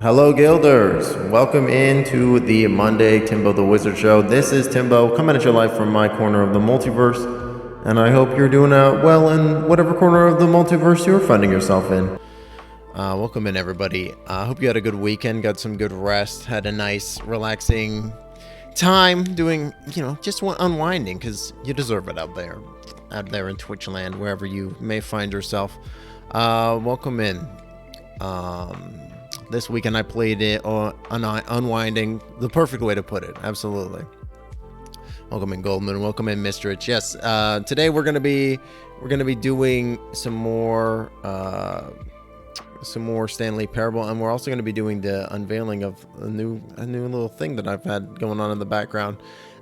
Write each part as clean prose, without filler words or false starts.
Hello, Guilders. Welcome into the Monday Timbo the Wizard Show. This is Timbo coming at your life from my corner of the multiverse, and I hope you're doing well in whatever corner of the multiverse you're finding yourself in. Welcome in, everybody. I hope you had a good weekend, got some good rest, had a nice, relaxing time doing, just unwinding, because you deserve it out there in Twitch land, wherever you may find yourself. Welcome in. This weekend I played it unwinding, the perfect way to put it. Absolutely. Welcome in, Goldman. Welcome in, Mistrich. Yes. Today we're gonna be doing some more Stanley Parable, and we're also gonna be doing the unveiling of a new little thing that I've had going on in the background,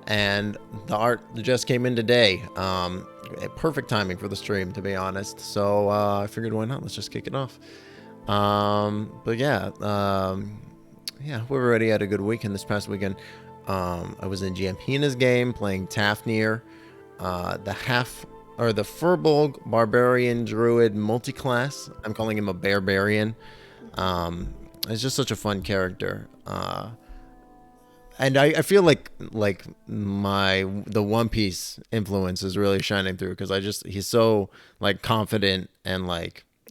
and the art just came in today. Perfect timing for the stream, to be honest. So I figured, why not? Let's just kick it off. We already had a good weekend this past weekend. I was in Jampina's game playing Tafnir, the Furbolg Barbarian Druid multi-class. I'm calling him a Barbarian. It's just such a fun character. And I feel like the One Piece influence is really shining through, because he's so confident and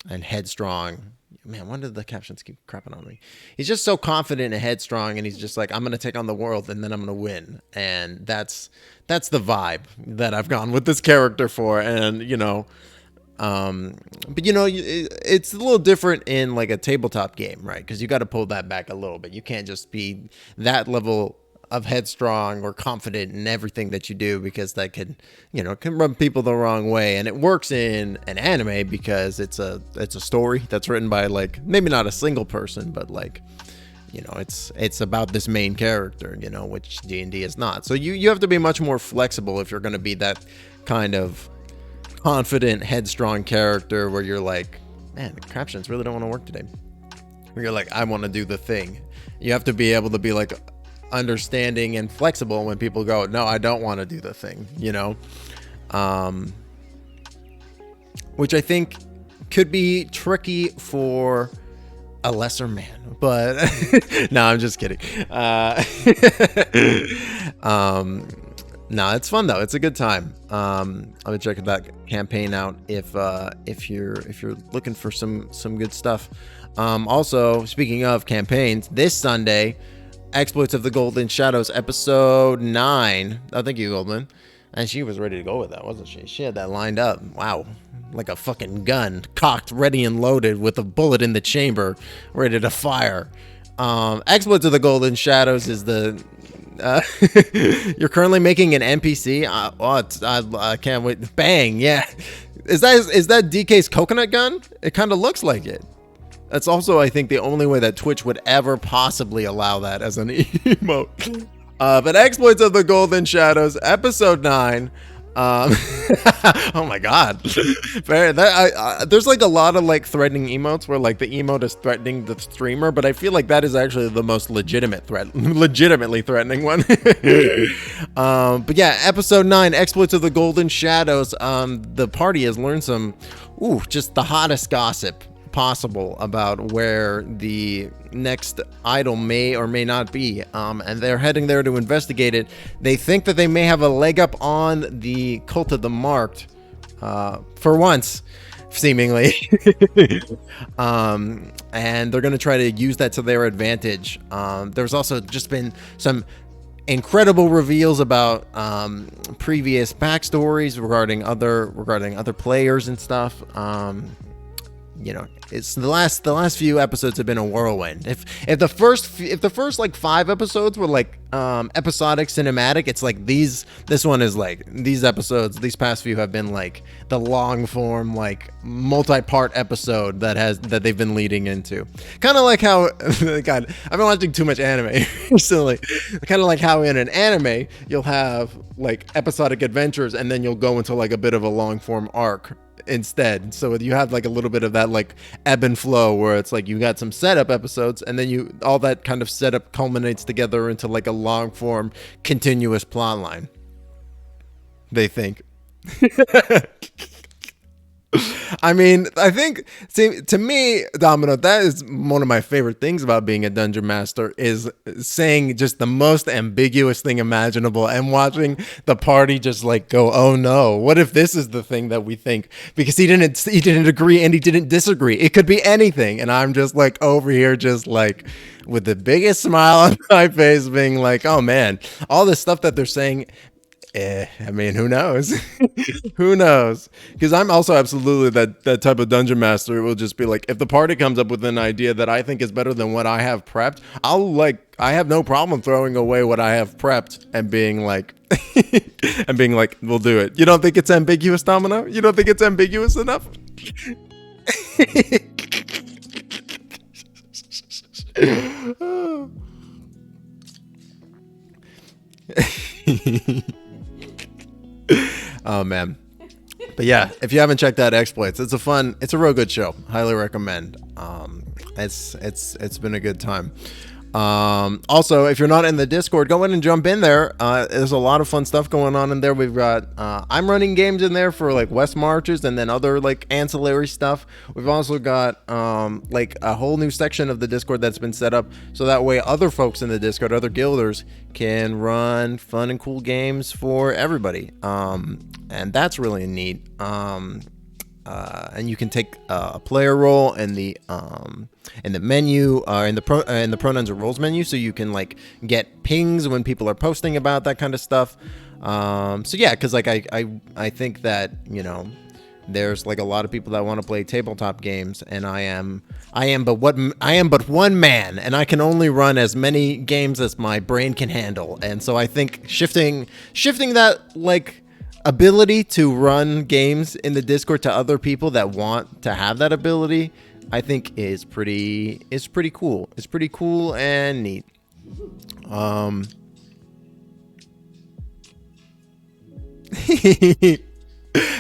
headstrong. Man, when did the captions keep crapping on me? He's just so confident and headstrong, and he's just like, I'm going to take on the world, and then I'm going to win. And that's the vibe that I've gone with this character for. And, it's a little different in a tabletop game, right? Because you got to pull that back a little bit. You can't just be that level of headstrong or confident in everything that you do, because that can rub people the wrong way. And it works in an anime because it's a story that's written by maybe not a single person, but it's about this main character, which D&D is not. So you have to be much more flexible if you're going to be that kind of confident, headstrong character where you're like, man, the captions really don't want to work today. Where you're like, I want to do the thing. You have to be able to be understanding and flexible when people go, no, I don't want to do the thing, which I think could be tricky for a lesser man, but no, I'm just kidding. No, it's fun though. It's a good time. I'll be checking that campaign out if you're looking for some good stuff. Also, speaking of campaigns, this Sunday, Exploits of the Golden Shadows, episode 9. Oh, thank you, Goldman. And she was ready to go with that, wasn't she? She had that lined up. Wow. Like a fucking gun, cocked, ready and loaded, with a bullet in the chamber, ready to fire. Exploits of the Golden Shadows is the... you're currently making an NPC? I can't wait. Bang, yeah. Is that DK's coconut gun? It kind of looks like it. That's also, I think, the only way that Twitch would ever possibly allow that as an emote. But Exploits of the Golden Shadows, episode 9. Oh my god. There's a lot of threatening emotes where the emote is threatening the streamer, but I feel like that is actually the most legitimately threatening one. But yeah, episode 9, Exploits of the Golden Shadows. The party has learned some just the hottest gossip possible about where the next idol may or may not be, and they're heading there to investigate it. They think that they may have a leg up on the Cult of the Marked, for once, seemingly. And they're going to try to use that to their advantage. There's also just been some incredible reveals about previous backstories regarding other players and stuff. It's the last few episodes have been a whirlwind. If the first 5 episodes were episodic cinematic, it's this one is these episodes, these past few have been the long form multi-part episode that they've been leading into. Kind of like how God, I've been watching too much anime recently. Kind of like how in an anime you'll have episodic adventures, and then you'll go into a bit of a long form arc instead. So you have a little bit of that ebb and flow, where it's you got some setup episodes, and then all that kind of setup culminates together into a long form continuous plot line, they think. I mean, I think, see, to me, Domino, that is one of my favorite things about being a dungeon master is saying just the most ambiguous thing imaginable and watching the party just like go, oh no, what if this is the thing that we think? Because he didn't agree and he didn't disagree. It could be anything, and I'm just like over here, just like with the biggest smile on my face, being like, oh man, all this stuff that they're saying. I mean, who knows? Who knows? Because I'm also absolutely that type of dungeon master. It will just be like, if the party comes up with an idea that I think is better than what I have prepped, I have no problem throwing away what I have prepped and being like, we'll do it. You don't think it's ambiguous, Domino? You don't think it's ambiguous enough? Oh man. But yeah, if you haven't checked out Exploits, it's a real good show. Highly recommend. It's been a good time. Also, if you're not in the Discord, go in and jump in there. There's a lot of fun stuff going on in there. We've got I'm running games in there for like West Marches and then other like ancillary stuff. We've also got like a whole new section of the Discord that's been set up so that way other folks in the Discord, other guilders, can run fun and cool games for everybody. And that's really neat. And you can take a player role in the menu, in the pronouns or roles menu, so you can like get pings when people are posting about that kind of stuff. So yeah, because like I think that, you know, there's like a lot of people that want to play tabletop games, and I am but one man, and I can only run as many games as my brain can handle. And so I think shifting that like ability to run games in the Discord to other people that want to have that ability, I think is pretty cool. It's pretty cool and neat.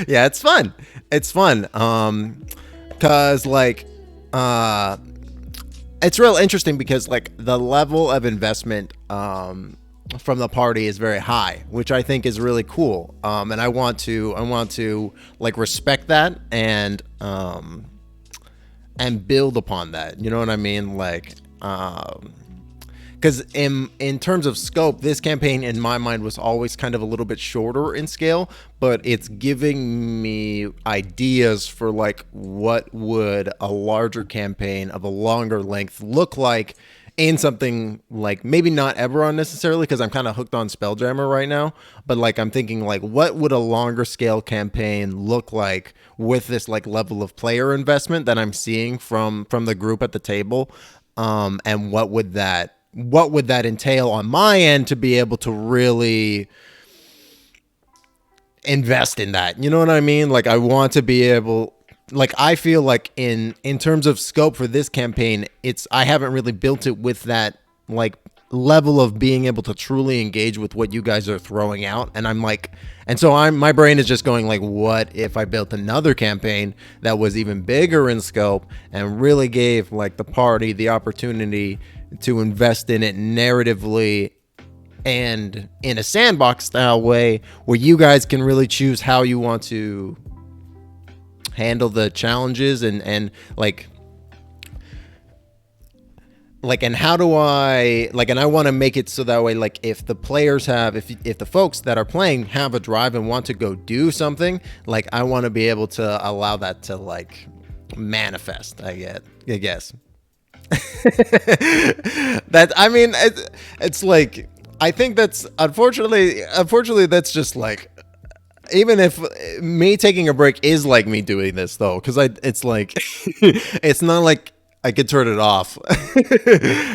Yeah, it's fun. It's fun. Cause like it's real interesting because like the level of investment from the party is very high, which I think is really cool. And I want to like respect that and build upon that. You know what I mean? Like, because in terms of scope, this campaign in my mind was always kind of a little bit shorter in scale, but it's giving me ideas for like what would a larger campaign of a longer length look like in something like maybe not Eberron necessarily, because I'm kind of hooked on Spelljammer right now, but like I'm thinking like what would a longer scale campaign look like with this like level of player investment that I'm seeing from the group at the table, and what would that entail on my end to be able to really invest in that. You know what I mean? Like I want to be able, like I feel like in terms of scope for this campaign, I haven't really built it with that like level of being able to truly engage with what you guys are throwing out. And I'm like, and so my brain is just going like, what if I built another campaign that was even bigger in scope and really gave like the party the opportunity to invest in it narratively and in a sandbox style way where you guys can really choose how you want to handle the challenges and like and how do I like, and I want to make it so that way like if the players have, if the folks that are playing have a drive and want to go do something, like I want to be able to allow that to like manifest. I guess that, I mean, it's like, I think that's unfortunately that's just like, even if me taking a break is like me doing this though, because it's like it's not like I could turn it off.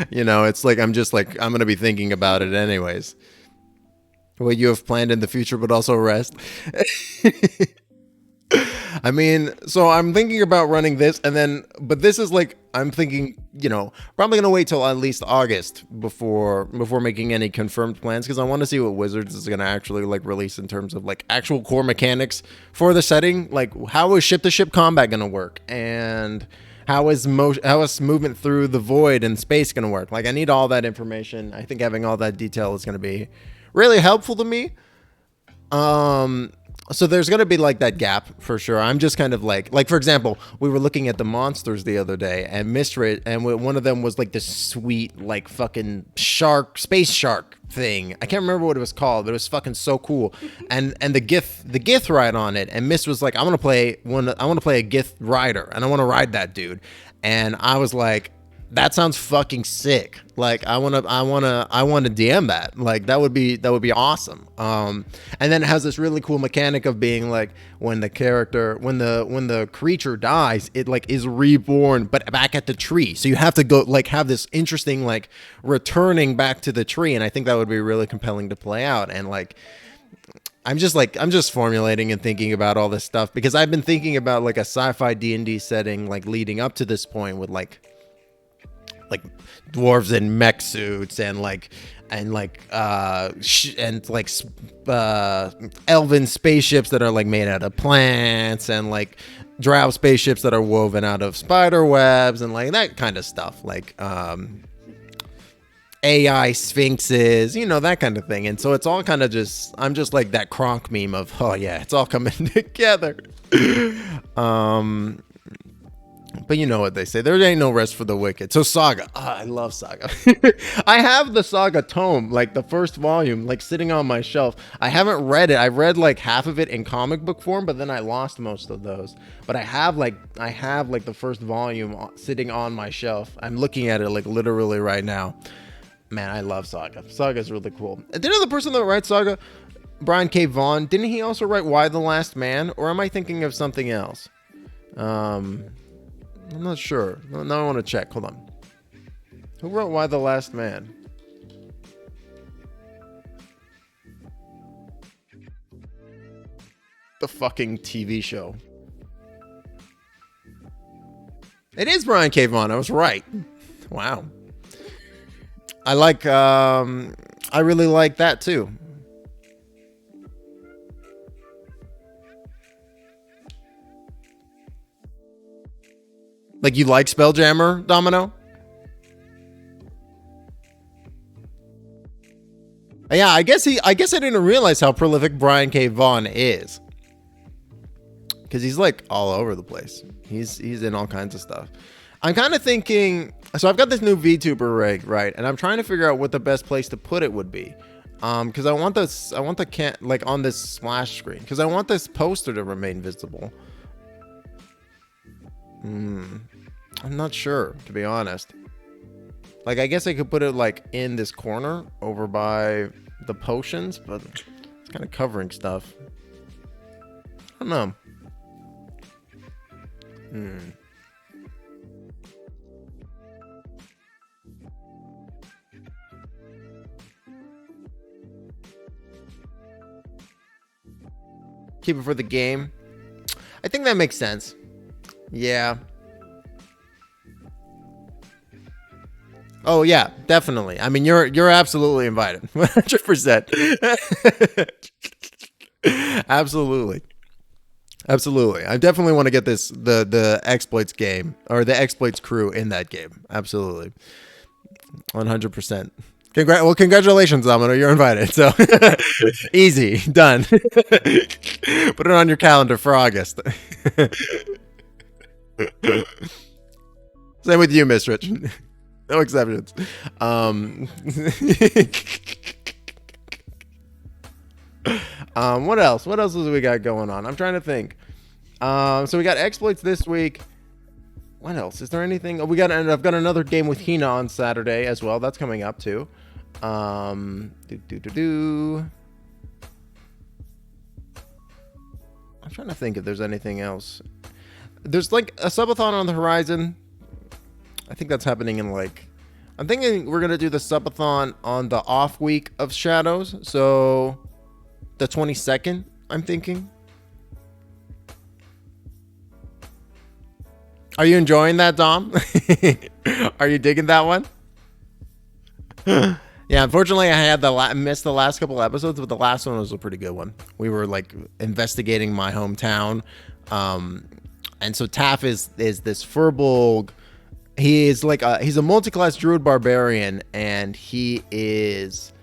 You know, it's like I'm just like, I'm gonna be thinking about it anyways. What you have planned in the future, but also rest. I mean, so I'm thinking about running this, and then, but this is like, I'm thinking, you know, probably gonna wait till at least August before making any confirmed plans, because I want to see what Wizards is gonna actually like release in terms of like actual core mechanics for the setting. Like, how is ship-to-ship combat gonna work, and how is movement through the void and space gonna work? Like, I need all that information. I think having all that detail is gonna be really helpful to me. So there's gonna be like that gap for sure. I'm just kind of like for example, we were looking at the monsters the other day, and Mystery, and one of them was like this sweet like fucking shark, space shark thing. I can't remember what it was called, but it was fucking so cool. And the Gith ride on it, and Mist was like, I want to play a Gith rider, and I want to ride that dude. And I was like, that sounds fucking sick. Like I wanna DM that. Like that would be awesome. And then it has this really cool mechanic of being like when the creature dies, it like is reborn but back at the tree. So you have to go like have this interesting like returning back to the tree, and I think that would be really compelling to play out. And like I'm just formulating and thinking about all this stuff because I've been thinking about like a sci-fi D&D setting like leading up to this point with like dwarves in mech suits and elven spaceships that are like made out of plants, and like drow spaceships that are woven out of spider webs, and like that kind of stuff, like AI sphinxes, that kind of thing. And so it's all kind of I'm just like that Kronk meme of, oh yeah, it's all coming together. But you know what they say, there ain't no rest for the wicked. So Saga, I love Saga. I have the Saga tome, like the first volume, like sitting on my shelf. I haven't read it. I read like half of it in comic book form, but then I lost most of those. But I have like the first volume sitting on my shelf. I'm looking at it like literally right now. Man, I love Saga. Saga's really cool. Didn't the person that writes Saga, Brian K. Vaughan, didn't he also write Y the Last Man? Or am I thinking of something else? I'm not sure. Now I want to check. Hold on. Who wrote Y the Last Man? The fucking TV show. It is Brian K. Vaughan. I was right. Wow. I really like that too. Like, you like Spelljammer, Domino? Yeah, I guess I didn't realize how prolific Brian K. Vaughan is. Because he's like all over the place. He's in all kinds of stuff. I'm kind of thinking, so I've got this new VTuber rig, right? And I'm trying to figure out what the best place to put it would be. Because I want like on this splash screen. Because I want this poster to remain visible. I'm not sure, to be honest. Like, I guess I could put it like in this corner over by the potions, but it's kind of covering stuff. I don't know. Keep it for the game. I think that makes sense. Yeah. Oh yeah, definitely. I mean, you're absolutely invited. 100%. Absolutely. I definitely want to get the exploits game, or the exploits crew in that game. Absolutely. 100%. Congratulations, Domino. You're invited. So easy, done. Put it on your calendar for August. Same with you, Miss Rich. No exceptions. What else? What else do we got going on? I'm trying to think. So we got exploits this week. What else? Is there anything? Oh, I've got another game with Hina on Saturday as well. That's coming up too. I'm trying to think if there's anything else. There's like a subathon on the horizon. I think that's happening in like, I'm thinking we're going to do the subathon on the off week of Shadows. So the 22nd, I'm thinking. Are you enjoying that, Dom? Are you digging that one? Yeah, unfortunately, I had missed the last couple episodes, but the last one was a pretty good one. We were like investigating my hometown, and so Taff is this Furbolg. He is like he's a multi-class druid barbarian, and he is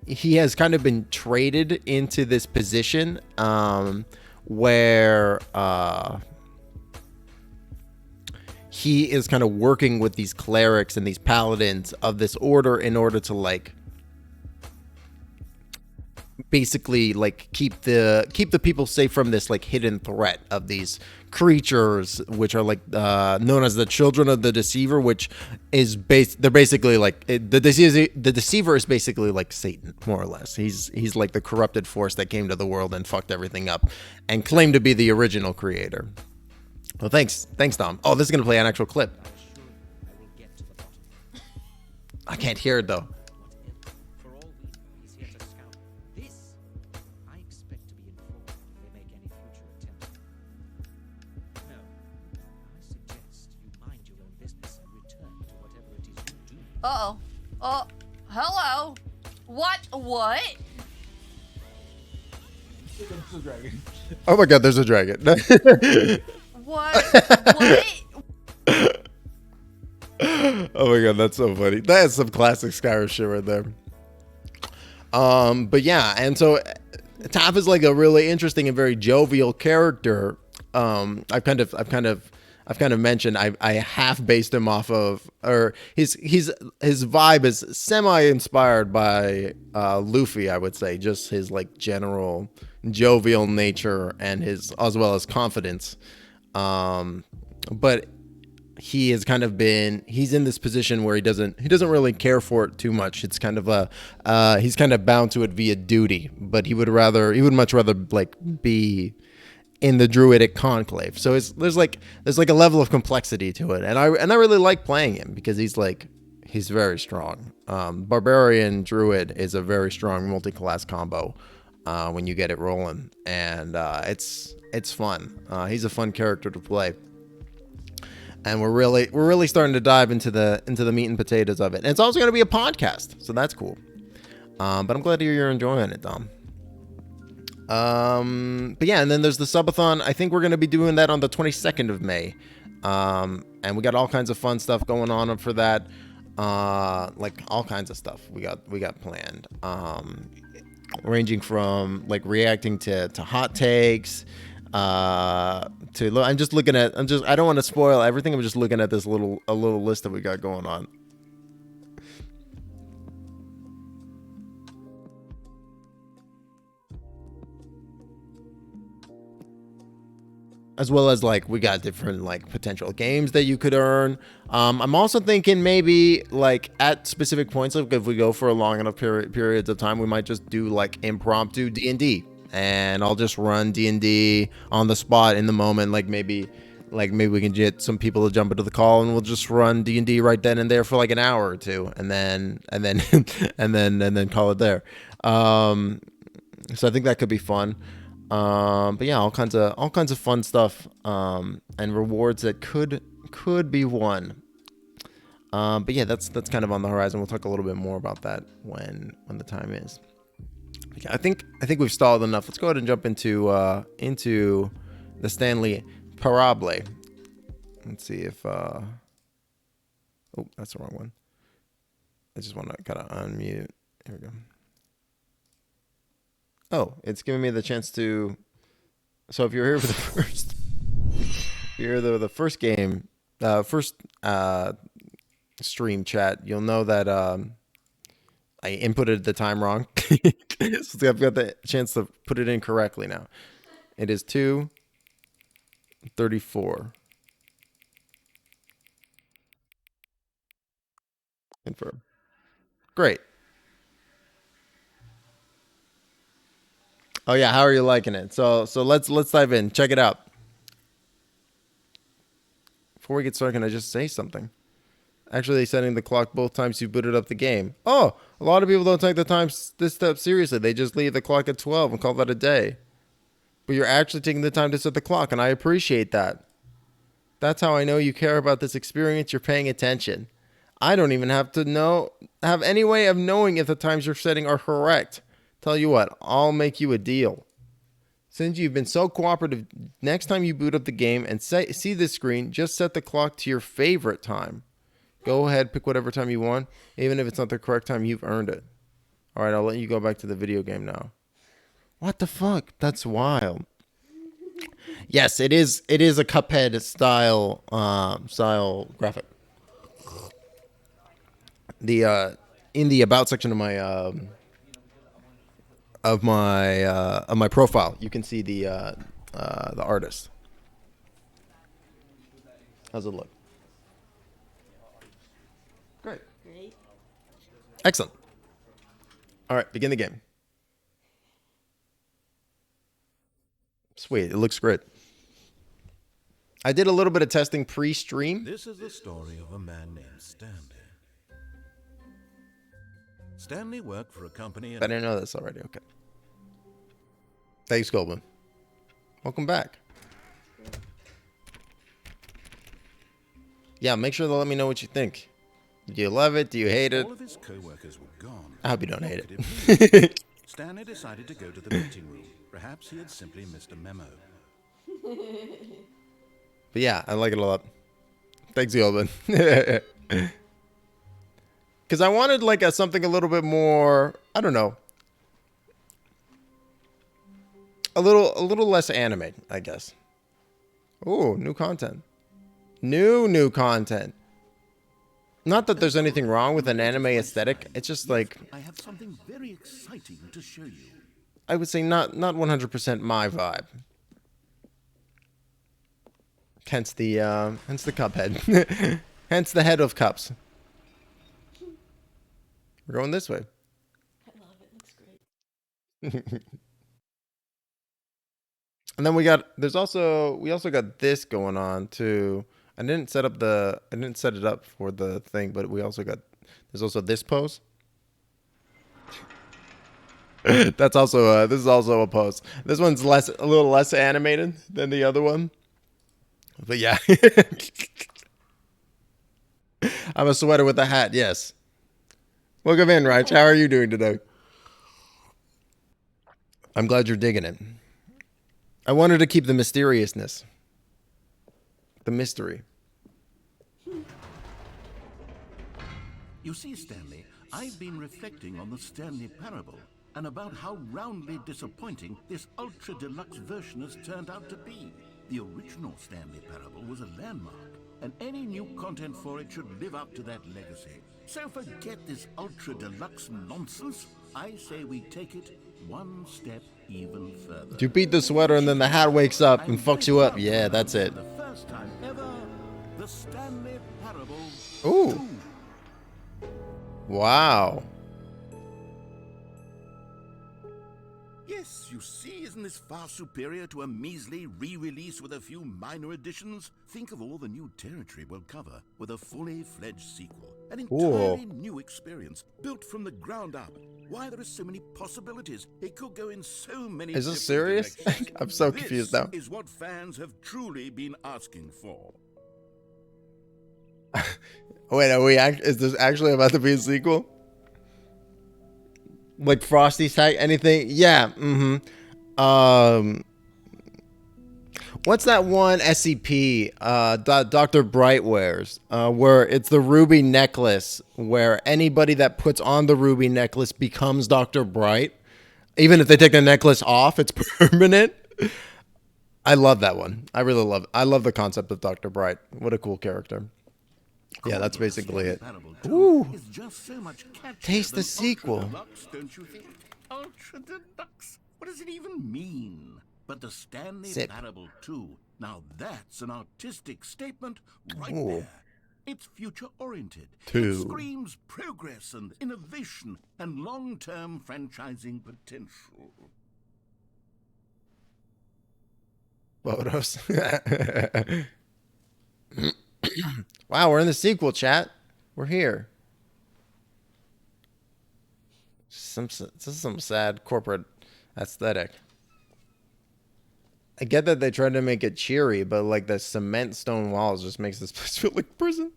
he has kind of been traded into this position where he is kind of working with these clerics and these paladins of this order in order to like basically like keep the people safe from this like hidden threat of these creatures, which are like known as the children of the deceiver, which is they're basically like the deceiver is basically like Satan, more or less. He's like the corrupted force that came to the world and fucked everything up and claimed to be the original creator. Well, thanks Dom. Oh, this is gonna play an actual clip. I can't hear it though. Uh-oh. Hello. What? Oh my god, there's a dragon. What? Oh my god, that's so funny. That is some classic Skyrim shit right there. But yeah, and so Toph is like a really interesting and very jovial character. I've kind of mentioned I half based him off of, or his vibe is semi inspired by Luffy, I would say, just his like general jovial nature and his as well as confidence. But he has kind of he's in this position where he doesn't really care for it too much. It's kind of he's kind of bound to it via duty, but he would much rather like be in the druidic conclave. So there's like a level of complexity to it, and I really like playing him because he's very strong. Barbarian druid is a very strong multi-class combo when you get it rolling, and it's fun. He's a fun character to play, and we're really starting to dive into the meat and potatoes of it. And it's also going to be a podcast, so that's cool. But I'm glad to hear you're enjoying it, Dom. But yeah, and then there's the subathon. I think we're going to be doing that on the 22nd of May. And we got all kinds of fun stuff going on for that. Like all kinds of stuff we got planned. Ranging from like reacting to hot takes, I don't want to spoil everything. I'm just looking at this little list that we got going on. As well as like we got different like potential games that you could earn. I'm also thinking maybe like at specific points, like if we go for a long enough periods of time, we might just do like impromptu D&D, and I'll just run D&D on the spot in the moment. Like maybe we can get some people to jump into the call, and we'll just run D&D right then and there for like an hour or two, and then and then call it there. So I think that could be fun. But yeah, all kinds of fun stuff, and rewards that could be won. But yeah, that's kind of on the horizon. We'll talk a little bit more about that when the time is. Yeah, I think we've stalled enough. Let's go ahead and jump into the Stanley Parable. Let's see if oh, that's the wrong one. I just want to kind of unmute. Here we go. Oh, it's giving me the chance to. So if you're here for the first, you're the first game, first stream chat, you'll know that I inputted the time wrong. So I've got the chance to put it in correctly now. It is 2:34. Confirm. Great. Oh yeah, how are you liking it? So let's dive in. Check it out. Before we get started, can I just say something? Actually setting the clock both times you booted up the game. Oh, a lot of people don't take this step seriously. They just leave the clock at 12 and call that a day. But you're actually taking the time to set the clock, and I appreciate that. That's how I know you care about this experience. You're paying attention. I don't even have any way of knowing if the times you're setting are correct. Tell you what, I'll make you a deal. Since you've been so cooperative, next time you boot up the game and see this screen, just set the clock to your favorite time. Go ahead, pick whatever time you want. Even if it's not the correct time, you've earned it. All right, I'll let you go back to the video game now. What the fuck? That's wild. Yes, it is. It is a Cuphead style graphic. The in the about section of my profile, you can see the artist. How's it look? Great. Excellent. All right, begin the game. Sweet, it looks great. I did a little bit of testing pre-stream. This is the story of a man named Stanley. Stanley worked for a company. I didn't know this already. Okay. Thanks, Goldman. Welcome back. Yeah, make sure to let me know what you think. Do you love it? Do you hate it? All of his co-workers were gone. I hope you don't hate What it. could it mean? Stanley decided to go to the meeting room. Perhaps he had simply missed a memo. But yeah, I like it a lot. Thanks, Goldman. Because I wanted like something a little bit more, I don't know, a little less anime, I guess. Ooh, new content. New content. Not that there's anything wrong with an anime aesthetic. It's just like, I have something very exciting to show you. I would say not 100% my vibe. Hence the Cuphead. Hence the head of cups. We're going this way. I love it. Looks great. And then we also got this going on too. I didn't set it up for the thing, but there's also this pose. This is also a pose. This one's a little less animated than the other one. But yeah. I'm a sweater with a hat, yes. Welcome in, Rach. How are you doing today? I'm glad you're digging it. I wanted to keep the mysteriousness. The mystery. You see, Stanley, I've been reflecting on the Stanley Parable and about how roundly disappointing this ultra deluxe version has turned out to be. The original Stanley Parable was a landmark, and any new content for it should live up to that legacy. So forget this ultra deluxe nonsense. I say we take it one step even further. You beat the sweater and then the hat wakes up and fucks you up. Yeah, that's it. The first time ever, the Stanley Parable. Ooh. 2. Wow. Yes, you see, isn't this far superior to a measly re-release with a few minor additions? Think of all the new territory we'll cover with a fully fledged sequel. An entirely new experience, built from the ground up. Why, there are so many possibilities. It could go in so many Is this different serious? directions. I'm so confused now. This is what fans have truly been asking for. Wait, is this actually about to be a sequel? Like Frosty's tag, anything? Yeah. What's that one SCP Dr. Bright wears? Where it's the ruby necklace, where anybody that puts on the ruby necklace becomes Dr. Bright. Even if they take the necklace off, it's permanent. I love that one. I really love it. I love the concept of Dr. Bright. What a cool character. Yeah, that's basically it. Ooh. Just so much Taste the sequel. Deluxe, don't you think? Ultra Deluxe? What does it even mean? But the Stanley Sip. Parable 2, now that's an artistic statement right Ooh. there. It's future-oriented. Two. It screams progress and innovation and long-term franchising potential. Photos. Wow, we're in the sequel, chat. We're here. This is some sad corporate aesthetic. I get that they tried to make it cheery, but like the cement stone walls just makes this place feel like prison.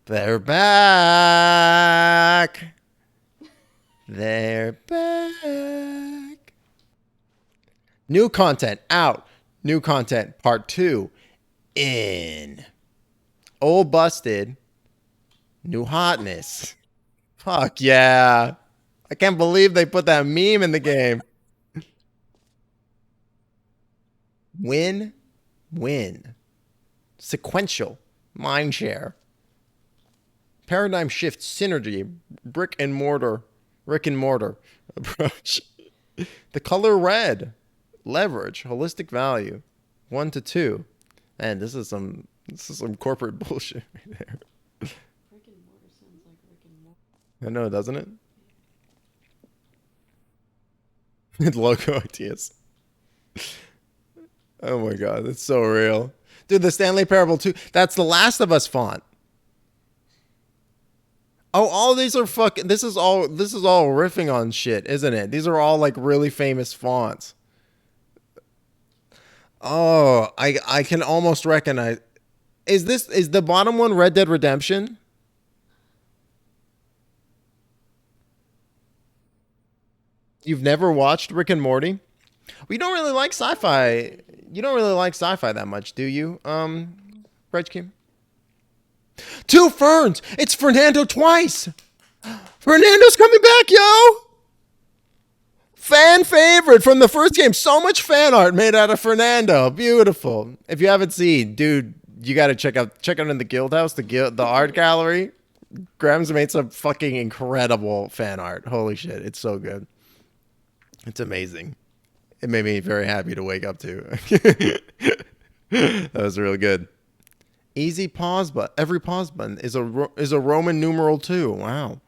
They're back. They're back. New content out. New content part 2 in. Old busted. New hotness. Fuck yeah. I can't believe they put that meme in the game. Win, win. Sequential. Mindshare. Paradigm shift, synergy, brick and mortar approach. The color red, leverage, holistic value, 1 to 2. Man, this is some corporate bullshit right there. Rick and Mortar sounds like Rick and Mortar. I know, doesn't it? Logo ideas. Oh my god, that's so real. Dude, the Stanley Parable 2, that's the Last of Us font. Oh, all these are fucking, this is all riffing on shit, isn't it? These are all like really famous fonts. Oh, I can almost recognize. Is the bottom one Red Dead Redemption? You've never watched Rick and Morty? We don't really like sci-fi. You don't really like sci-fi that much, do you? Reg Kim? 2 ferns! It's Fernando twice! Fernando's coming back, yo! Fan favorite from the first game. So much fan art made out of Fernando. Beautiful. If you haven't seen, dude, you gotta check out in the guild house, the art gallery. Graham's made some fucking incredible fan art. Holy shit, it's so good. It's amazing. It made me very happy to wake up to. That was real good. Easy pause button. Every pause button is a Roman numeral 2. Wow.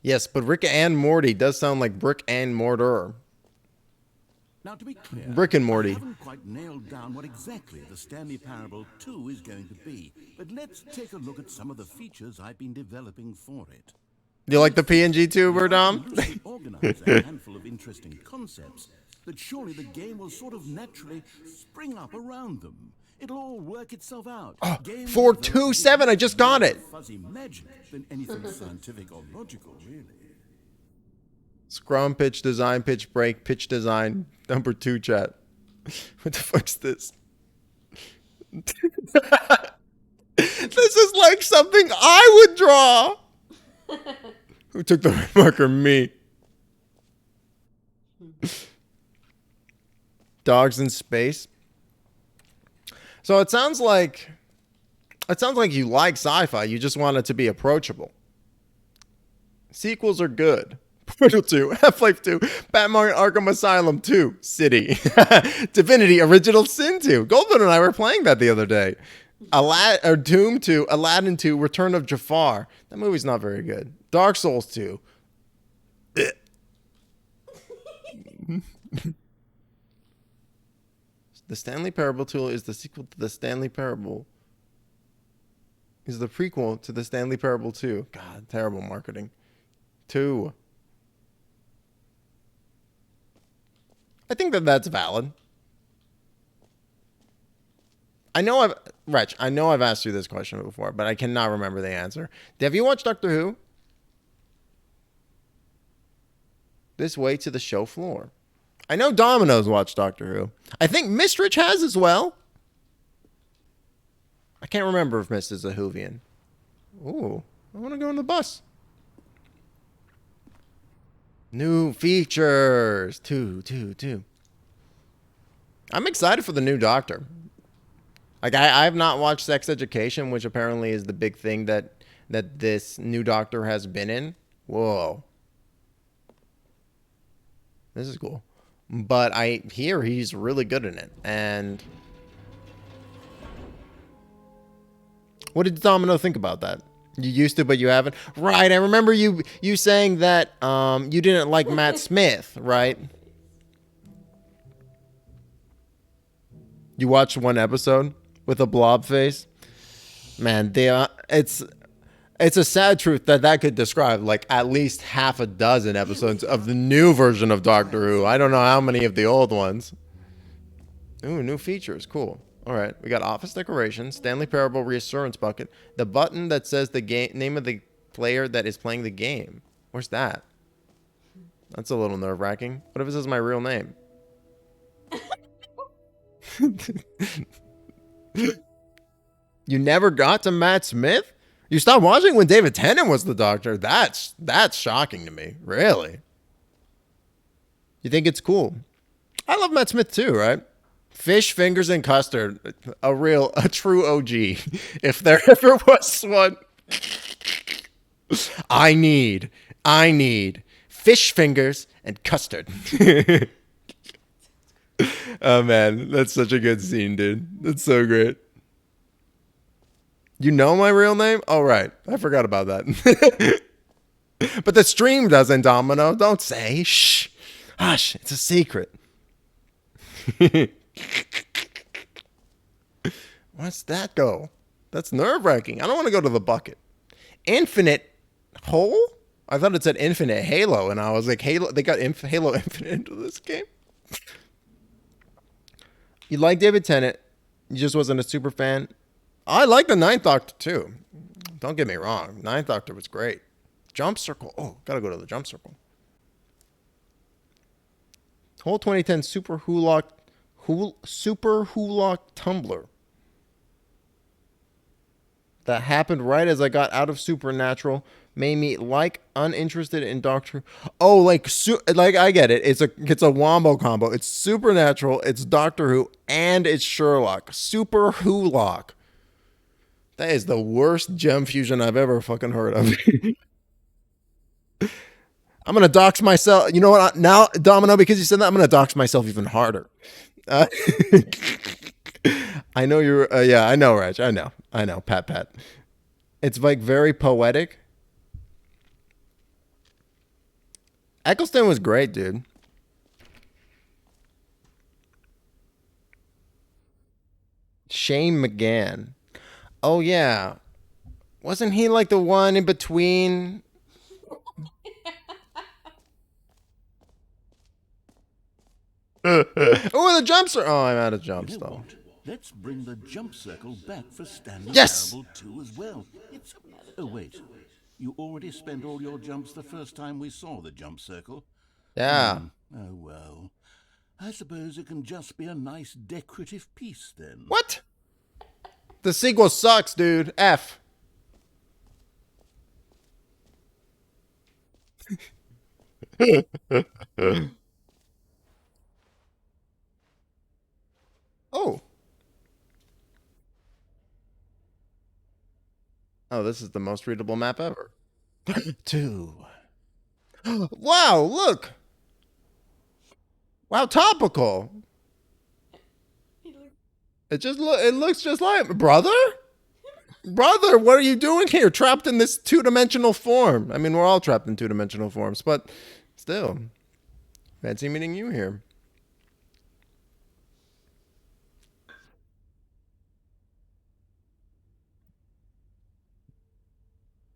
Yes, but Rick and Morty does sound like brick and mortar. Now, to be clear, Rick and Morty. I haven't quite nailed down what exactly the Stanley Parable 2 is going to be, but let's take a look at some of the features I've been developing for it. You like the PNG tuber, Dom? Loosely organize a handful of interesting concepts that surely the game will sort of naturally spring up around them. It'll all work itself out. 427, I just got it. Fuzzy magic than anything scientific or logical, really. Scrum, pitch, design, pitch, break, pitch, design, number 2 chat. What the fuck's this? This is like something I would draw. Who took the red marker? Me. Dogs in space. So it sounds like you like sci-fi. You just want it to be approachable. Sequels are good. Portal 2, Half-Life 2, Batman Arkham Asylum 2, City, Divinity Original Sin 2. Goldman and I were playing that the other day. Doom 2, Aladdin 2, Return of Jafar. That movie's not very good. Dark Souls 2. The Stanley Parable 2 is the sequel to the Stanley Parable. Is the prequel to the Stanley Parable 2. God, terrible marketing. 2. I think that's valid. I know I've asked you this question before, but I cannot remember the answer. Have you watched Doctor Who? This way to the show floor. I know Domino's watched Doctor Who. I think Mistrich has as well. I can't remember if Miss is a Whovian. Ooh, I want to go on the bus. New features. 2. I'm excited for the new Doctor. Like I have not watched Sex Education, which apparently is the big thing that this new Doctor has been in. Whoa. This is cool. But I hear he's really good in it. And what did Domino think about that? You used to, but you haven't? Right, I remember you saying that you didn't like Matt Smith, right? You watched one episode with a blob face? Man, it's a sad truth that could describe like at least half a dozen episodes of the new version of Doctor Who. I don't know how many of the old ones. Ooh, new features. Cool. All right. We got office decorations, Stanley Parable reassurance bucket, the button that says the name of the player that is playing the game. Where's that? That's a little nerve-wracking. What if it says my real name? You never got to Matt Smith? You stopped watching when David Tennant was the Doctor? That's shocking to me. Really? You think it's cool? I love Matt Smith too, right? Fish, fingers, and custard. A true OG. If there ever was one. I need fish fingers and custard. Oh man, that's such a good scene, dude. That's so great. You know my real name? Oh right, I forgot about that. But the stream doesn't, Domino. Don't say. Shh. Hush, it's a secret. What's that go? That's nerve-wracking. I don't want to go to the bucket. Infinite hole? I thought it said Infinite Halo, and I was like, Halo. They got Halo Infinite into this game. You like David Tennant? You just wasn't a super fan. I like the Ninth Doctor too. Don't get me wrong. Ninth Doctor was great. Jump Circle. Oh, gotta go to the Jump Circle. Whole 2010 Super Hulock Tumblr. That happened right as I got out of Supernatural. Made me uninterested in Doctor. Oh, like I get it. It's a wombo combo. It's Supernatural, it's Doctor Who, and it's Sherlock. Super Who-lock. That is the worst gem fusion I've ever fucking heard of. I'm gonna dox myself. You know what? Now, Domino, because you said that, I'm gonna dox myself even harder. I know you're. Yeah, I know, Raj. I know. Pat. It's like very poetic. Eccleston was great, dude. Shane McGann. Oh yeah, wasn't he like the one in between? Oh, the jumps are. Oh, I'm out of jumps You know though. what? Let's bring the jump circle back for Stanley Yes! Parable 2 as well. Oh wait, you already spent all your jumps the first time we saw the jump circle. Yeah. Oh well, I suppose it can just be a nice decorative piece then. What? The sequel sucks, dude. F. Oh. Oh, this is the most readable map ever. 2. Wow, look. Wow, topical. It looks just like brother? Brother, what are you doing here? Trapped in this two-dimensional form. I mean, we're all trapped in two-dimensional forms, but still. Fancy meeting you here.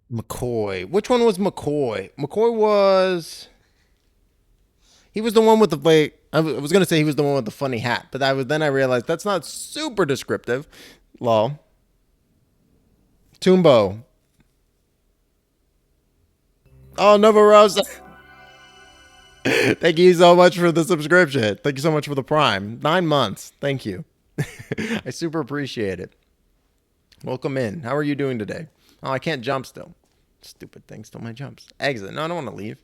McCoy. Which one was McCoy? McCoy was... He was the one with the like. I was gonna say he was the one with the funny hat, but then I realized that's not super descriptive. Lol. Tumbo. Oh, Nova Rosa. Thank you so much for the subscription. Thank you so much for the Prime. 9 months. Thank you. I super appreciate it. Welcome in. How are you doing today? Oh, I can't jump still. Stupid thing. Still my jumps. Exit. No, I don't want to leave.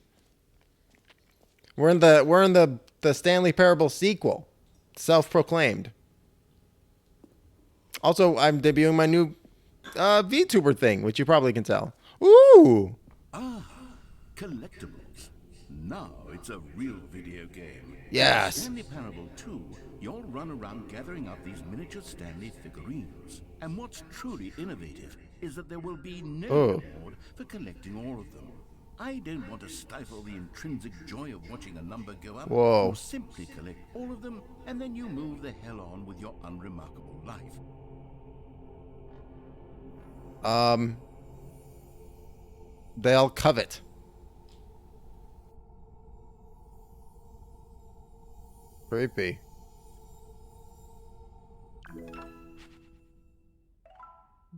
We're in the Stanley Parable sequel. Self-proclaimed. Also, I'm debuting my new VTuber thing, which you probably can tell. Ooh. Collectibles. Now it's a real video game. Yes. Stanley Parable 2, you'll run around gathering up these miniature Stanley figurines. And what's truly innovative is that there will be no reward for collecting all of them. I don't want to stifle the intrinsic joy of watching a number go up. Whoa. You simply collect all of them, and then you move the hell on with your unremarkable life. They'll covet. Creepy.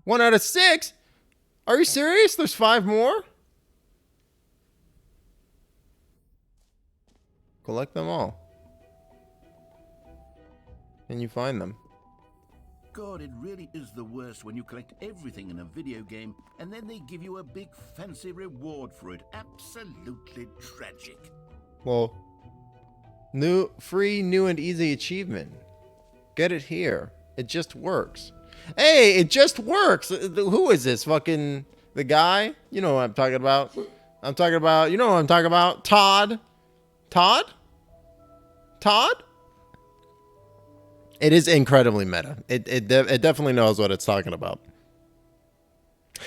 One out of 6? Are you serious? There's 5 more? Collect them all. Can you find them? God, it really is the worst when you collect everything in a video game and then they give you a big fancy reward for it. Absolutely tragic. Well, free, new, and easy achievement. Get it here. It just works. Hey, it just works. Who is this? Fucking the guy? You know what I'm talking about. You know what I'm talking about. Todd? It is incredibly meta. It definitely knows what it's talking about.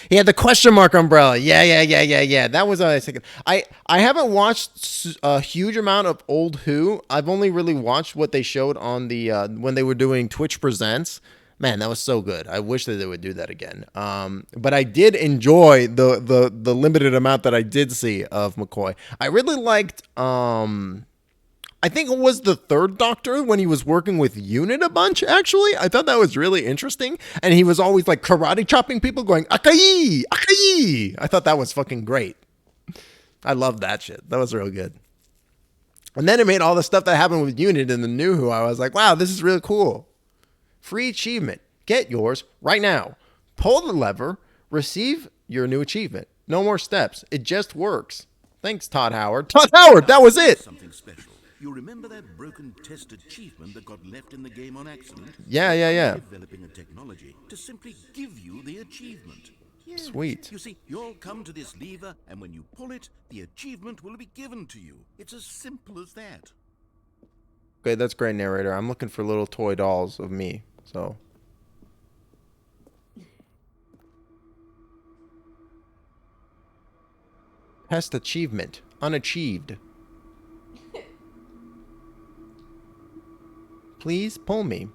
He had the question mark umbrella. Yeah. That was what I was thinking. I haven't watched a huge amount of old Who. I've only really watched what they showed on the when they were doing Twitch Presents. Man, that was so good. I wish that they would do that again. But I did enjoy the limited amount that I did see of McCoy. I really liked I think it was the third Doctor when he was working with Unit a bunch, actually. I thought that was really interesting. And he was always like karate chopping people going, Akai! Akai! I thought that was fucking great. I loved that shit. That was real good. And then it made all the stuff that happened with Unit in the new Who. I was like, wow, this is really cool. Free achievement. Get yours right now. Pull the lever. Receive your new achievement. No more steps. It just works. Thanks, Todd Howard. Todd Howard, that was it. Something special. You remember that broken test achievement that got left in the game on accident? Yeah. Developing a technology to simply give you the achievement. Yes. Sweet. You see, you'll come to this lever, and when you pull it, the achievement will be given to you. It's as simple as that. Okay, that's great, narrator. I'm looking for little toy dolls of me, so. Test achievement. Unachieved. Please pull me.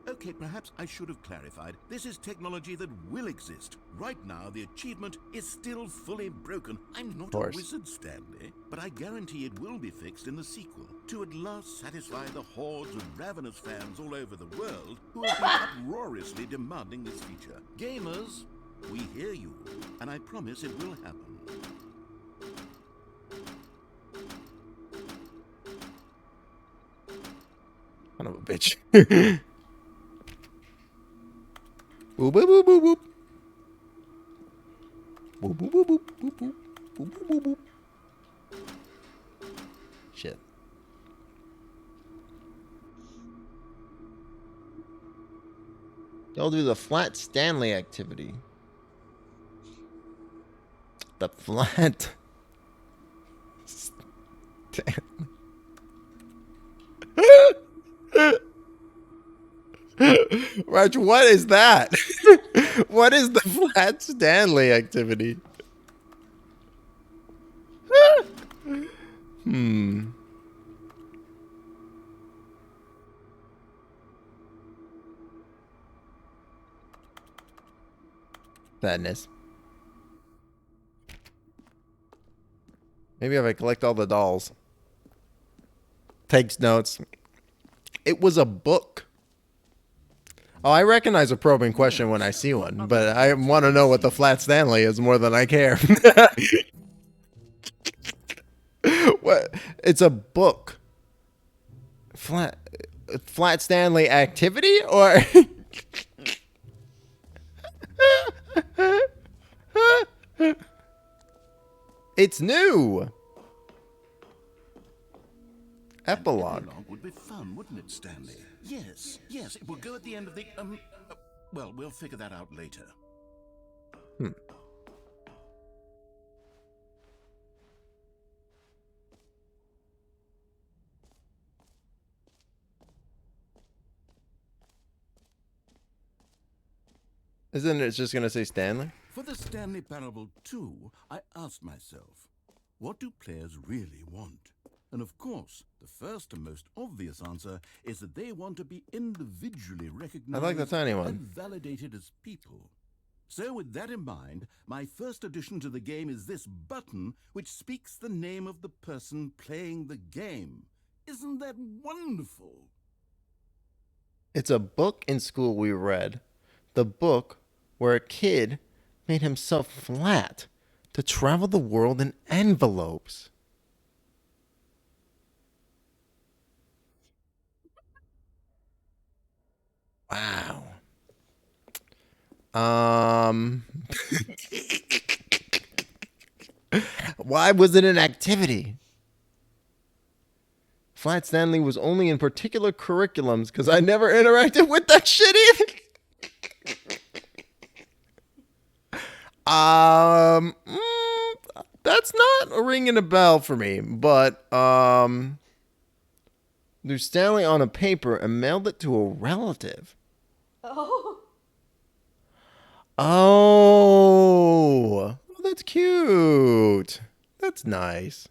Okay, perhaps I should have clarified. This is technology that will exist. Right now, the achievement is still fully broken. I'm not a wizard, Stanley, but I guarantee it will be fixed in the sequel to at last satisfy the hordes of ravenous fans all over the world who have been uproariously demanding this feature. Gamers, we hear you, and I promise it will happen. Son of a bitch. Boop, boop, boop, boop, boop. Boop, boop, boop, boop, boop, boop, boop, boop, boop. Shit. They'll do the flat Stanley activity. The flat Stanley. Raj, what is that? What is the flat Stanley activity? Sadness. Maybe if I collect all the dolls. Takes notes. It was a book. Oh, I recognize a probing question when I see one, but I want to know what the flat Stanley is more than I care. What? It's a book. Flat Stanley activity or? It's new. Epilogue. Epilogue would be fun, wouldn't it, Stanley? Yes, it will go at the end of the, well, we'll figure that out later. Isn't it just going to say Stanley? For the Stanley Parable 2, I asked myself, what do players really want? And of course, the first and most obvious answer is that they want to be individually recognized I like the tiny one. and validated as people. So with that in mind, my first addition to the game is this button which speaks the name of the person playing the game. Isn't that wonderful? It's a book in school we read. The book where a kid made himself flat to travel the world in envelopes. Why was it an activity? Flat Stanley was only in particular curriculums because I never interacted with that shit either. That's not ringing a bell for me, but drew Stanley on a paper and mailed it to a relative. Oh. Oh, that's cute. That's nice.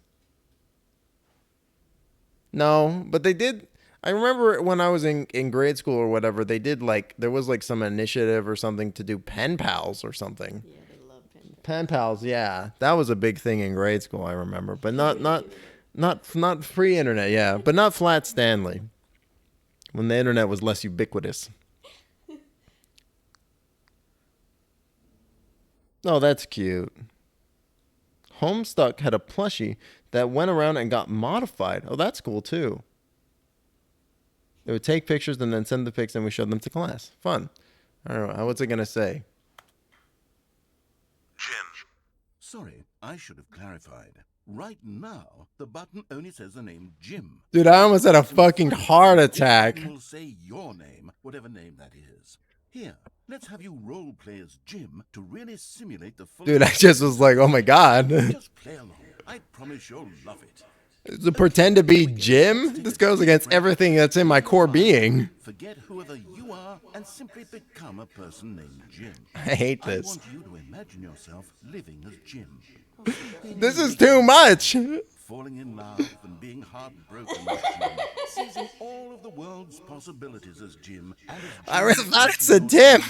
No, but they did. I remember when I was in grade school or whatever, they did like, there was like some initiative or something to do pen pals or something. Yeah, they love pen. Pen pals, yeah. That was a big thing in grade school, I remember. But not free internet, yeah. But not Flat Stanley. When the internet was less ubiquitous. Oh, that's cute. Homestuck had a plushie that went around and got modified. Oh, that's cool too. They would take pictures and then send the pics and we showed them to class. Fun. I don't know. What's it going to say? Sorry, I should have clarified. Right now, the button only says the name Jim. Dude, I almost had a fucking heart attack. It will say your name, whatever name that is. Here, let's have you role play as Jim to really simulate the full... Dude, I just was like, oh my God. Just play along. I promise you'll love it. To pretend to be Jim? This goes against everything that's in my core being. Forget whoever you are and simply become a person named Jim. I hate I this. want you to imagine yourself living as Jim. This is too much. Falling in love and being heartbroken as Jim. Seizing all of the world's possibilities as Jim. And as Jim I really thought it said Tim. Do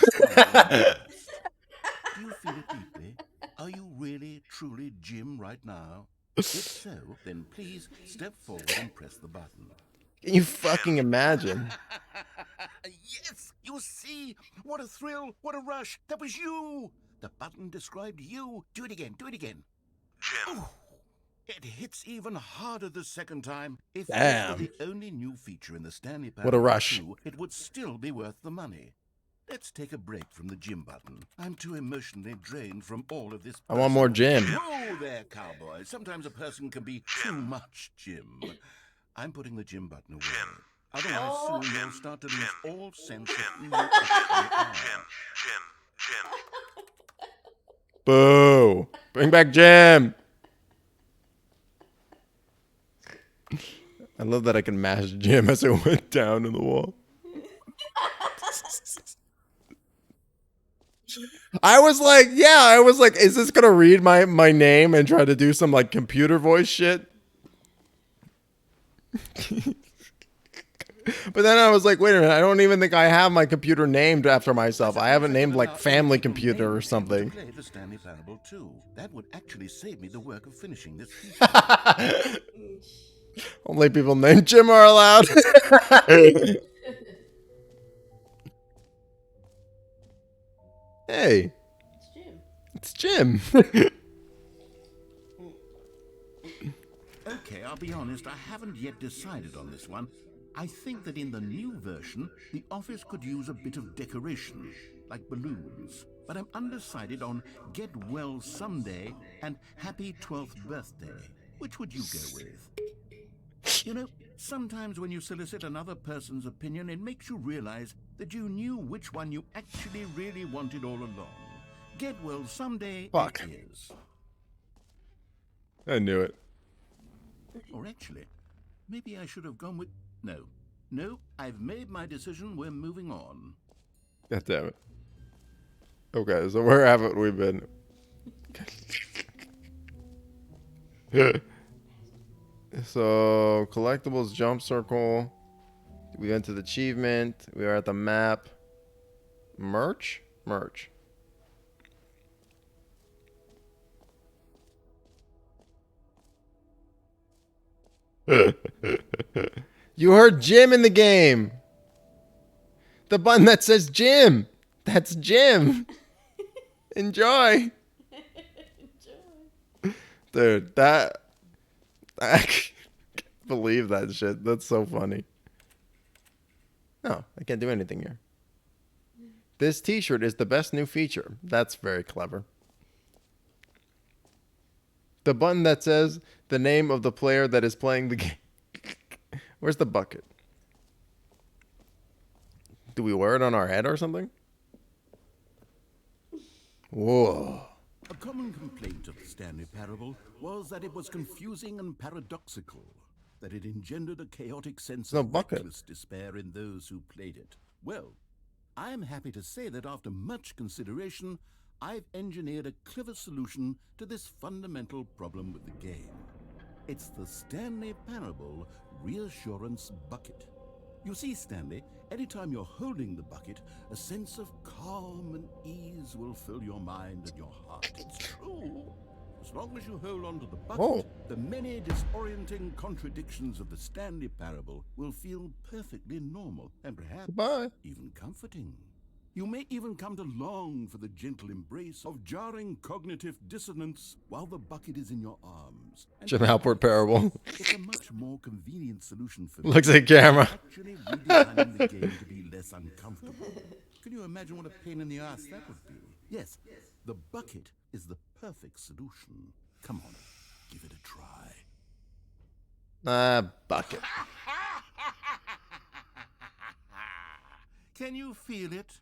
you feel it deeply? Are you really, truly Jim right now? If so, then please step forward and press the button. Can you fucking imagine? Yes, you see? What a thrill, what a rush. That was you. The button described you. Do it again, do it again. Jim. Ooh, it hits even harder the second time. If Damn. this were the only new feature in the Stanley What a rush. 2, it would still be worth the money. Let's take a break from the Jim button. I'm too emotionally drained from all of this. I want more Jim. Whoa there, cowboy. Sometimes a person can be too much Jim. I'm putting the Jim button away. Otherwise, soon you'll start to lose all sense of who you actually are. Boo. Bring back Jim. I love that I can mash Jim as it went down in the wall. I was like, is this gonna read my name and try to do some like computer voice shit? But then I was like, wait a minute, I don't even think I have my computer named after myself. I haven't named like Family Computer or something. Play the Stanley Parable 2. That would actually save me the work of finishing this. Only people named Jim are allowed. Hey, It's Jim. it's Jim. Okay, I'll be honest, I haven't yet decided on this one. I think that in the new version, the office could use a bit of decoration, like balloons. But I'm undecided on Get Well Someday and Happy 12th Birthday. Which would you go with? You know, sometimes when you solicit another person's opinion, it makes you realize that you knew which one you actually really wanted all along. Get Well Someday Fuck. it is. I knew it. Or actually, maybe I should have gone with... No, I've made my decision. We're moving on. God damn it. Okay, so where haven't we been? So, collectibles, jump circle. We went to the achievement. We are at the map. Merch? Merch. You heard Jim in the game. The button that says Jim. That's Jim. Enjoy. Dude, that... I can't believe that shit. That's so funny. No, I can't do anything here. This t-shirt is the best new feature. That's very clever. The button that says the name of the player that is playing the game. Where's the bucket? Do we wear it on our head or something? Whoa. A common complaint of the Stanley Parable was that it was confusing and paradoxical, that it engendered a chaotic sense No of bucket. reckless despair in those who played it. Well, I'm happy to say that after much consideration, I've engineered a clever solution to this fundamental problem with the game. It's the Stanley Parable Reassurance Bucket. You see, Stanley, anytime you're holding the bucket, a sense of calm and ease will fill your mind and your heart. It's true. As long as you hold on to the bucket, Whoa. the many disorienting contradictions of the Stanley Parable will feel perfectly normal and perhaps Bye. even comforting. You may even come to long for the gentle embrace of jarring cognitive dissonance while the bucket is in your arms. And Jim Halpert parable. it's a much more convenient solution for Looks me at camera. actually redesigning the game to be less uncomfortable. Can you imagine what a pain in the ass that would be? Yes, the bucket is the perfect solution. Come on, give it a try. Bucket. Can you feel it?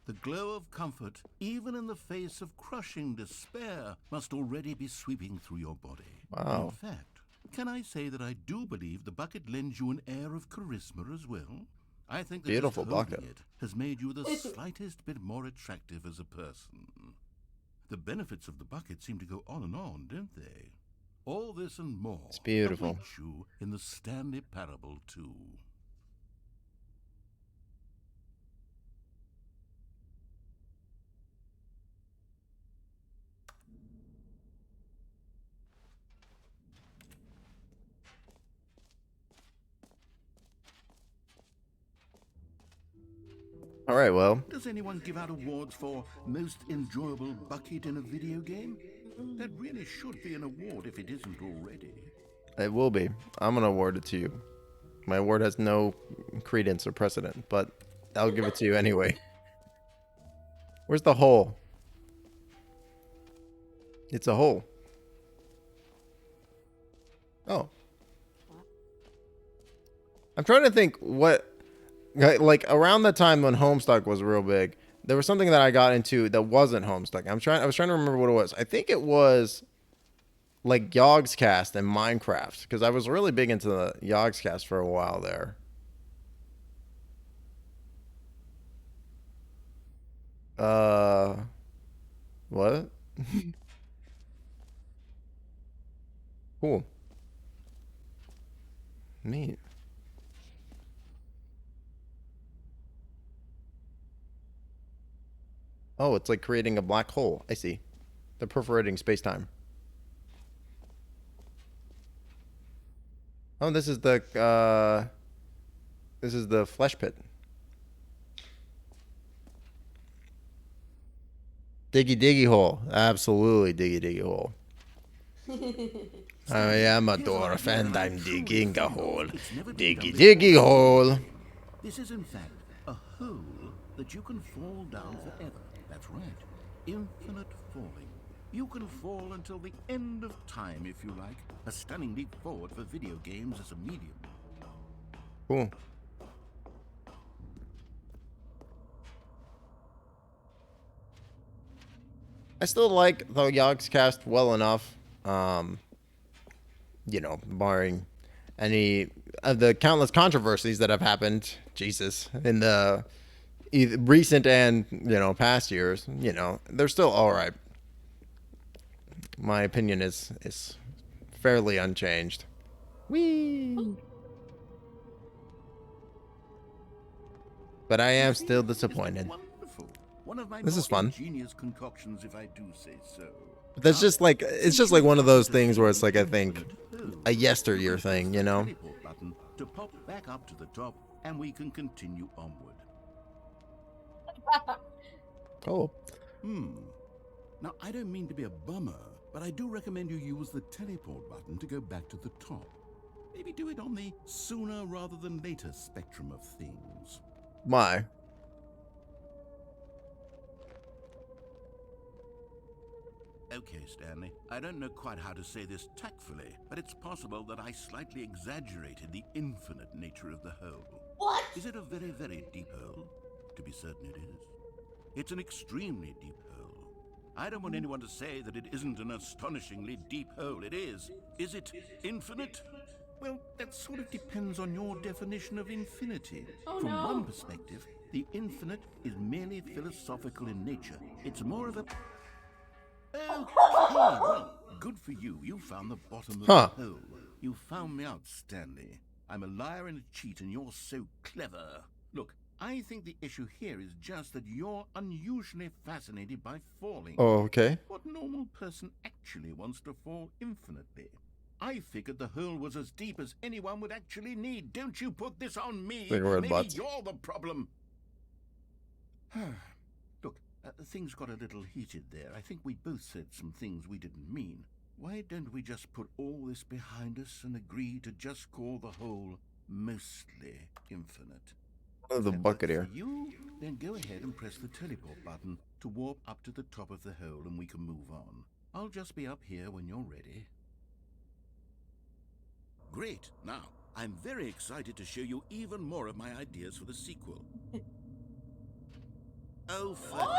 The glow of comfort, even in the face of crushing despair, must already be sweeping through your body. Wow. In fact, can I say that I do believe the bucket lends you an air of charisma as well? I think that Beautiful just holding bucket. it has made you the slightest bit more attractive as a person. The benefits of the bucket seem to go on and on, don't they? All this and more It's beautiful. awaits you in the Stanley Parable too. All right, well, Does anyone give out awards for most enjoyable bucket in a video game? That really should be an award if it isn't already. it will be. I'm going to award it to you. My award has no credence or precedent, but I'll give it to you anyway. Where's the hole? It's a hole. Oh. I'm trying to think what... Like, around the time when Homestuck was real big, there was something that I got into that wasn't Homestuck. I was trying to remember what it was. I think it was like Yogscast and Minecraft, because I was really big into the Yogscast for a while there. What? Cool. Neat. Oh, it's like creating a black hole. I see. They're perforating space-time. Oh, this is the flesh pit. Diggy diggy hole. Absolutely diggy diggy hole. I am a dwarf and I'm digging a hole. Diggy diggy hole. This is in fact a hole that you can fall down forever. That's right. Infinite falling. You can fall until the end of time if you like. A stunning leap forward for video games as a medium. Cool. I still like the Yogscast well enough. You know, barring any of the countless controversies that have happened, Jesus, in the recent and, you know, past years, you know, they're still all right. My opinion is fairly unchanged. Whee! But I am still disappointed. Wonderful. One of my This is more fun. ingenious concoctions, if I do say so. But that's just like, it's just like one of those things where it's like, I think, a yesteryear thing, you know? Teleport button to pop back up to the top, and we can continue onward. Oh. Now, I don't mean to be a bummer, but I do recommend you use the teleport button to go back to the top. Maybe do it on the sooner rather than later spectrum of things. My. I don't know quite how to say this tactfully, but it's possible that I slightly exaggerated the infinite nature of the hole. What? Is it a very, very deep hole? To be certain it is. It's an extremely deep hole. I don't want anyone to say that it isn't an astonishingly deep hole. It is. Is it infinite? Well, that sort of depends on your definition of infinity. Oh, From no. one perspective, the infinite is merely philosophical in nature. It's more of a... Okay, well, good for you. You found the bottom of Huh. the hole. You found me out, Stanley. I'm a liar and a cheat, and you're so clever. Look, I think the issue here is just that you're unusually fascinated by falling. Oh, okay. What normal person actually wants to fall infinitely? I figured the hole was as deep as anyone would actually need. Don't you put this on me. Big word, Maybe butts. you're the problem. Look, things got a little heated there. I think we both said some things we didn't mean. Why don't we just put all this behind us and agree to just call the hole mostly infinite? The If that bucket works here. for you, then go ahead and press the teleport button to warp up to the top of the hole and we can move on. I'll just be up here when you're ready. Great. Now, I'm very excited to show you even more of my ideas for the sequel. Oh, for heaven.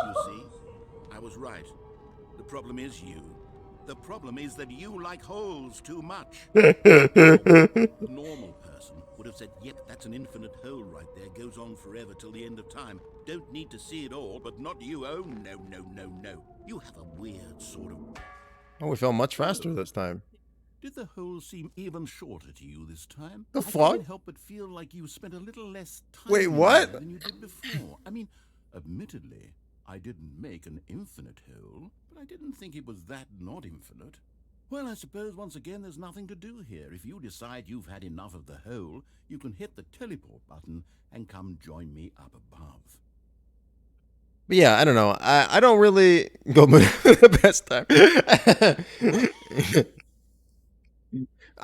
You see, I was right. The problem is you. The problem is that you like holes too much. A normal person would have said, yep, that's an infinite hole right there. Goes on forever till the end of time. Don't need to see it all, but not you. Oh, no, no, no, no. You have a weird sort of... Oh, we fell much faster this time. Did the hole seem even shorter to you this time? The I fuck? can't help but feel like you spent a little less time Wait, in what? there than you did before. I mean, admittedly, I didn't make an infinite hole, but I didn't think it was that not infinite. Well, I suppose once again there's nothing to do here. If you decide you've had enough of the hole, you can hit the teleport button and come join me up above. But yeah, I don't know. I don't really go the best time.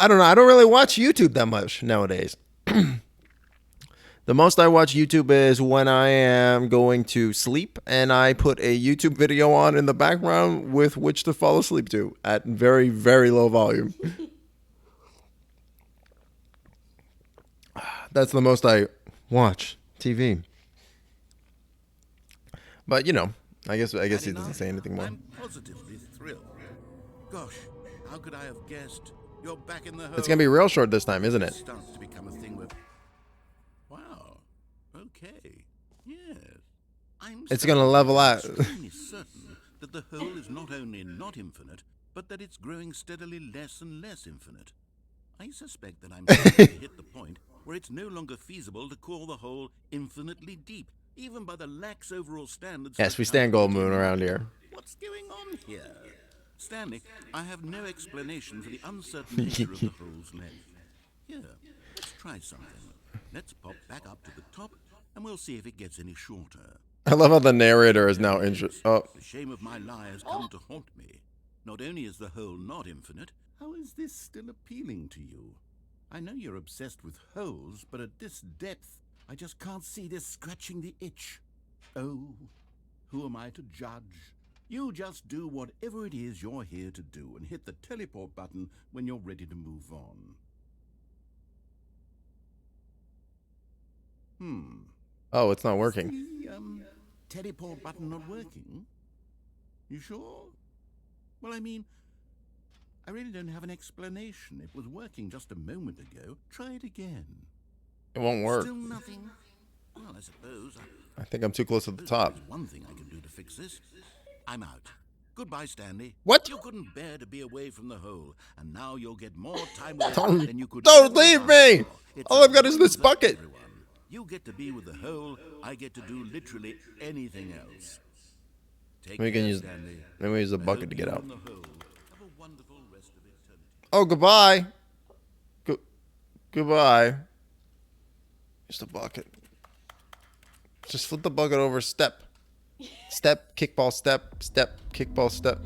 I don't know. I don't really watch YouTube that much nowadays. The most I watch YouTube is when I am going to sleep and I put a YouTube video on in the background with which to fall asleep to at very, very low volume. That's the most I watch TV. But, you know, I guess he doesn't say anything more. I'm positively thrilled. Gosh, how could I have guessed? You're back in the hole. It's going to be real short this time, isn't It it? starts to become a thing where... Wow. Okay. Yes. It's going to level out. I'm extremely certain that the hole is not only not infinite, but that it's growing steadily less and less infinite. I suspect that I'm starting to hit the point where it's no longer feasible to call the hole infinitely deep, even by the lax overall standards. Yes, for we stand Gold accountability. Moon around here. What's going on here? Stanley, I have no explanation for the uncertain nature of the hole's length. Here, let's try something. Let's pop back up to the top, and we'll see if it gets any shorter. I love how the narrator is now interested. Oh, The shame of my lie has come to haunt me. Not only is the hole not infinite, how is this still appealing to you? I know you're obsessed with holes, but at this depth, I just can't see this scratching the itch. Oh, who am I to judge? You just do whatever it is you're here to do and hit the teleport button when you're ready to move on. oh, it's not working. The, teleport button not working? You sure? Well, I mean, I really don't have an explanation. It was working just a moment ago. Try it again. It won't work. Still nothing? Well, I suppose I think I'm too close to the top. there's one thing I can do to fix this. I'm out. Goodbye, Stanley. What? You couldn't bear to be away from the hole, and now you'll get more time with Don't- it than you could don't ever leave ask me! for. It's All I've got is a this win for bucket. everyone. You get to be with the hole. I get to do literally anything else. Take We can care, use- Stanley. Then we use the I bucket hope to get you out. and the hole have a wonderful rest of eternity. Oh, goodbye. Goodbye. Just a bucket. Just flip the bucket over. Step. Step, kickball, step, step, kickball, step.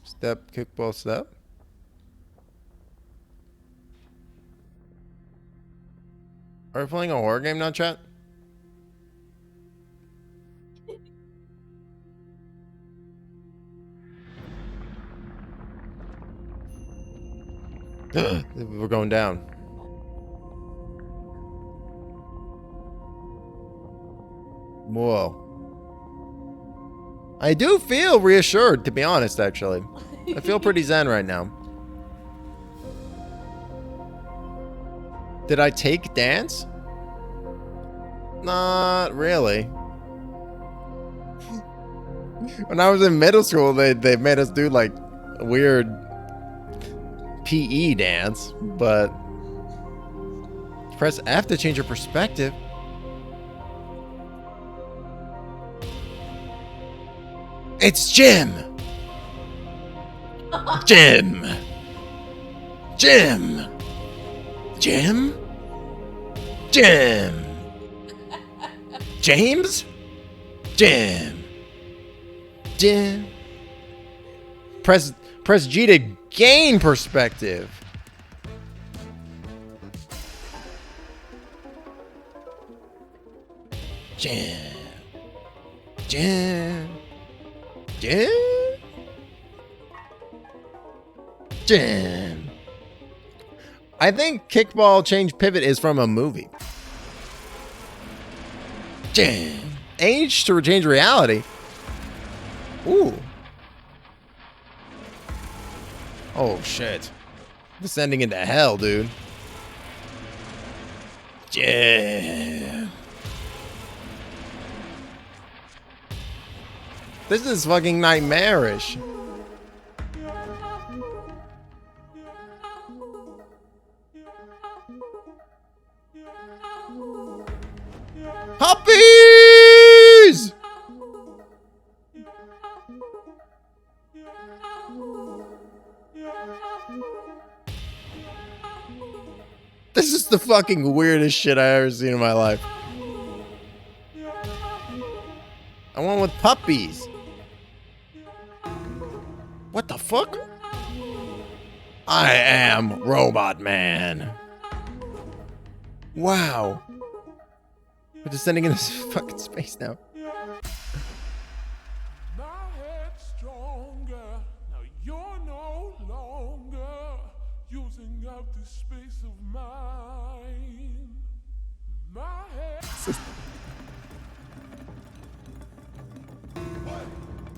Step, kickball, step. Are we playing a horror game now, chat? We're going down. Whoa. I do feel reassured, to be honest, actually. I feel pretty zen right now. Did I take dance? Not really. When I was in middle school, they made us do like a weird PE dance, but press F to change your perspective. It's Jim! Jim! Jim! Jim? Jim! James? Jim! Jim? Press G to gain perspective. Jim. Jim. Jim. Jim. I think kickball change pivot is from a movie. Jim. Age to change reality. Ooh. Oh shit. Descending into hell, dude. Jim. This is fucking nightmarish. Puppies! This is the fucking weirdest shit I ever seen in my life. I went with puppies. What the fuck? I am Robot Man. Wow. We're descending into fucking space now. My head's stronger. Now you're no longer using up the space of mine. My head.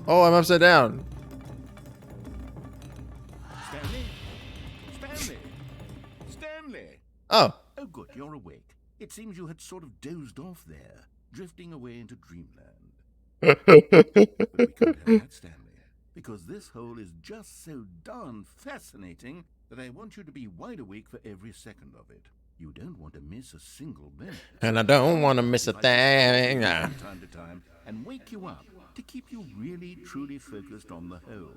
Oh, I'm upside down. Stanley! Oh. Oh, good, you're awake. It seems you had sort of dozed off there, drifting away into dreamland. But we can't have that, Stanley, because this hole is just so darn fascinating that I want you to be wide awake for every second of it. You don't want to miss a single minute. And I don't want to miss a thing. From time to time, and wake you up to keep you really, truly focused on the hole.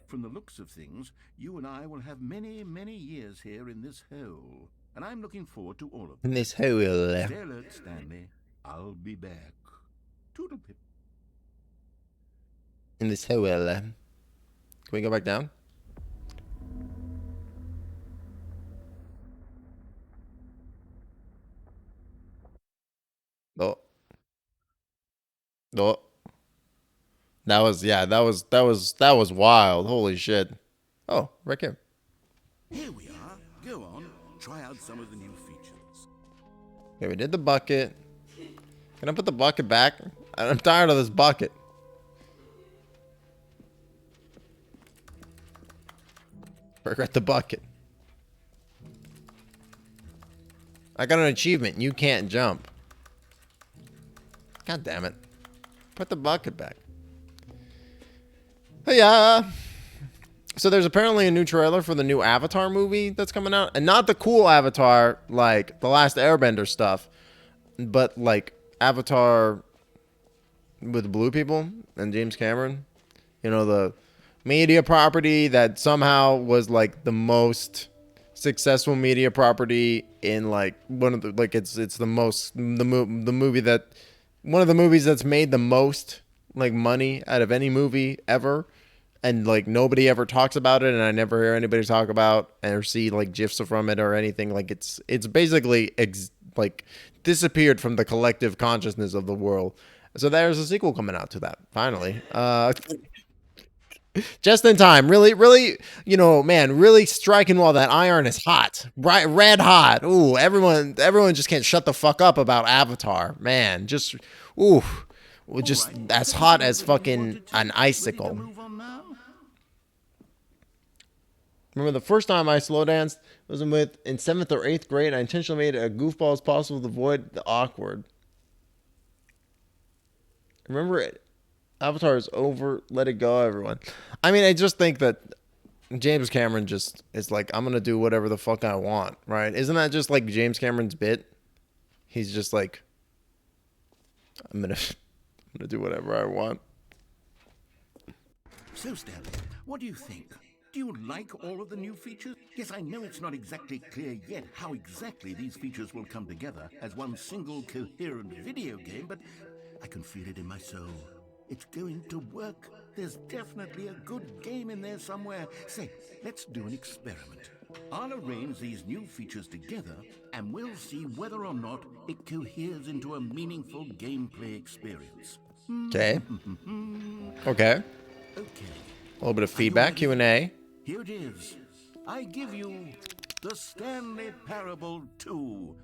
From the looks of things, you and I will have many, many years here in this hole. And I'm looking forward to all of In them. this hole. Stay alert, Stanley. I'll be back. Toodle-pip. In this hole. Can we go back down? Oh. Oh. That was wild. Holy shit. Oh, right here. Here we are. Go on. Try out some of the new features. Okay, we did the bucket. Can I put the bucket back? I'm tired of this bucket. Regret the bucket. I got an achievement. You can't jump. God damn it. Put the bucket back. Hey, so there's apparently a new trailer for the new Avatar movie that's coming out. And not the cool Avatar, like the Last Airbender stuff. But like Avatar with the blue people and James Cameron. You know, the media property that somehow was like the most successful media property in like one of the, like it's the most, the movie that, one of the movies that's made the most like money out of any movie ever. And like nobody ever talks about it, and I never hear anybody talk about or see like gifs from it or anything. Like it's basically like disappeared from the collective consciousness of the world. So there's a sequel coming out to that finally. Just in time. Really, really, man, really striking while that iron is hot. Right, red hot. Ooh, everyone just can't shut the fuck up about Avatar. Man, just, ooh, just All right, as so hot this as is what fucking you wanted to- an icicle. Ready to move on now? Remember the first time I slow danced was in 7th or 8th grade. I intentionally made it a goofball as possible to avoid the awkward. Remember it. Avatar is over. Let it go, everyone. I mean, I just think that James Cameron just is like, I'm going to do whatever the fuck I want, right? Isn't that just like James Cameron's bit? He's just like, I'm going to do whatever I want. So, Stanley, what do you think? Do you like all of the new features? Yes, I know it's not exactly clear yet how exactly these features will come together as one single coherent video game, but I can feel it in my soul. It's going to work. There's definitely a good game in there somewhere. Say, let's do an experiment. I'll arrange these new features together, and we'll see whether or not it coheres into a meaningful gameplay experience. Okay. Okay. Okay. A little bit of feedback, Q&A. Here it is. I give you the Stanley Parable 2.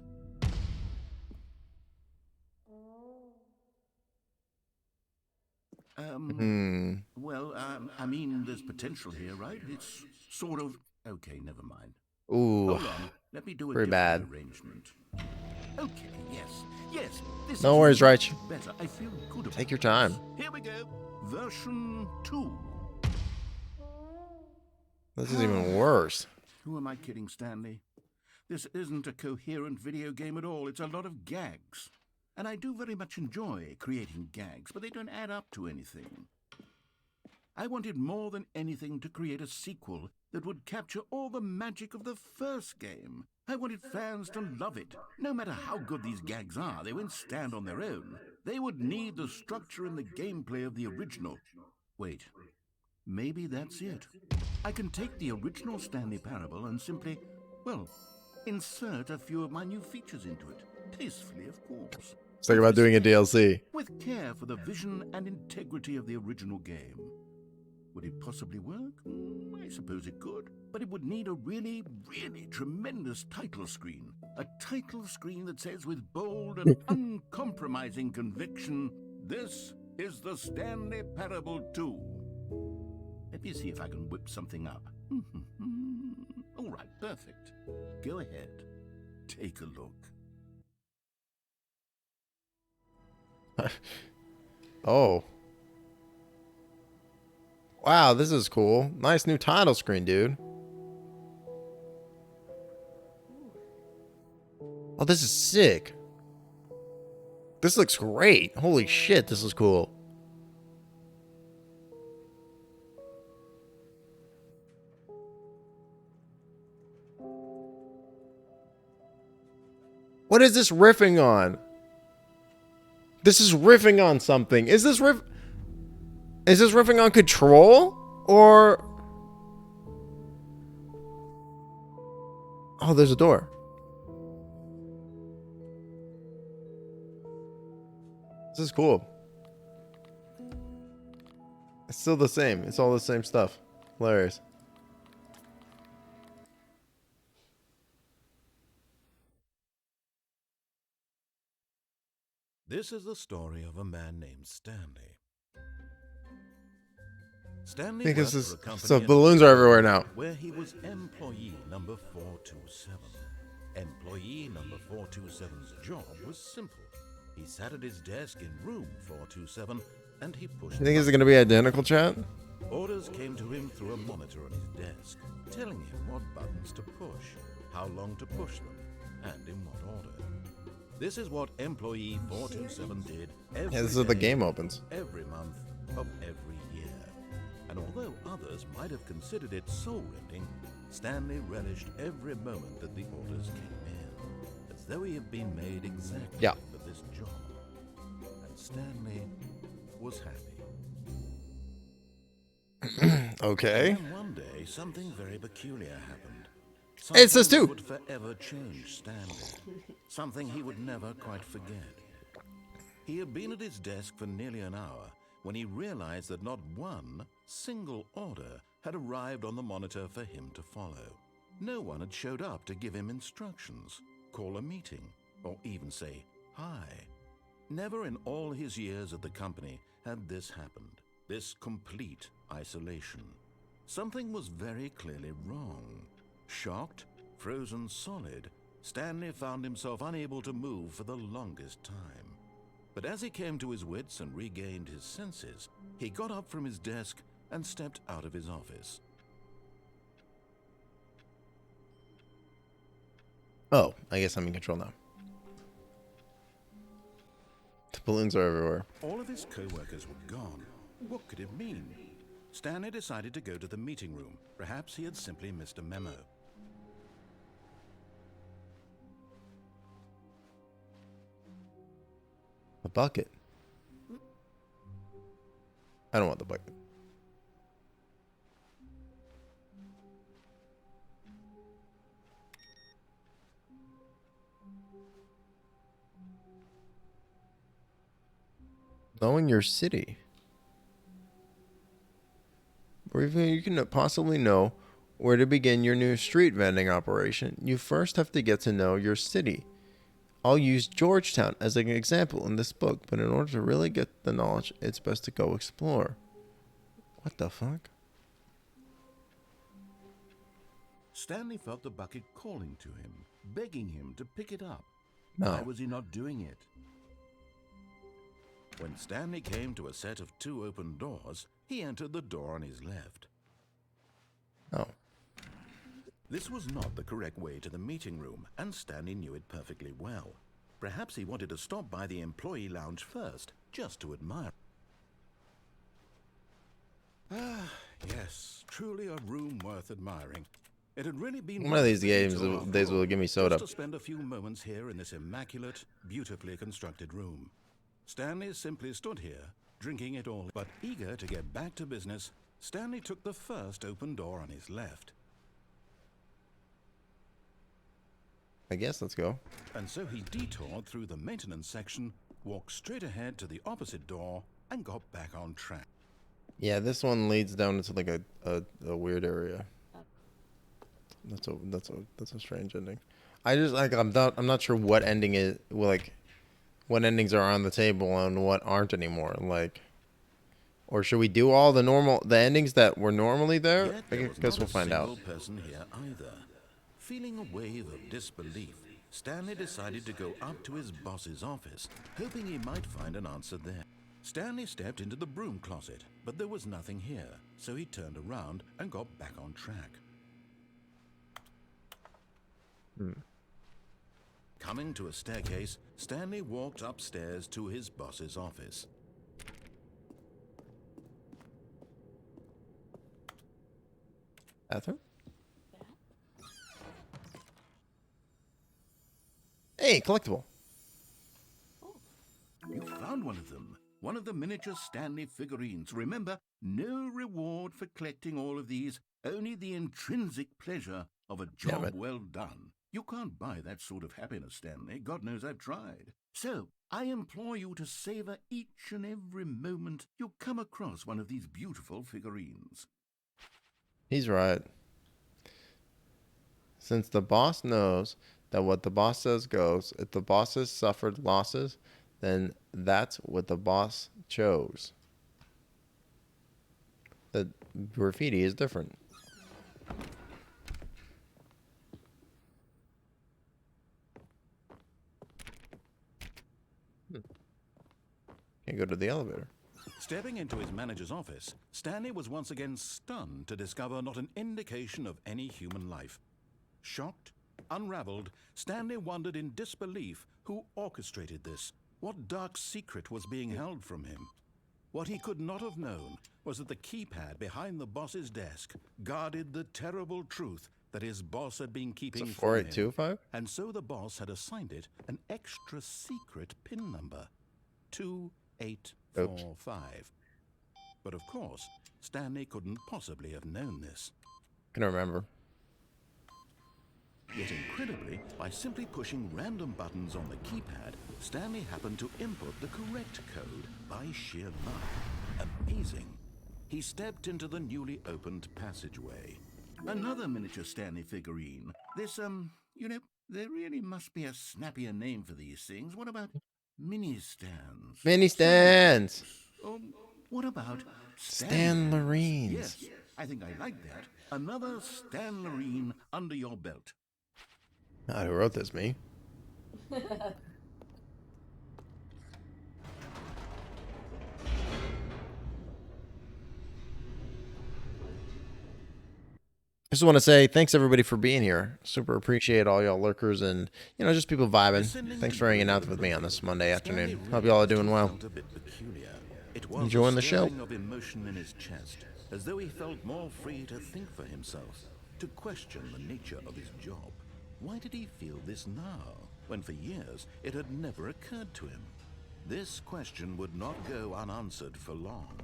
Well, I mean, there's potential here, right? It's sort of... Okay, never mind. Ooh. Hold on. Let me do a Very different bad. arrangement. Okay, yes. This No is worries, much Rach. better. I feel good about Take your this. time. Here we go. Version 2. This is even worse. Who am I kidding, Stanley? This isn't a coherent video game at all. It's a lot of gags. And I do very much enjoy creating gags, but they don't add up to anything. I wanted more than anything to create a sequel that would capture all the magic of the first game. I wanted fans to love it. No matter how good these gags are, they won't stand on their own. They would need the structure and the gameplay of the original. Wait, maybe that's it. I can take the original Stanley Parable and simply, well, insert a few of my new features into it. Tastefully, of course. It's like about doing a DLC. With care for the vision and integrity of the original game. Would it possibly work? I suppose it could. But it would need a really, really tremendous title screen. A title screen that says with bold and uncompromising conviction, "This is the Stanley Parable 2. Let me see if I can whip something up. All right, perfect. Go ahead. Take a look. Oh. Wow, this is cool. Nice new title screen, dude. Oh, this is sick. This looks great. Holy shit, this is cool. What is this riffing on? This is riffing on something. Is this riffing on Control? Or... Oh, there's a door. This is cool. It's still the same. It's all the same stuff. Hilarious. This is the story of a man named Stanley. Stanley I think this worked is... for a company So in balloons are everywhere now. where he was employee number 427. Employee number 427's job was simple. He sat at his desk in room 427 and he pushed You think it's going to be identical, chat? Orders came to him through a monitor on his desk, telling him what buttons to push, how long to push them, and in what order. This is what employee 427 did every Yeah, this is how the day, game opens. every month of every year. And although others might have considered it soul-rending, Stanley relished every moment that the orders came in, as though he had been made exactly for this job. And Stanley was happy. Okay. And then one day, something very peculiar happened. It says Something two. that would forever change Stanley. Something he would never quite forget. He had been at his desk for nearly an hour when he realized that not one, single order had arrived on the monitor for him to follow. No one had showed up to give him instructions, call a meeting, or even say hi. Never in all his years at the company had this happened, this complete isolation. Something was very clearly wrong. Shocked, frozen solid, Stanley found himself unable to move for the longest time. But as he came to his wits and regained his senses, he got up from his desk and stepped out of his office. Oh, I guess I'm in control now. The balloons are everywhere. All of his co-workers were gone. What could it mean? Stanley decided to go to the meeting room. Perhaps he had simply missed a memo. A bucket. I don't want the bucket. Knowing your city. Or even you can possibly know where to begin your new street vending operation. You first have to get to know your city. I'll use Georgetown as an example in this book, but in order to really get the knowledge, it's best to go explore. What the fuck? Stanley felt the bucket calling to him, begging him to pick it up. No. Why was he not doing it? When Stanley came to a set of 2 open doors, he entered the door on his left. Oh. This was not the correct way to the meeting room, and Stanley knew it perfectly well. Perhaps he wanted to stop by the employee lounge first, just to admire. Ah, yes, truly a room worth admiring. It had really been One of these days will give me soda. just to spend a few moments here in this immaculate, beautifully constructed room. Stanley simply stood here, drinking it all, but eager to get back to business. Stanley took the first open door on his left. I guess let's go. And so he detoured through the maintenance section, walked straight ahead to the opposite door, and got back on track. Yeah, this one leads down into like a weird area. That's a strange ending. I just like I'm not sure what ending is like what endings are on the table and what aren't anymore. Like, or should we do all the endings that were normally there? Yet I there was guess not we'll a find out. single person here either. Feeling a wave of disbelief, Stanley decided to go up to his boss's office, hoping he might find an answer there. Stanley stepped into the broom closet, but there was nothing here, so he turned around and got back on track. Coming to a staircase, Stanley walked upstairs to his boss's office. Bathroom? Hey, collectible. You found one of them. One of the miniature Stanley figurines. Remember, no reward for collecting all of these, only the intrinsic pleasure of a job well done. You can't buy that sort of happiness, Stanley. God knows I've tried. So, I implore you to savor each and every moment you come across one of these beautiful figurines. He's right. Since the boss knows that what the boss says goes, if the boss has suffered losses, then that's what the boss chose. The graffiti is different. Can't go to the elevator. Stepping into his manager's office, Stanley was once again stunned to discover not an indication of any human life. Shocked, unraveled, Stanley wondered in disbelief who orchestrated this. What dark secret was being held from him? What he could not have known was that the keypad behind the boss's desk guarded the terrible truth that his boss had been keeping It's a from him. 4825? And so the boss had assigned it an extra secret PIN number, 2845. But of course, Stanley couldn't possibly have known this. Can I remember? Yet incredibly, by simply pushing random buttons on the keypad, Stanley happened to input the correct code by sheer luck. Amazing. he stepped into the newly opened passageway. Another miniature Stanley figurine. This, there really must be a snappier name for these things. What about mini stands? Mini stands. What about Stanlerines. Yes, I think I like that. Another Stanlerine under your belt. Who wrote this? Me? I just want to say thanks everybody for being here. Super appreciate all y'all lurkers and just people vibing. Thanks for hanging out with me on this Monday afternoon. Hope y'all are doing well. Enjoying the show. Of emotion in his chest, as though he felt more free to think for himself, to question the nature of his job. Why did he feel this now, when for years it had never occurred to him? This question would not go unanswered for long.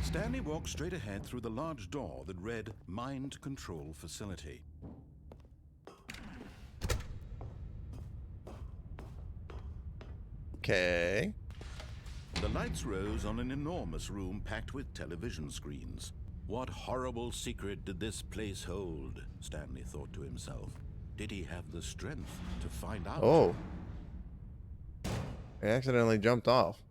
Stanley walked straight ahead through the large door that read Mind Control Facility. Okay. The lights rose on an enormous room packed with television screens. What horrible secret did this place hold? Stanley thought to himself. Did he have the strength to find out? Oh. I accidentally jumped off.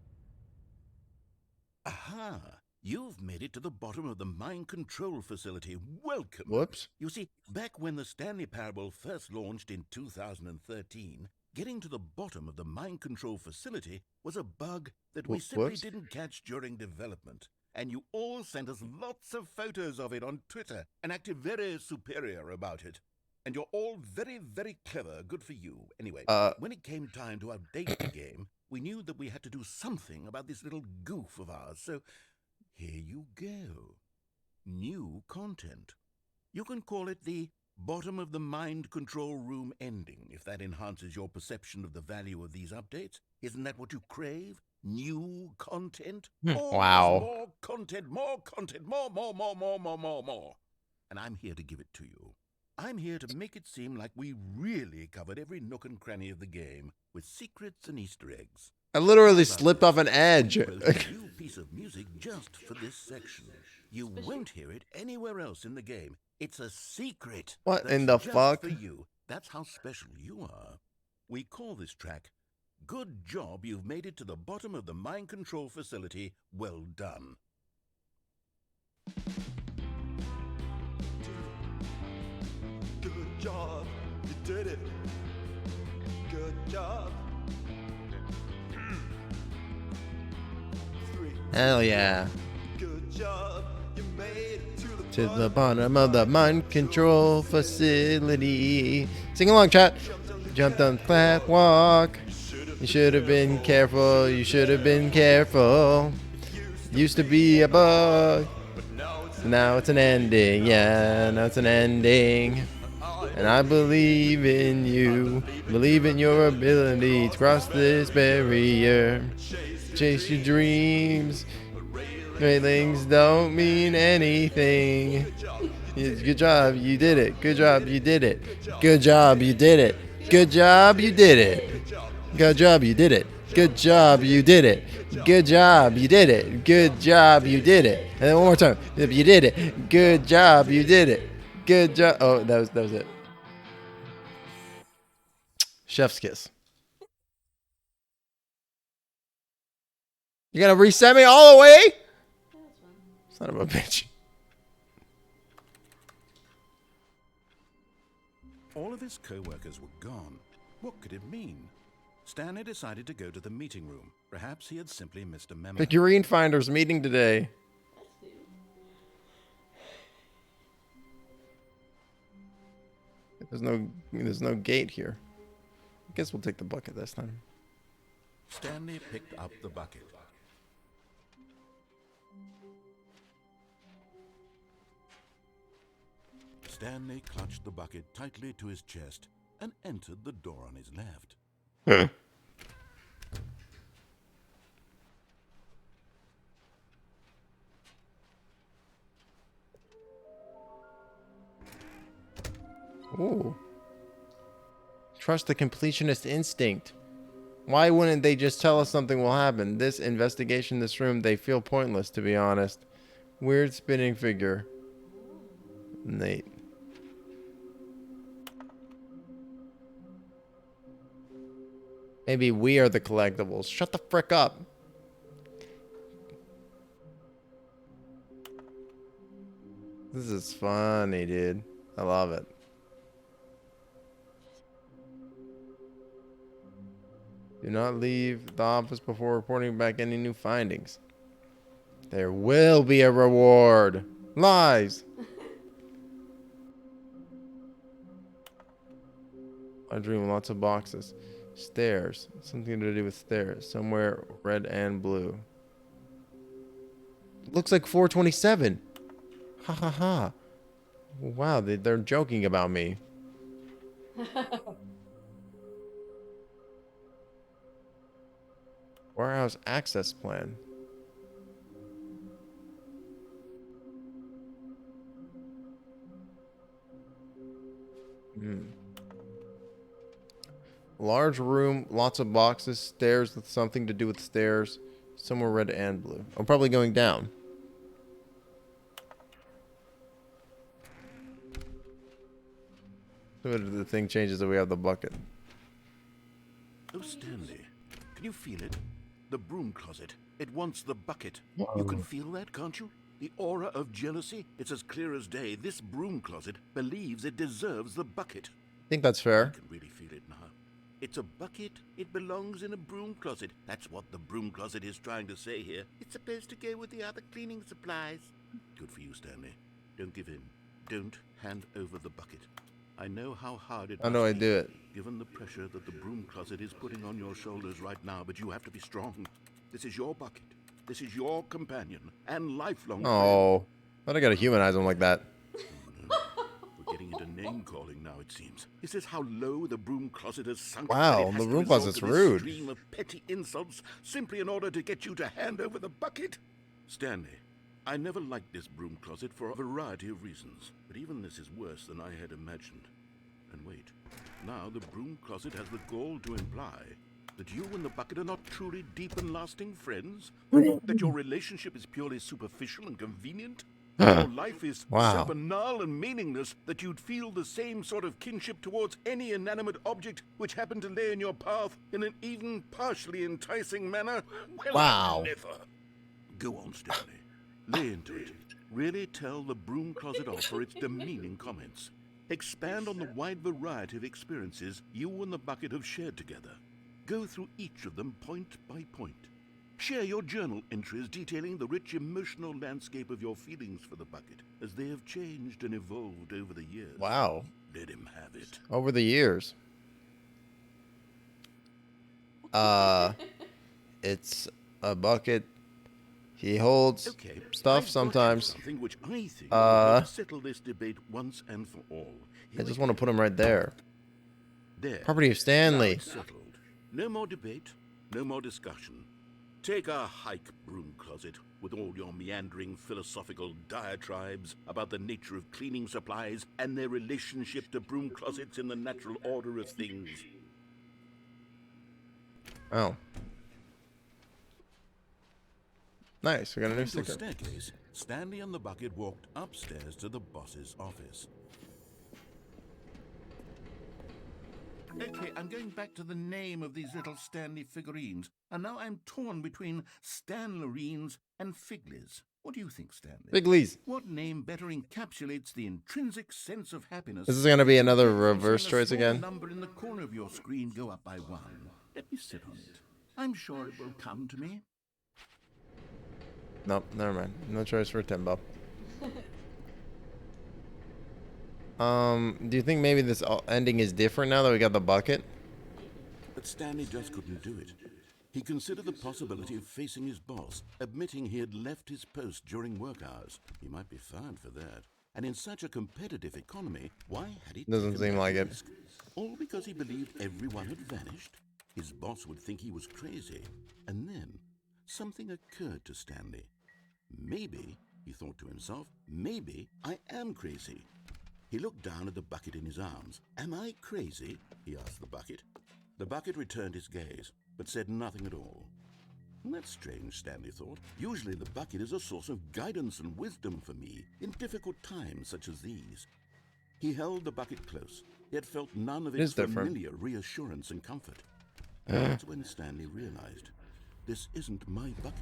Aha! You've made it to the bottom of the mind control facility. Welcome. Whoops. You see, back when the Stanley Parable first launched in 2013, getting to the bottom of the mind control facility was a bug that we simply didn't catch during development. And you all sent us lots of photos of it on Twitter and acted very superior about it. And you're all very, very clever. Good for you. Anyway, when it came time to update the game, we knew that we had to do something about this little goof of ours. So here you go. New content. You can call it the bottom of the mind control room ending, if that enhances your perception of the value of these updates. Isn't that what you crave? New content? Wow. More content, more content, more. And I'm here to give it to you. I'm here to make it seem like we really covered every nook and cranny of the game with secrets and Easter eggs. I literally slipped off an edge. A new piece of music just for this section. You won't hear it anywhere else in the game. It's a secret. What that's in the just fuck? For you. That's how special you are. We call this track, Good Job You've Made It to the Bottom of the Mind Control Facility. Well done. Good job, you did it. Good job. Hell yeah. Good job, you made it To the bottom of the mind control facility. Sing along, chat. Jumped on flat walk. You should have been careful. You should have been careful. Used to be a bug. Now it's an ending. Yeah, now it's an ending. And I believe in you. Believe in your ability to cross this barrier. Chase your dreams. Great things don't mean anything. Good job, you did it. Good job, you did it. Good job, you did it. Good job, you did it. Good job, you did it. Good job, you did it. Good job, you did it. Good job, you did it. And then one more time. You did it. Good job, you did it. Good job. Oh, that was it. Chef's kiss. You gonna reset me all the way? Son of a bitch. All of his co-workers were gone. What could it mean? Stanley decided to go to the meeting room. Perhaps he had simply missed a memo. Figurine Finders meeting today. That's new. There's no gate here. I guess we'll take the bucket this time. Stanley picked up the bucket. Stanley clutched the bucket tightly to his chest and entered the door on his left. Ooh. Trust the completionist instinct. Why wouldn't they just tell us something will happen? This investigation, this room, they feel pointless, to be honest. Weird spinning figure. Nate. Maybe we are the collectibles. Shut the frick up. This is funny, dude. I love it. Do not leave the office before reporting back any new findings. There will be a reward. Lies. I dream lots of boxes. Stairs. Something to do with stairs. Somewhere red and blue. Looks like 427. Ha ha ha. Wow, they're joking about me. Warehouse access plan. Large room, lots of boxes, stairs with something to do with stairs. Somewhere red and blue. I'm probably going down. So the thing changes that we have the bucket. Oh, Stanley, can you feel it? The broom closet. It wants the bucket. You can feel that, can't you? The aura of jealousy. It's as clear as day. This broom closet believes it deserves the bucket. I think that's fair. I can really feel it now. It's a bucket. It belongs in a broom closet. That's what the broom closet is trying to say here. It's supposed to go with the other cleaning supplies. Good for you, Stanley. Don't give in. Don't hand over the bucket. I know how hard it How do I must be, do it? given the pressure that the broom closet is putting on your shoulders right now, but you have to be strong. This is your bucket. This is your companion and lifelong friend. Oh, but I gotta humanize him like that. We're getting into name-calling now, it seems. Is this how low the broom closet has sunk? Wow, that it has the to broom resort closet's to this rude. stream of petty insults simply in order to get you to hand over the bucket? Stanley, I never liked this broom closet for a variety of reasons, but even this is worse than I had imagined. And wait, now the broom closet has the gall to imply that you and the bucket are not truly deep and lasting friends? That your relationship is purely superficial and convenient? That your life is so banal and meaningless that you'd feel the same sort of kinship towards any inanimate object which happened to lay in your path in an even partially enticing manner? Well, Wow. never. Go on, Stanley. Lay into it. Really tell the broom closet off for its demeaning comments. Expand on the wide variety of experiences you and the bucket have shared together. Go through each of them point by point. Share your journal entries detailing the rich emotional landscape of your feelings for the bucket as they have changed and evolved over the years. Wow. Let him have it. Over the years. It's a bucket. He holds Okay, stuff I've got sometimes. something which I think will help settle this debate once and for all. I just want to put him right there. There. Property of Now Stanley. it's settled. No more debate, no more discussion. Take a hike, broom closet, with all your meandering philosophical diatribes about the nature of cleaning supplies and their relationship to broom closets in the natural order of things. Oh. Nice, we got a new Into a sticker. staircase, Stanley and the bucket walked upstairs to the boss's office. Okay, I'm going back to the name of these little Stanley figurines, and now I'm torn between Stanlerines and Figlies. What do you think, Stanley? Figlies. What name better encapsulates the intrinsic sense of happiness? This is gonna be another than reverse seeing a choice small again. number in the corner of your screen go up by 1. Let me sit on it. I'm sure it will come to me. Nope, never mind. No choice for Timbo. Do you think maybe this ending is different now that we got the bucket? But Stanley just couldn't do it. He considered the possibility of facing his boss, admitting he had left his post during work hours. He might be fined for that. And in such a competitive economy, why had he Doesn't taken seem that like it. risk? All because he believed everyone had vanished? His boss would think he was crazy. And then something occurred to Stanley. Maybe, he thought to himself, maybe I am crazy. He looked down at the bucket in his arms. Am I crazy? He asked the bucket. The bucket returned his gaze. but said nothing at all. That's strange, Stanley thought. Usually the bucket is a source of guidance and wisdom for me in difficult times such as these. He held the bucket close, yet felt none of its familiar reassurance and comfort. That's when Stanley realized, this isn't my bucket.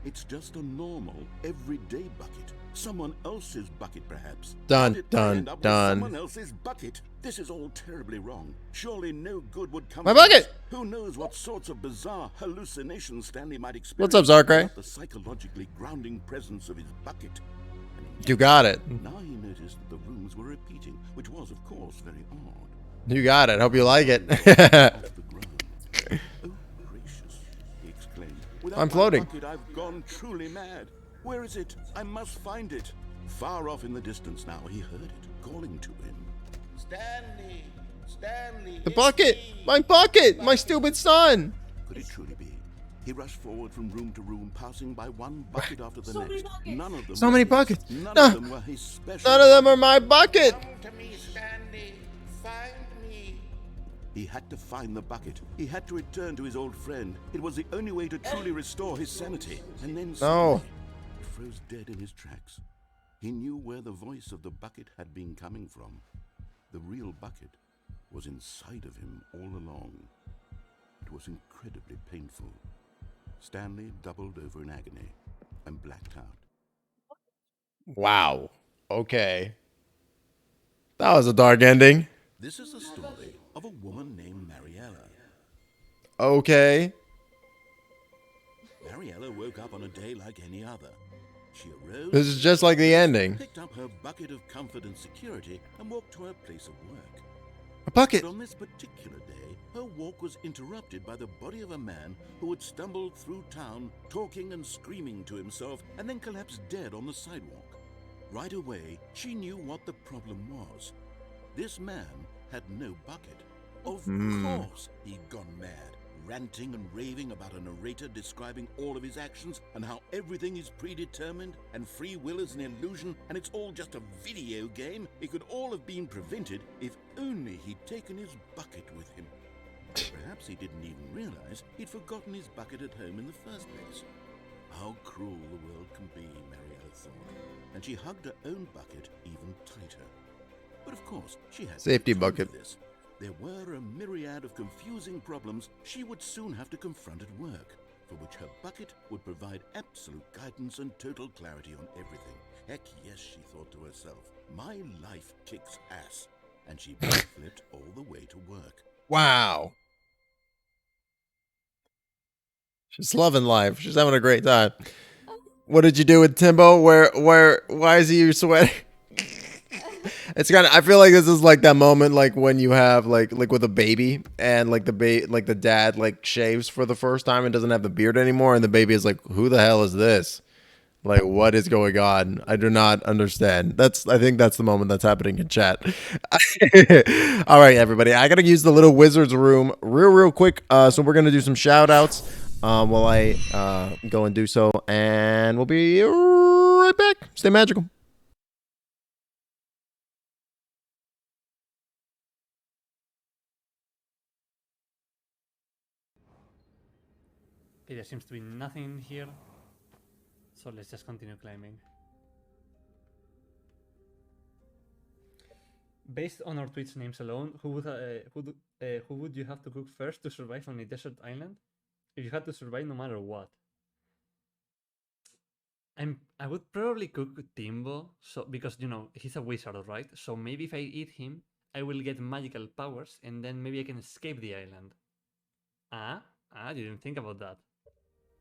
It's just a normal, everyday bucket. Someone else's bucket, perhaps. Dun, It dun, end up with dun. Someone else's bucket. This is all terribly wrong. Surely no good would come My from bucket! this. Who knows what sorts of bizarre hallucinations Stanley might What's experience up, Zarkray? without the psychologically grounding presence of his bucket. You got it. Now he noticed that the rooms were repeating, which was, of course, very odd. You got it. Hope you like it. Off the ground. Oh, gracious, he exclaimed. Without I'm my floating. bucket, I've gone truly mad. Where is it? I must find it. Far off in the distance now, he heard it, calling to him. Stanley! Stanley! The bucket! My bucket! My stupid son! Could it truly be? He rushed forward from room to room, passing by one bucket after the next. None of them So were many his. buckets. None No. of them were his special. None of them are my bucket! Come to me, Stanley. Find me. He had to find the bucket. He had to return to his old friend. It was the only way to truly restore his sanity. And then No. suddenly, he froze dead in his tracks. He knew where the voice of the bucket had been coming from. The real bucket was inside of him all along. It was incredibly painful. Stanley doubled over in agony and blacked out. Wow. Okay. That was a dark ending. This is the story of a woman named Mariella. Okay. Mariella woke up on a day like any other. She arose, This is just like the ending. picked up her bucket of comfort and security, and walked to her place of work. A bucket. But on this particular day, her walk was interrupted by the body of a man who had stumbled through town, talking and screaming to himself, and then collapsed dead on the sidewalk. Right away, she knew what the problem was. This man had no bucket. Of course he'd gone mad, ranting and raving about a narrator describing all of his actions and how everything is predetermined and free will is an illusion and it's all just a video game. It could all have been prevented if only he'd taken his bucket with him. Perhaps he didn't even realize he'd forgotten his bucket at home in the first place. How cruel the world can be, Mariella thought, and she hugged her own bucket even tighter. But of course, she had Safety no time bucket. for this. There were a myriad of confusing problems she would soon have to confront at work, for which her bucket would provide absolute guidance and total clarity on everything. Heck yes, she thought to herself, my life kicks ass. And she flipped all the way to work. Wow. She's loving life. She's having a great time. What did you do with Timbo? Why is he sweating? It's kind of, I feel like this is like that moment, like when you have like with a baby and like the dad like shaves for the first time and doesn't have the beard anymore. And the baby is like, who the hell is this? Like, what is going on? I do not understand. I think that's the moment that's happening in chat. All right, everybody. I got to use the little wizard's room real quick. So we're going to do some shout outs while I go and do so. And we'll be right back. Stay magical. Okay, there seems to be nothing here. So let's just continue climbing. Based on our Twitch names alone, who would you have to cook first to survive on a desert island? If you had to survive no matter what. I would probably cook Timbo, so because you know he's a wizard, right? So maybe if I eat him, I will get magical powers, and then maybe I can escape the island. You didn't think about that.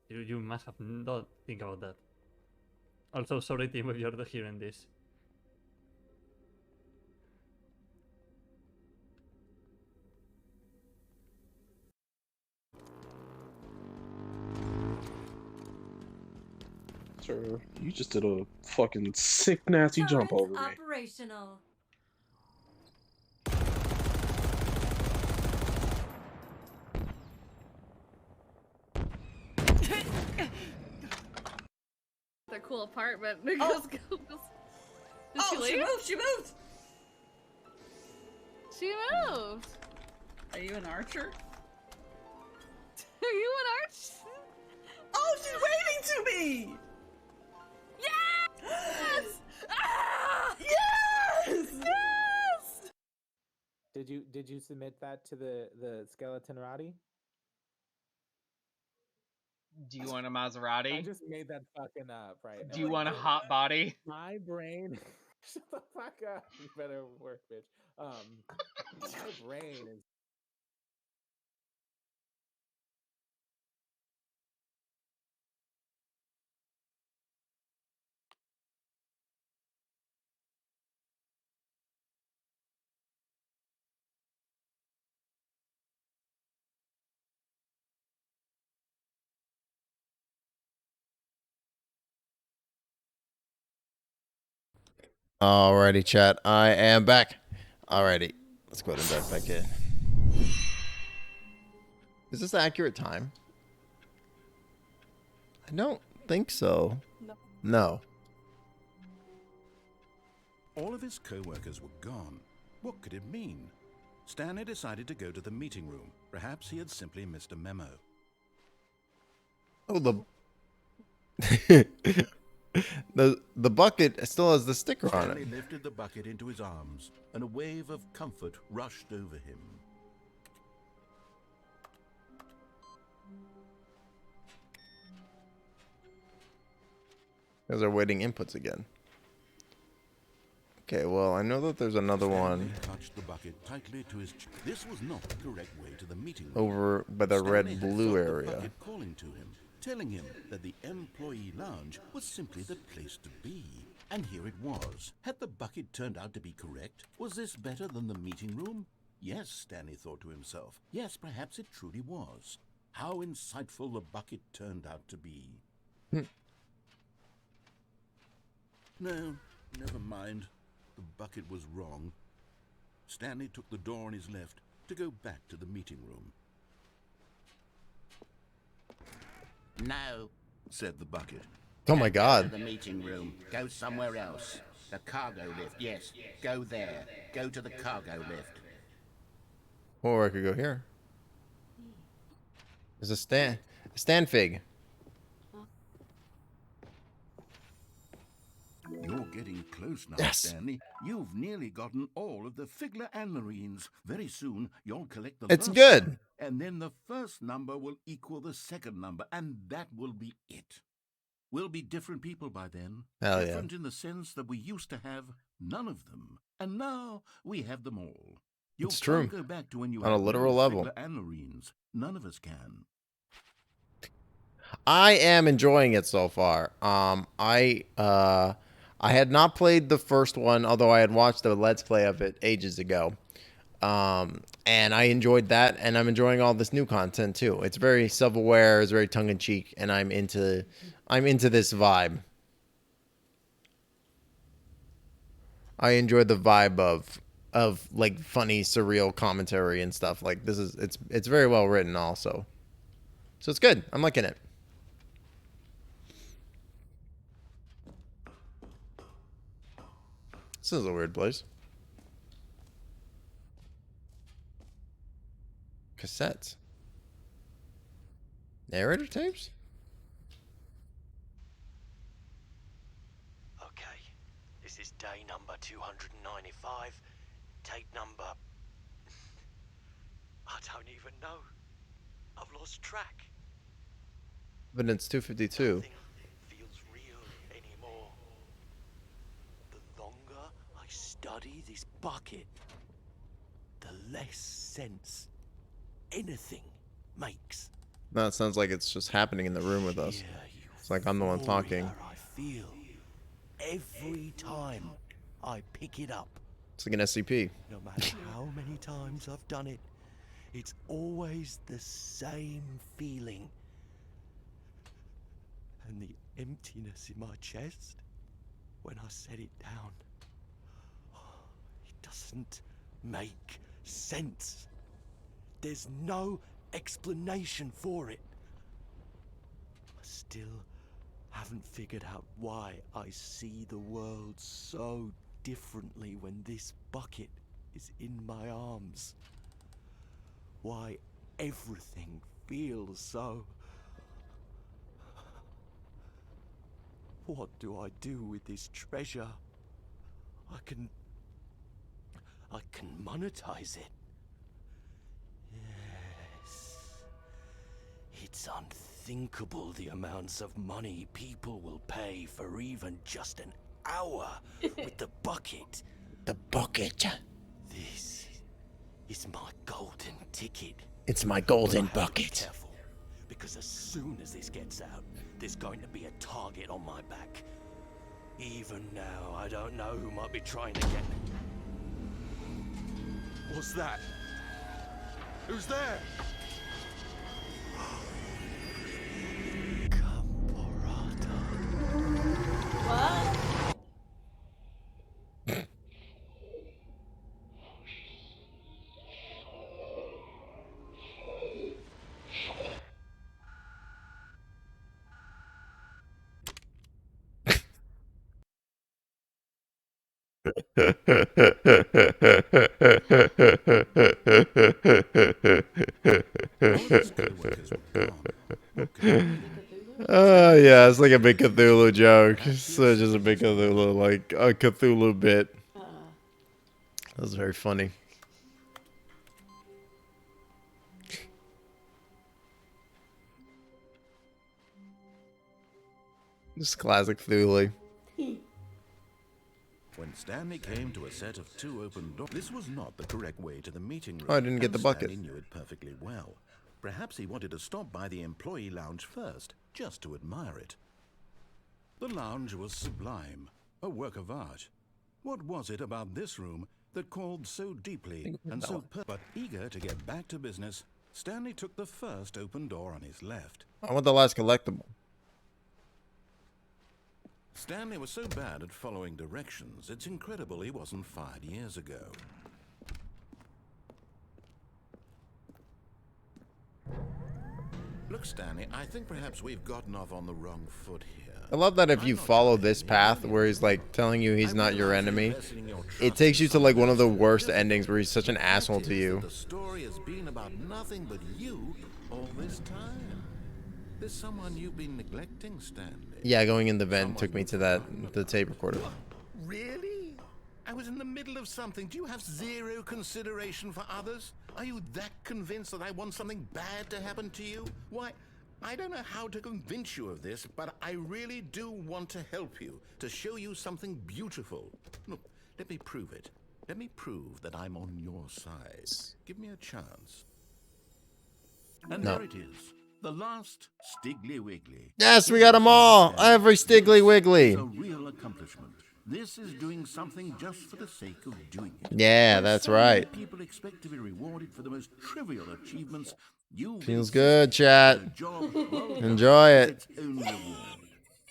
You must have not think about that. Also, sorry team if you're hearing this. Sir, you just did a fucking sick, nasty jump over me. Operational. The cool apartment. Did she leave? She moved! She moved! She moved. Are you an archer? you and Arch? Oh, she's waving to me! Yes! Ah! Yes! Yes! Did you submit that to the skeletonati? Do you want a I Maserati? just made that fucking up, right? Do you want a hot body? My brain. Shut the fuck up. You better work, bitch. My brain is. Alrighty, chat. I am back. Alrighty. Let's go ahead and dive back in. Is this the accurate time? I don't think so. No. All of his co-workers were gone. What could it mean? Stanley decided to go to the meeting room. Perhaps he had simply missed a memo. Oh, the bucket still has the sticker on Stanley it. lifted the bucket into his arms, and a wave of comfort rushed over him. Because they're waiting inputs again. Okay, well, I know that there's another Stanley one clutched the bucket tightly to his chest. This was not the correct way to the meeting room. over by the Stanley had red-blue felt the area. bucket calling to him, telling him that the employee lounge was simply the place to be. And here it was. Had the bucket turned out to be correct? Was this better than the meeting room? Yes, Stanley thought to himself. Yes, perhaps it truly was. How insightful the bucket turned out to be. No, never mind. The bucket was wrong. Stanley took the door on his left to go back to the meeting room. No, Said the bucket. Oh my god. the meeting room. Go somewhere else. The cargo lift, yes. Go there. Go to the cargo lift. Or I could go here. There's a stand fig. You're getting close now, Yes. Stanley. You've nearly gotten all of the Figler and Marines. Very soon, you'll collect the It's last good. number, and then the first number will equal the second number, and that will be it. We'll be different people by then. Hell yeah. Different in the sense that we used to have none of them, and now we have them all. You It's can't true. go back to when you On a had literal no level. Figler and Marines. None of us can. I am enjoying it so far. I had not played the first one, although I had watched the Let's Play of it ages ago. And I enjoyed that, and I'm enjoying all this new content too. It's very self-aware, it's very tongue-in-cheek, and I'm into this vibe. I enjoy the vibe of like funny, surreal commentary and stuff. Like this is it's very well written also. So it's good. I'm liking it. This is a weird place. Cassettes. Narrator tapes? Okay, this is day number 295. Tape number... I don't even know. I've lost track. Evidence 252. Nothing feels real anymore. The longer I study this bucket, the less sense anything makes. No, it sounds like it's just happening in the room with us. It's like I'm the one talking. I feel every time I pick it up. It's like an SCP. No matter how many times I've done it, it's always the same feeling. And the emptiness in my chest when I set it down. It doesn't make sense. There's no explanation for it. I still haven't figured out why I see the world so differently when this bucket is in my arms. Why everything feel so. What do I do with this treasure? I can monetize it. Yes. It's unthinkable the amounts of money people will pay for even just an hour with the bucket. The bucket. This is my golden ticket. It's my golden But I have to be bucket. careful, because as soon as this gets out, there's going to be a target on my back. Even now, I don't know who might be trying to get me. What's that? Who's there? What? Yeah, it's like a big Cthulhu joke. It's just a big Cthulhu, like a Cthulhu bit. That was very funny. Just classic Cthulhu. When Stanley came to a set of 2 open doors, this was not the correct way to the meeting room. Oh, I didn't get and the bucket. Stanley knew it perfectly well. Perhaps he wanted to stop by the employee lounge first, just to admire it. The lounge was sublime, a work of art. What was it about this room that called so deeply and so but eager to get back to business, Stanley took the first open door on his left. I want the last collectible. Stanley was so bad at following directions, it's incredible he wasn't fired years ago. Look, Stanley, I think perhaps we've gotten off on the wrong foot here. I love that if you follow this path where he's like telling you he's not your enemy, it takes you to like one of the worst endings where he's such an asshole to you. The story has been about nothing but you all this time. There's someone you've been neglecting, Stanley. Yeah, going in the vent took me to the tape recorder. Really? I was in the middle of something. Do you have zero consideration for others? Are you that convinced that I want something bad to happen to you? Why, I don't know how to convince you of this, but I really do want to help you, to show you something beautiful. Look, let me prove it. Let me prove that I'm on your side. Give me a chance. And No. there it is. The last Stiggly Wiggly. Yes, we got them all. Every Stiggly Wiggly. It's a real accomplishment. This is doing something just for the sake of doing it. Yeah, When that's so many right. People expect to be rewarded for the most trivial achievements. You Feels good, chat. job well done Enjoy is it. its own reward.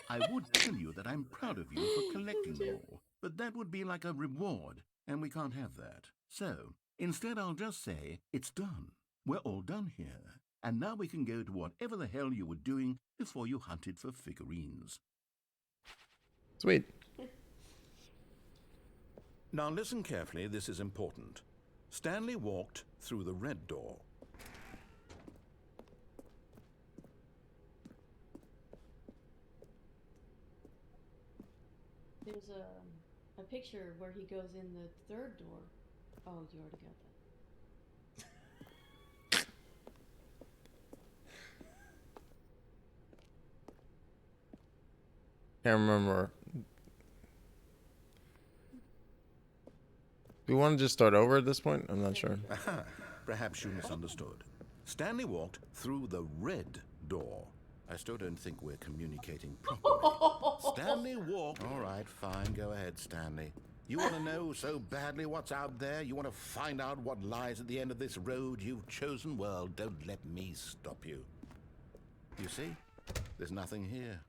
I would tell you that I'm proud of you for collecting more, but that would be like a reward, and we can't have that. So instead, I'll just say it's done. We're all done here. And now we can go to whatever the hell you were doing before you hunted for figurines. Sweet. Now listen carefully, this is important. Stanley walked through the red door. There's a picture where he goes in the third door. Oh, you already got that. Can't remember. Do we want to just start over at this point? I'm not sure. Aha, perhaps you misunderstood. Stanley walked through the red door. I still don't think we're communicating properly. Stanley walked... All right, fine, go ahead, Stanley. You want to know so badly what's out there? You want to find out what lies at the end of this road you've chosen? Well, don't let me stop you. You see? There's nothing here.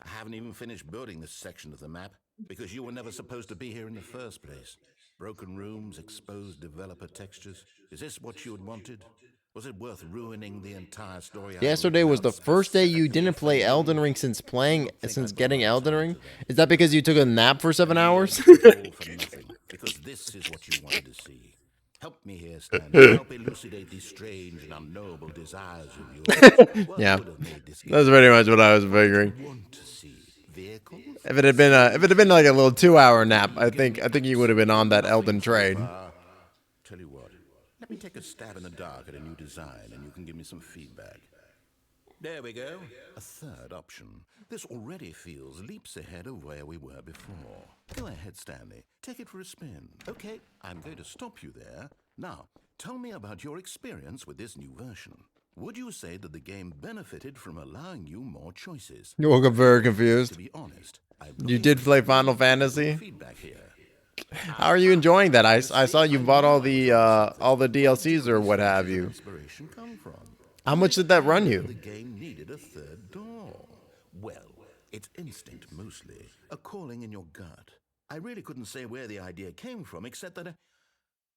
I haven't even finished building this section of the map, because you were never supposed to be here in the first place. Broken rooms, exposed developer textures. Is this what you had wanted? Was it worth ruining the entire story? Yesterday was the first day you didn't play Elden Ring since getting Elden Ring? Is that because you took a nap for 7 hours? All for nothing, because this is what you wanted to see. Help me here, Stanley. Help elucidate these strange and unknowable desires of yours. What Yeah, would have made this game that's pretty much what I was figuring. want to see? Vehicles? If it had been like a little 2-hour nap, I think you would have been on that Elden train. Tell you what, let me take a stab in the dark at a new design and you can give me some feedback. There we go. A third option. This already feels leaps ahead of where we were before. Go ahead, Stanley. Take it for a spin. Okay, I'm going to stop you there. Now, tell me about your experience with this new version. Would you say that the game benefited from allowing you more choices? You woke up very confused. To be honest, You did play Final Fantasy? feedback here. How are you enjoying that? I saw you bought all the DLCs or what have you. Inspiration come from? How much did that run The you? game needed a third door. Well, it's instinct mostly, a calling in your gut. I really couldn't say where the idea came from, except that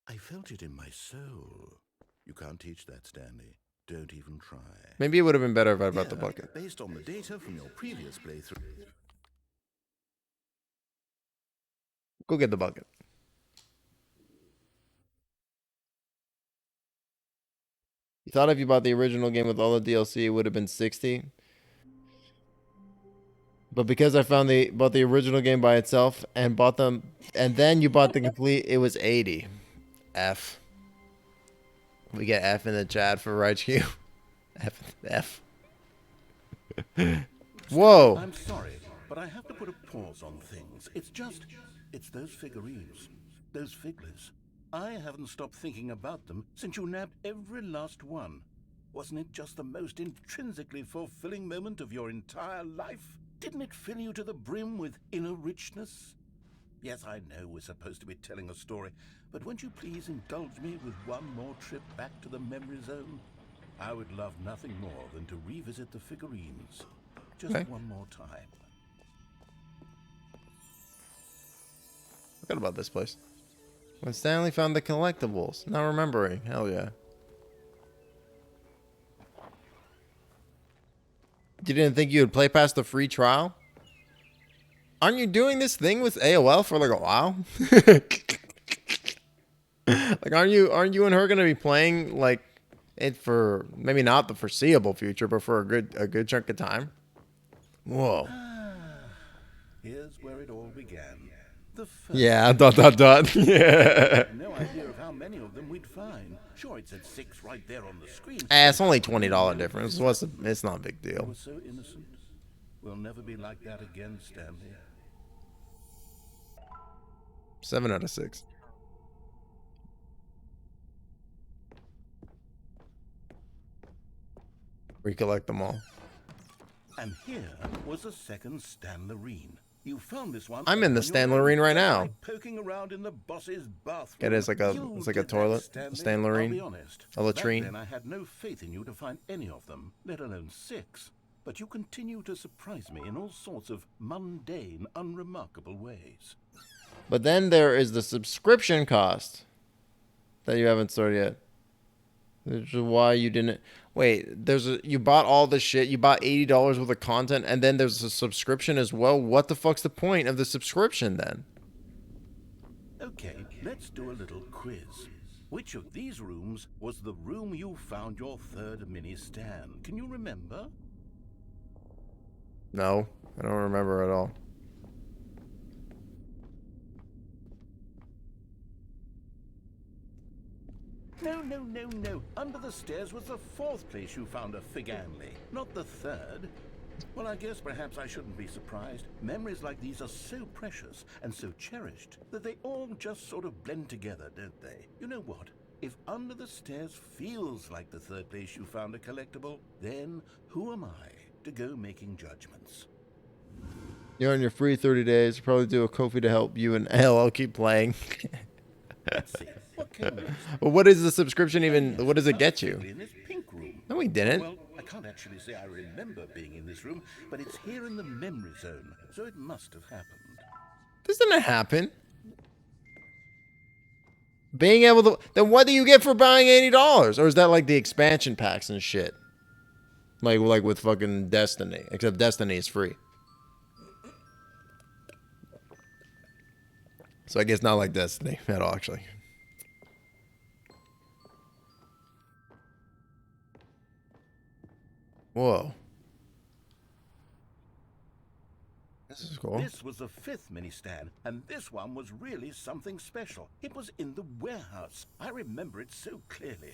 I felt it in my soul. You can't teach that, Stanley. Don't even try. Maybe it would have been better if I brought the bucket. Based on the data from your previous playthrough. Go get the bucket. You thought if you bought the original game with all the DLC, it would have been 60. But because I bought the original game by itself and bought them, and then you bought the complete, it was 80. F. We get F in the chat for Right Q. F. Whoa. I'm sorry, but I have to put a pause on things. It's those figurines, those figlets. I haven't stopped thinking about them since you nabbed every last one. Wasn't it just the most intrinsically fulfilling moment of your entire life? Didn't it fill you to the brim with inner richness? Yes, I know we're supposed to be telling a story, but won't you please indulge me with one more trip back to the memory zone? I would love nothing more than to revisit the figurines. Just one more time. Forgot about this place. When Stanley found the collectibles. Now remembering. Hell yeah. You didn't think you would play past the free trial? Aren't you doing this thing with AOL for like a while? Like, aren't you and her gonna be playing like it for maybe not the foreseeable future, but for a good chunk of time? Whoa. Here's where it all began. The first Yeah, ... Yeah. no idea of how many of them we'd find. Sure, it said 6 right there on the screen. It's only $20 difference. It's not a big You deal. were so innocent. We'll never be like that again, Stanley. 7 out of 6. Recollect them all. And here was a second Stanlerine. You found this one. I'm in the on your own, Stanlerine right just now. by poking around in the boss's bathroom. It is like a You it's like a did that, toilet, Stanley. Stanlerine, I'll be honest. a latrine. Back then I had no faith in you to find any of them, let alone 6. But you continue to surprise me in all sorts of mundane, unremarkable ways. But then there is the subscription cost that you haven't started yet. Which is why you didn't. Wait, you bought all this shit. You bought $80 worth of content, and then there's a subscription as well. What the fuck's the point of the subscription then? Okay, let's do a little quiz. Which of these rooms was the room you found your third mini stand? Can you remember? No, I don't remember at all. No. Under the stairs was the 4th place you found a Figanley, not the 3rd. Well, I guess perhaps I shouldn't be surprised. Memories like these are so precious and so cherished that they all just sort of blend together, don't they? You know what? If under the stairs feels like the 3rd place you found a collectible, then who am I to go making judgments? You're on your free 30 days. Probably do a Kofi to help you and LL keep playing. Let's see. What came next? Well, what is the subscription even? What does it get you? In this pink room. No, we didn't. Well, I can't actually say I remember being in this room, but it's here in the memory zone, so it must have happened. This didn't happen. Being able to... Then what do you get for buying $80? Or is that like the expansion packs and shit? Like with fucking Destiny. Except Destiny is free. So I guess not like Destiny at all, actually. Whoa. This is cool. This was the 5th mini stand, and this one was really something special. It was in the warehouse. I remember it so clearly.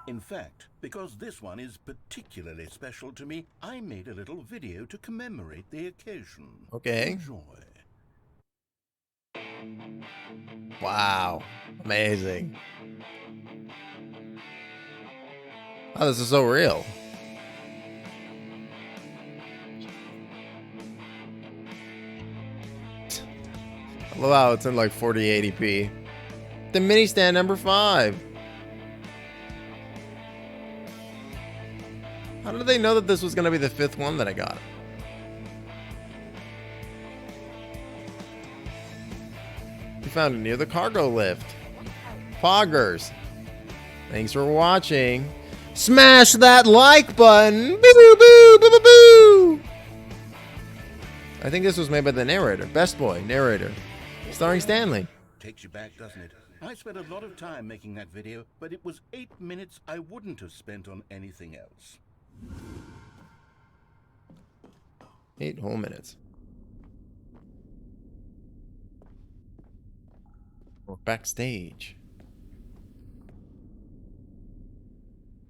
In fact, because this one is particularly special to me, I made a little video to commemorate the occasion. Okay. Enjoy. Wow. Amazing. Oh, this is so real. I love how it's in like 4080p. The mini stand number 5. How did they know that this was going to be the 5th one that I got? We found it near the cargo lift. Poggers. Thanks for watching. Smash that like button. Boo boo boo boo boo boo. I think this was made by the narrator. Best Boy, narrator. Starring Stanley. Takes you back, doesn't it? I spent a lot of time making that video, but it was 8 minutes I wouldn't have spent on anything else. 8 whole minutes. We're backstage.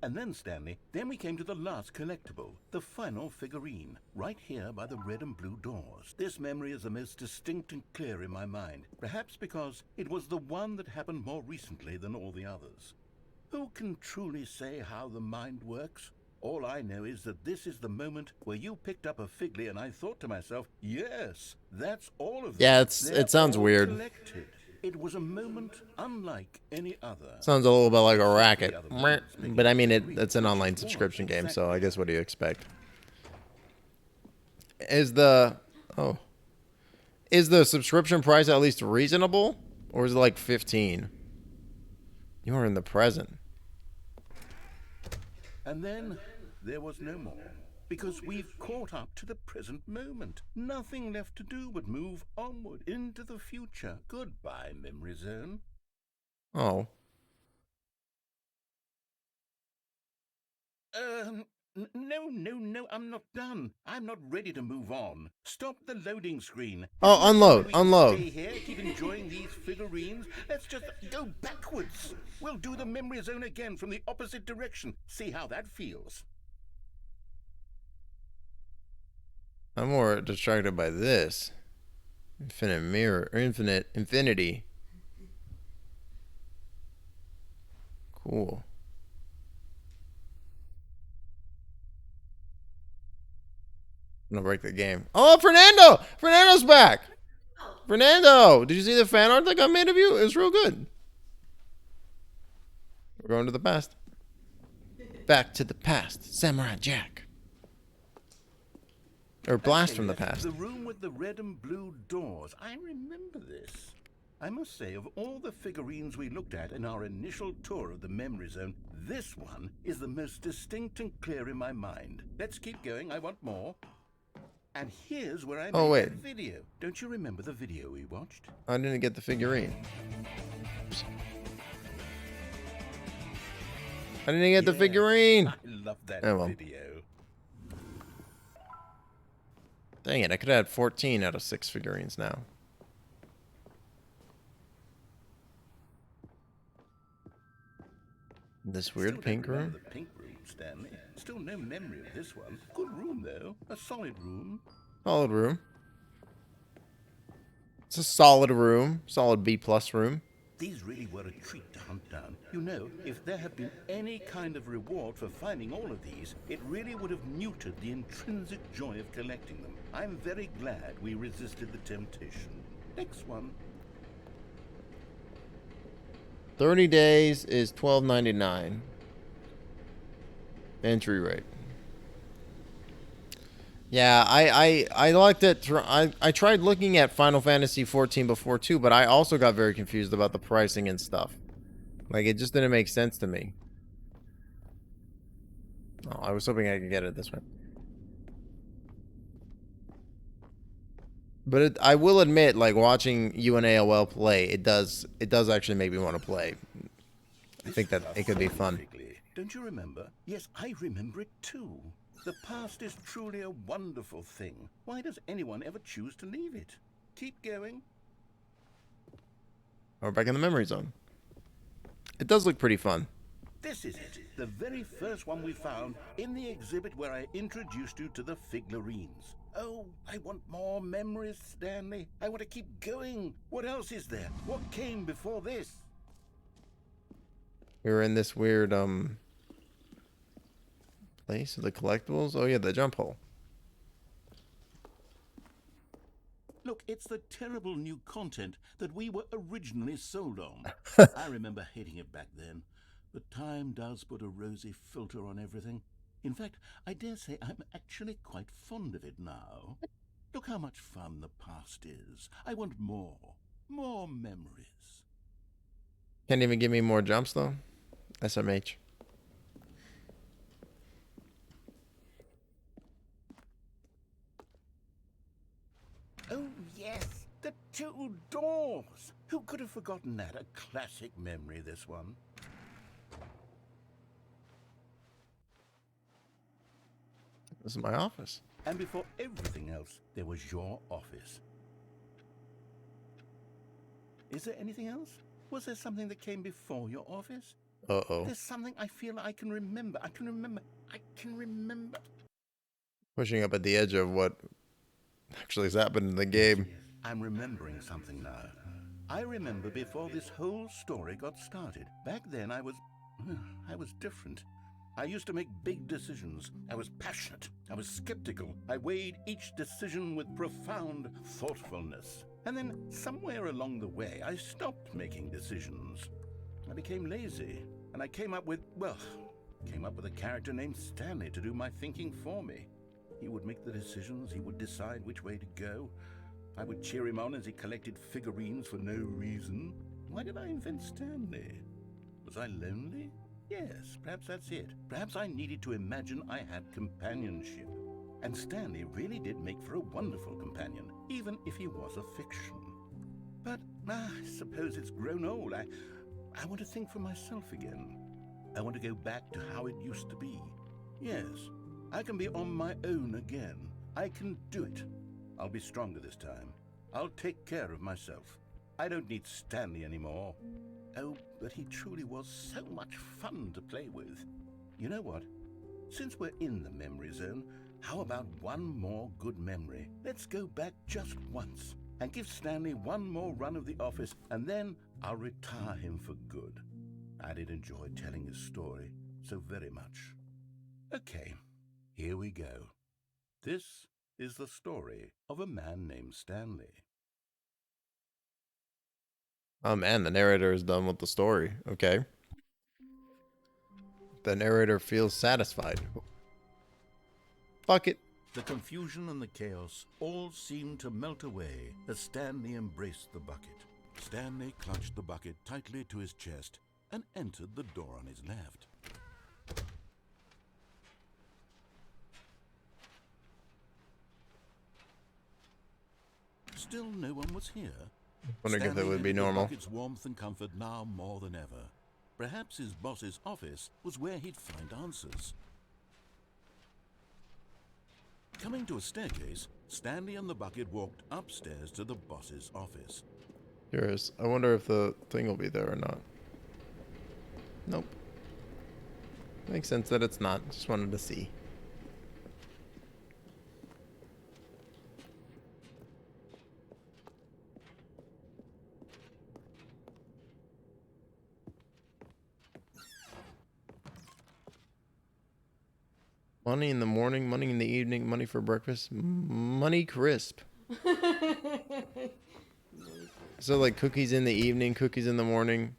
And then, Stanley, then we came to the last collectible, the final figurine, right here by the red and blue doors. This memory is the most distinct and clear in my mind, perhaps because it was the one that happened more recently than all the others. Who can truly say how the mind works? All I know is that this is the moment where you picked up a Figley and I thought to myself, yes, that's all of them. Yeah, They're it sounds all weird. collected. It was a moment unlike any other. Sounds a little bit like a racket. But I mean, it's an online subscription game, so I guess what do you expect? Is the subscription price at least reasonable? Or is it like 15? You are in the present. And then there was no more. Because we've caught up to the present moment. Nothing left to do but move onward into the future. Goodbye, Memory Zone. Oh. No, I'm not done. I'm not ready to move on. Stop the loading screen. Oh, unload, unload. Stay here, keep enjoying these figurines. Let's just go backwards. We'll do the Memory Zone again from the opposite direction. See how that feels. I'm more distracted by this. Infinite mirror, or infinity. Cool. I'm gonna break the game. Oh, Fernando! Fernando's back! Fernando! Did you see the fan art that got made of you? It was real good. We're going to the past. Back to the past. Samurai Jack. Or blast from the past. The room with the red and blue doors. I remember this. I must say, of all the figurines we looked at in our initial tour of the Memory Zone, this one is the most distinct and clear in my mind. Let's keep going. I want more. And here's where I made that video. Don't you remember the video we watched? I didn't get the figurine. I didn't get the figurine. I love that video. Dang it, I could have had 14 out of 6 figurines now. This weird pink room? The pink room, Stanley. Still no memory of this one. Good room, though. A solid room. Solid room. It's a solid room. Solid B+ room. These really were a treat to hunt down. You know, if there had been any kind of reward for finding all of these, it really would have muted the intrinsic joy of collecting them. I'm very glad we resisted the temptation. Next one. 30 days is $12.99. Entry rate. Yeah, I liked it. I tried looking at Final Fantasy 14 before too, but I also got very confused about the pricing and stuff. Like, it just didn't make sense to me. Oh, I was hoping I could get it this way. But I will admit, like, watching you and AOL play, it does actually make me want to play. I think that it could be fun. Don't you remember? Yes, I remember it too. The past is truly a wonderful thing. Why does anyone ever choose to leave it? Keep going. We're back in the memory zone. It does look pretty fun. This is it. The very first one we found in the exhibit where I introduced you to the figurines. Oh, I want more memories, Stanley. I want to keep going. What else is there? What came before this? We were in this weird place of the collectibles. Oh yeah, the jump hole. Look, it's the terrible new content that we were originally sold on. I remember hating it back then, but time does put a rosy filter on everything. In fact, I dare say I'm actually quite fond of it now. Look how much fun the past is. I want more. More memories. Can't even give me more jumps though. SMH. Oh, yes, the two doors. Who could have forgotten that? A classic memory, this one. This is my office. And before everything else, there was your office. Is there anything else? Was there something that came before your office? Uh-oh. There's something I feel I can remember. I can remember. Pushing up at the edge of what actually has happened in the game. I'm remembering something now. I remember before this whole story got started. Back then I was different. I used to make big decisions. I was passionate. I was skeptical. I weighed each decision with profound thoughtfulness. And then somewhere along the way, I stopped making decisions. I became lazy, and I came up with a character named Stanley to do my thinking for me. He would make the decisions. He would decide which way to go. I would cheer him on as he collected figurines for no reason. Why did I invent Stanley? Was I lonely? Yes, perhaps that's it. Perhaps I needed to imagine I had companionship. And Stanley really did make for a wonderful companion, even if he was a fiction. But I suppose it's grown old. I want to think for myself again. I want to go back to how it used to be. Yes, I can be on my own again. I can do it. I'll be stronger this time. I'll take care of myself. I don't need Stanley anymore. Oh, but he truly was so much fun to play with. You know what? Since we're in the memory zone, how about one more good memory? Let's go back just once and give Stanley one more run of the office, and then I'll retire him for good. I did enjoy telling his story so very much. Okay, here we go. This is the story of a man named Stanley. Oh man, the narrator is done with the story. Okay. The narrator feels satisfied. Fuck it. The confusion and the chaos all seemed to melt away as Stanley embraced the bucket. Stanley clutched the bucket tightly to his chest and entered the door on his left. Still no one was here. Wondering if that would be normal. The bucket's warmth and comfort now more than ever. Perhaps his boss's office was where he'd find answers. Coming to a staircase, Stanley and the bucket walked upstairs to the boss's office. Curious. I wonder if the thing will be there or not. Nope. Makes sense that it's not. Just wanted to see. Money in the morning, money in the evening, money for breakfast, money crisp. So like cookies in the evening, cookies in the morning,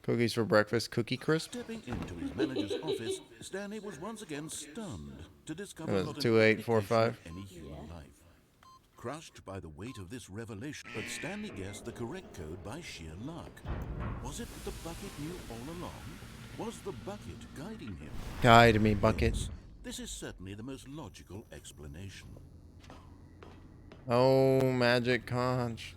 cookies for breakfast, cookie crisp. Stepping into his manager's office, Stanley was once again stunned to discover That was not an 2845. indication of any human life. Crushed by the weight of this revelation, but Stanley guessed the correct code by sheer luck. Was it that the bucket knew all along? Was the bucket guiding him? Guide me, bucket. Yes, this is certainly the most logical explanation. Oh, magic conch.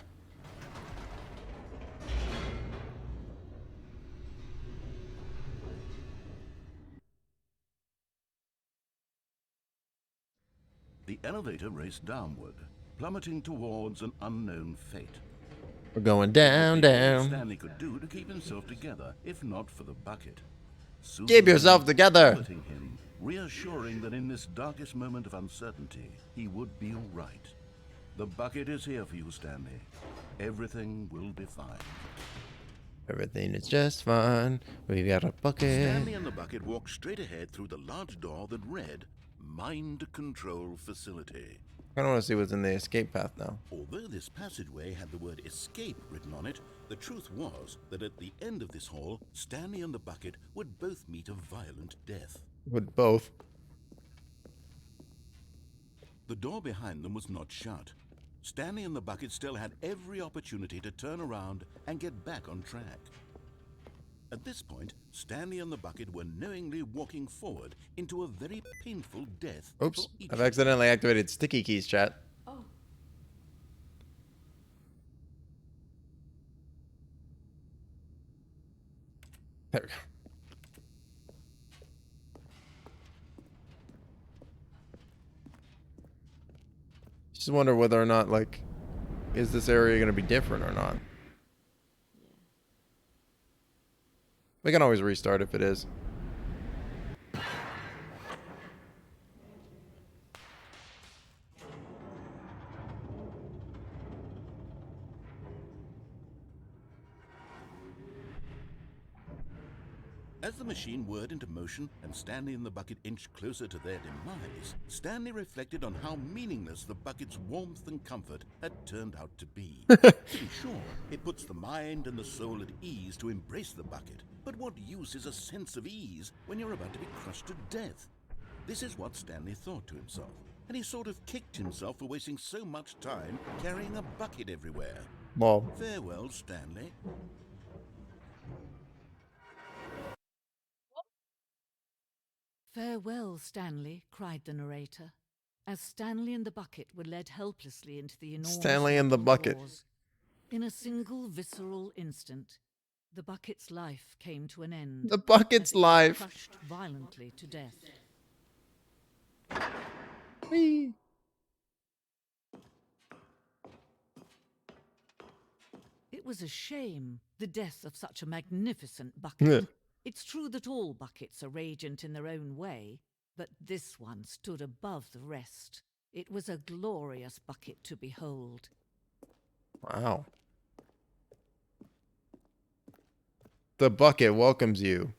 The elevator raced downward, plummeting towards an unknown fate. We're going down, What little down. Stanley could do to keep himself together, if not for the bucket. Keep yourself Soothing together. comforting him, reassuring that in this darkest moment of uncertainty, he would be all right. The bucket is here for you, Stanley. Everything will be fine. Everything is just fine. We got a bucket. Stanley and the bucket walked straight ahead through the large door that read, Mind Control Facility. I don't want to see what's in the escape path now. Although this passageway had the word escape written on it, the truth was that at the end of this hall, Stanley and the bucket would both meet a violent death. Would both. The door behind them was not shut. Stanley and the bucket still had every opportunity to turn around and get back on track. At this point, Stanley and the bucket were knowingly walking forward into a very painful death. Oops, for each I've of them. accidentally activated sticky keys, chat. Oh. There we go. Just wonder whether or not, like, is this area going to be different or not? We can always restart if it is. As the machine whirred into motion and Stanley and the bucket inched closer to their demise, Stanley reflected on how meaningless the bucket's warmth and comfort had turned out to be. To be sure, it puts the mind and the soul at ease to embrace the bucket, but what use is a sense of ease when you're about to be crushed to death? This is what Stanley thought to himself, and he sort of kicked himself for wasting so much time carrying a bucket everywhere. Well, Farewell, Stanley. Farewell, Stanley, cried the narrator, as Stanley and the bucket were led helplessly into the enormous Stanley and the bucket. doors. In a single visceral instant, the bucket's life came to an end. The bucket's as it was life. crushed violently to death. Whee. It was a shame, the death of such a magnificent bucket. Yeah. It's true that all buckets are radiant in their own way, but this one stood above the rest. It was a glorious bucket to behold. Wow. The bucket welcomes you.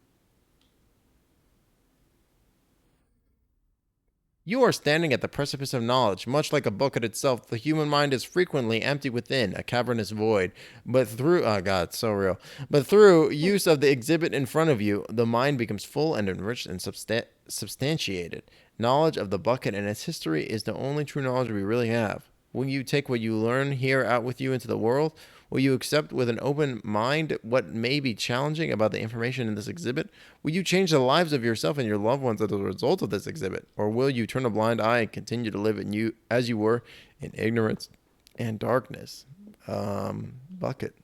You are standing at the precipice of knowledge. Much like a bucket itself, the human mind is frequently empty within, a cavernous void. But through, oh God, it's so real. But through use of the exhibit in front of you, the mind becomes full and enriched and substantiated. Knowledge of the bucket and its history is the only true knowledge we really have. Will you take what you learn here out with you into the world? Will you accept with an open mind what may be challenging about the information in this exhibit? Will you change the lives of yourself and your loved ones as a result of this exhibit? Or will you turn a blind eye and continue to live in you as you were in ignorance and darkness? Bucket.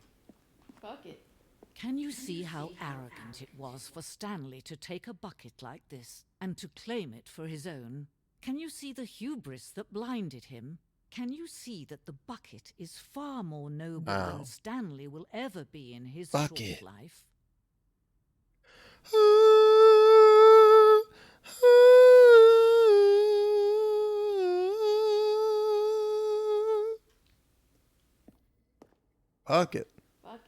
Bucket. Can you see how arrogant it was for Stanley to take a bucket like this and to claim it for his own? Can you see the hubris that blinded him? Can you see that the bucket is far more noble than Stanley will ever be in his short life? Bucket.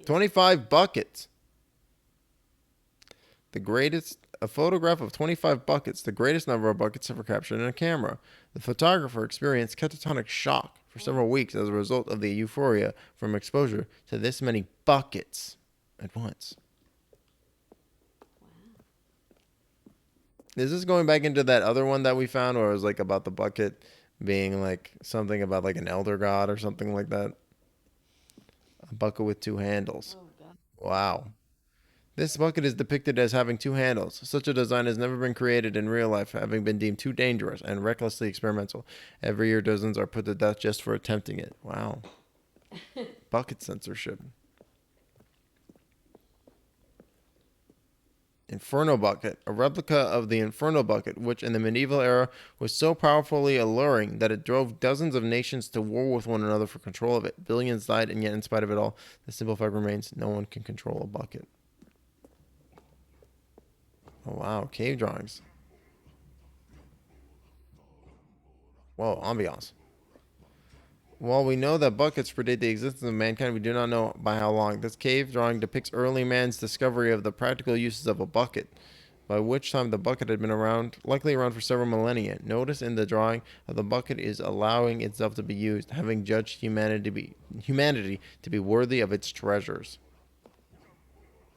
25 buckets. The greatest, a photograph of 25 buckets, the greatest number of buckets ever captured in a camera. The photographer experienced catatonic shock for several weeks as a result of the euphoria from exposure to this many buckets at once. Is this going back into that other one that we found where it was like about the bucket being like something about like an elder god or something like that? A bucket with two handles. Oh, God. Wow. This bucket is depicted as having two handles. Such a design has never been created in real life, having been deemed too dangerous and recklessly experimental. Every year, dozens are put to death just for attempting it. Wow. Bucket censorship. Inferno Bucket, a replica of the Inferno Bucket, which in the medieval era was so powerfully alluring that it drove dozens of nations to war with one another for control of it. Billions died, and yet in spite of it all, the simple fact remains, no one can control a bucket. Oh wow, cave drawings. Whoa, ambiance. While we know that buckets predate the existence of mankind, we do not know by how long. This cave drawing depicts early man's discovery of the practical uses of a bucket, by which time the bucket had been around, likely around for several millennia. Notice in the drawing how the bucket is allowing itself to be used, having judged humanity to be worthy of its treasures.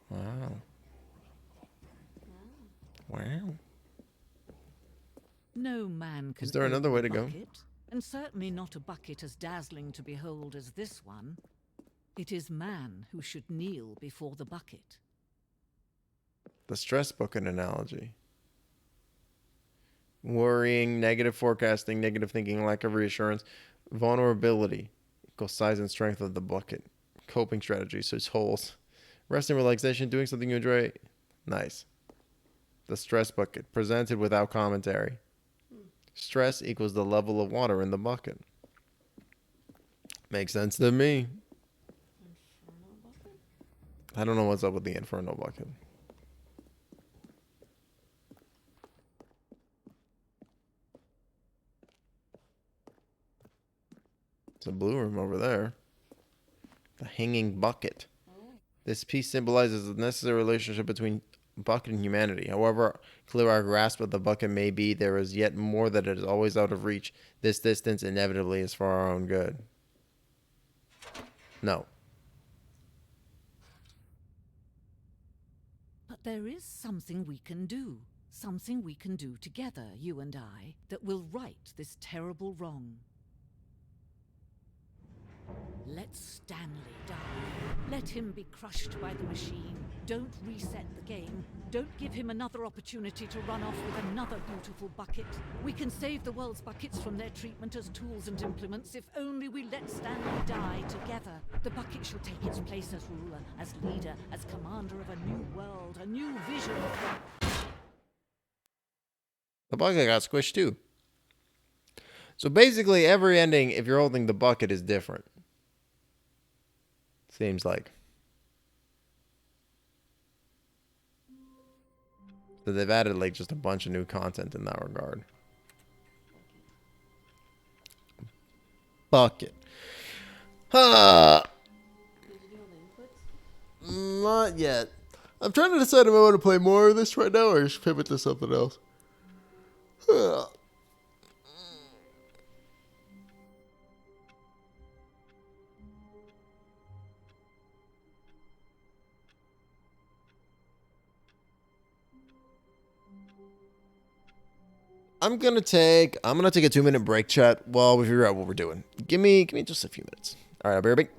Wow. Wow. No man can Is there another own way a to go? bucket, and certainly not a bucket as dazzling to behold as this one. It is man who should kneel before the bucket. The stress bucket analogy. Worrying, negative forecasting, negative thinking, lack of reassurance, vulnerability equals size and strength of the bucket. Coping strategies, so it's holes. Rest and relaxation, doing something you enjoy. Nice. The stress bucket, presented without commentary. Stress equals the level of water in the bucket. Makes sense to me. I don't know what's up with the Inferno bucket. It's a blue room over there. The hanging bucket. This piece symbolizes the necessary relationship between bucket and humanity. However clear our grasp of the bucket may be, there is yet more that is always out of reach. This distance inevitably is for our own good. No. But there is something we can do. Something we can do together, you and I, that will right this terrible wrong. Let Stanley die. Let him be crushed by the machine. Don't reset the game. Don't give him another opportunity to run off with another beautiful bucket. We can save the world's buckets from their treatment as tools and implements if only we let Stanley die together. The bucket shall take its place as ruler, as leader, as commander of a new world, a new vision. The bucket got squished too. So basically every ending, if you're holding the bucket, is different. Seems like. So they've added like just a bunch of new content in that regard. Bucket. Not yet. I'm trying to decide if I want to play more of this right now or just pivot to something else. I'm gonna take a 2-minute break, chat, while we figure out what we're doing. Give me just a few minutes. All right, I'll be right back.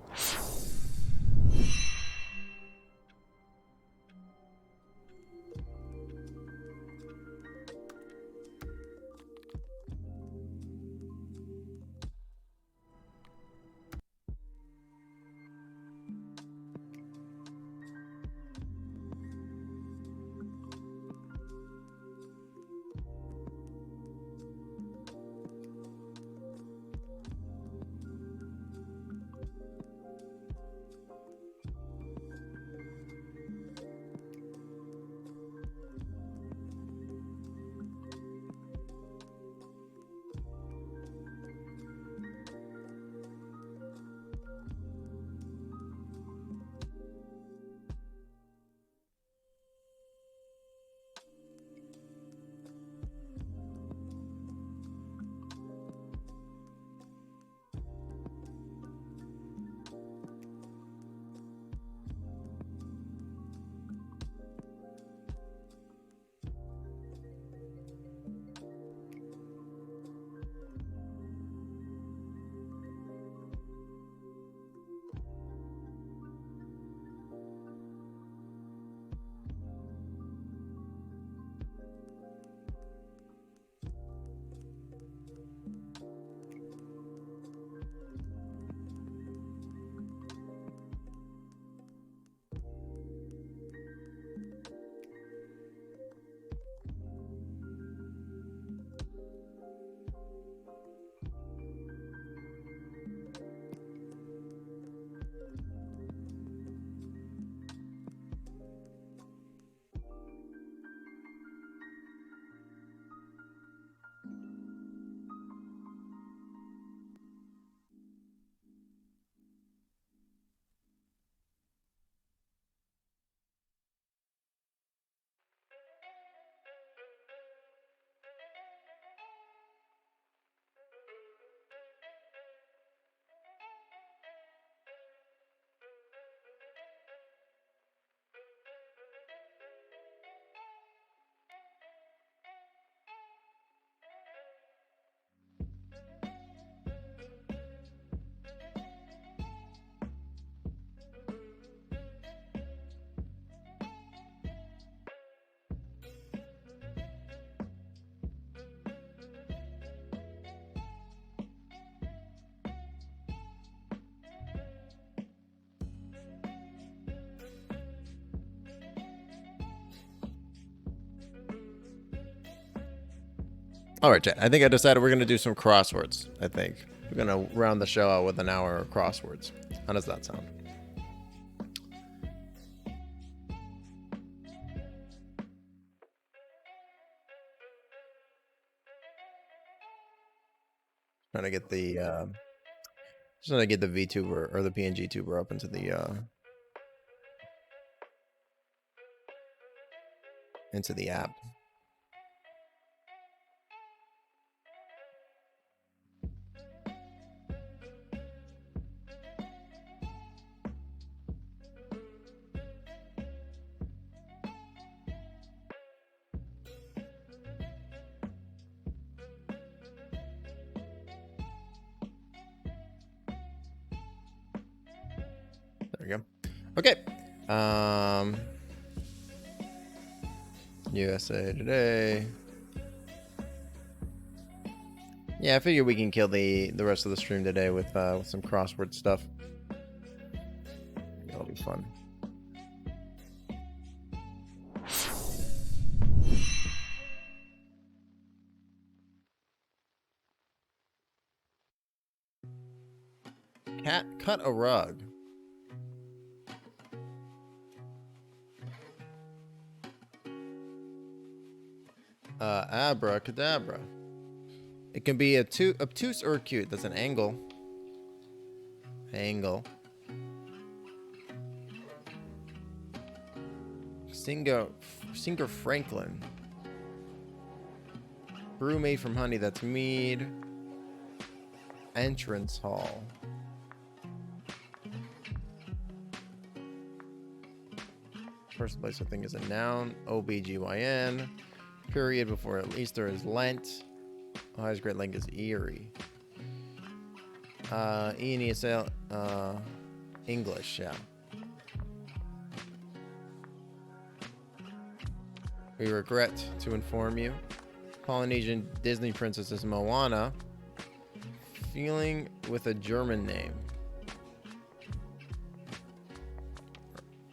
All right, chat. I think I decided we're gonna do some crosswords. I think we're gonna round the show out with an hour of crosswords. How does that sound? Trying to get the just trying to get the VTuber or the PNG tuber up into the app. There we go. Okay. USA Today. Yeah, I figure we can kill the rest of the stream today with some crossword stuff. That'll be fun. Cat cut a rug. Abracadabra. It can be obtuse or acute. That's an angle. Angle. Singer Franklin. Brew made from honey. That's mead. Entrance hall. First place I think is a noun. OBGYN. Period before Easter is Lent. Ohio's Great Lake is Erie. ESL, English, yeah. We regret to inform you. Polynesian Disney princess is Moana. Feeling with a German name.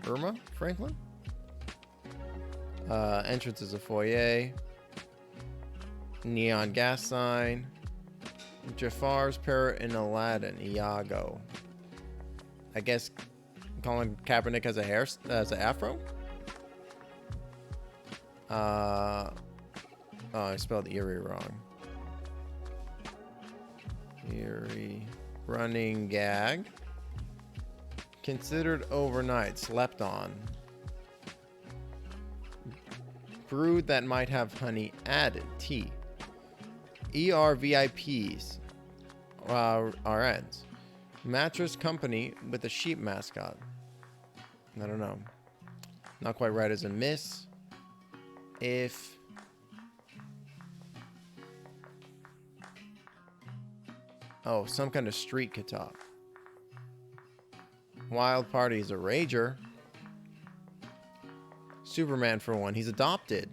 Irma Franklin? Entrance is a foyer. Neon gas sign. Jafar's parrot in Aladdin. Iago. I guess Colin Kaepernick has an afro? Oh, I spelled Erie wrong. Erie. Running gag. Considered overnight. Slept on. Brewed that might have honey added. Tea. ERVIPs. RNs. Mattress company with a sheep mascot. I don't know. Not quite right as a miss. If... Oh, some kind of street guitar. Wild Party is a rager. Superman for one. He's adopted.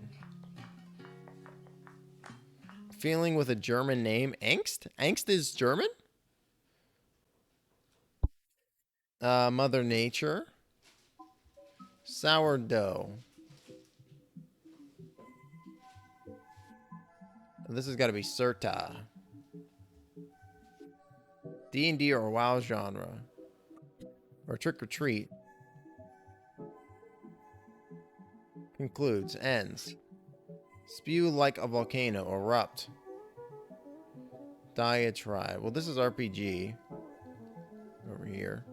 Feeling with a German name. Angst? Angst is German? Mother Nature. Sourdough. This has got to be Serta. D&D or WoW genre. Or Trick or Treat. Concludes. Ends. Spew like a volcano. Erupt. Diatribe. Well, this is RPG. Over here.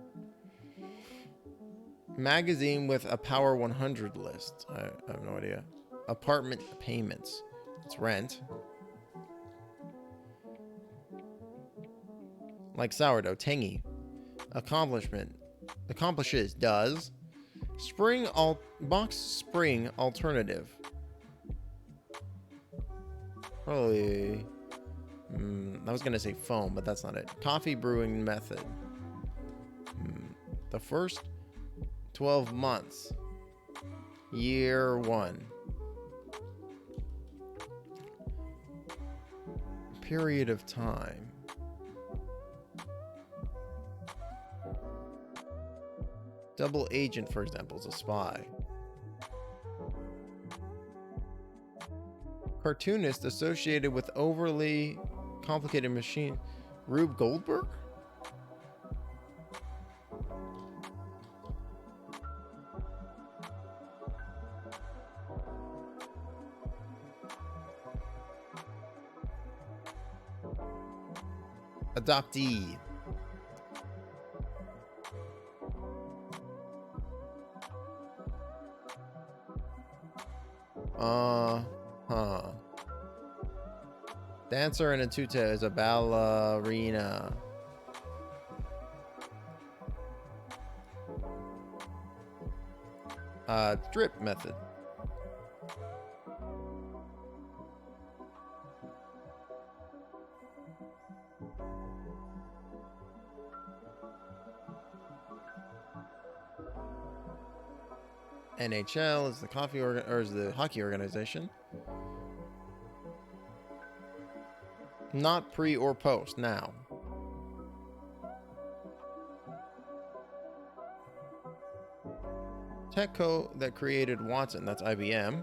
Magazine with a Power 100 list. I have no idea. Apartment payments. It's rent. Like sourdough. Tangy. Accomplishment. Accomplishes. Does. Box spring alternative. Probably. I was gonna say foam, but that's not it. Coffee brewing method. The first 12 months. Year 1. Period of time. Double agent, for example, is a spy. cartoonist associated with overly complicated machine. Rube Goldberg? Adoptee. Huh. Dancer in a tutu is a ballerina. Drip method. NHL is the is the hockey organization. Not pre or post now. Techco that created Watson, that's IBM.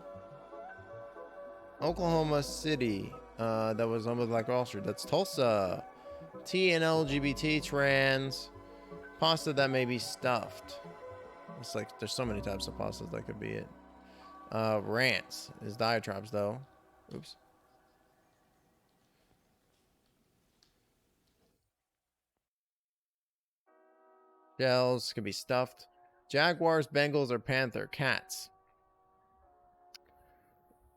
Oklahoma City, that was on with Black Wall Street, that's Tulsa. T and LGBT trans. Pasta that may be stuffed. It's like there's so many types of pastas that could be it. Rants is diatribes though. Oops. Gels can be stuffed. Jaguars, Bengals, or Panther. Cats.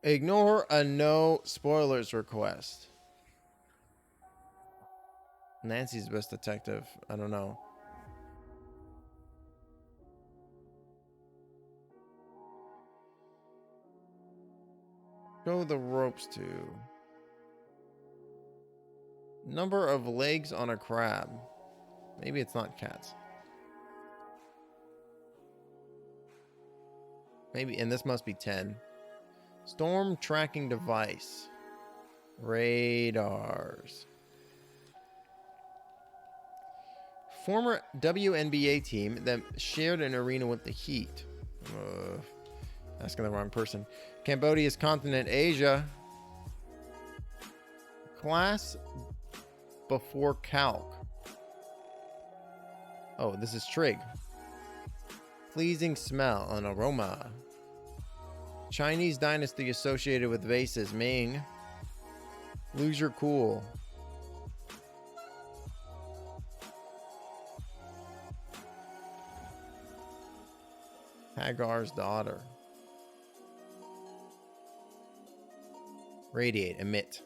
Ignore a no spoilers request. Nancy's best detective. I don't know. Go the ropes to. Number of legs on a crab. Maybe it's not cats. Maybe, and this must be 10. Storm tracking device. Radars. Former WNBA team that shared an arena with the Heat. Asking the wrong person. Cambodia's continent, Asia. Class before calc. Oh, this is trig. Pleasing smell, an aroma. Chinese dynasty associated with vases, Ming. Lose your cool. Hagar's daughter. Radiate, emit.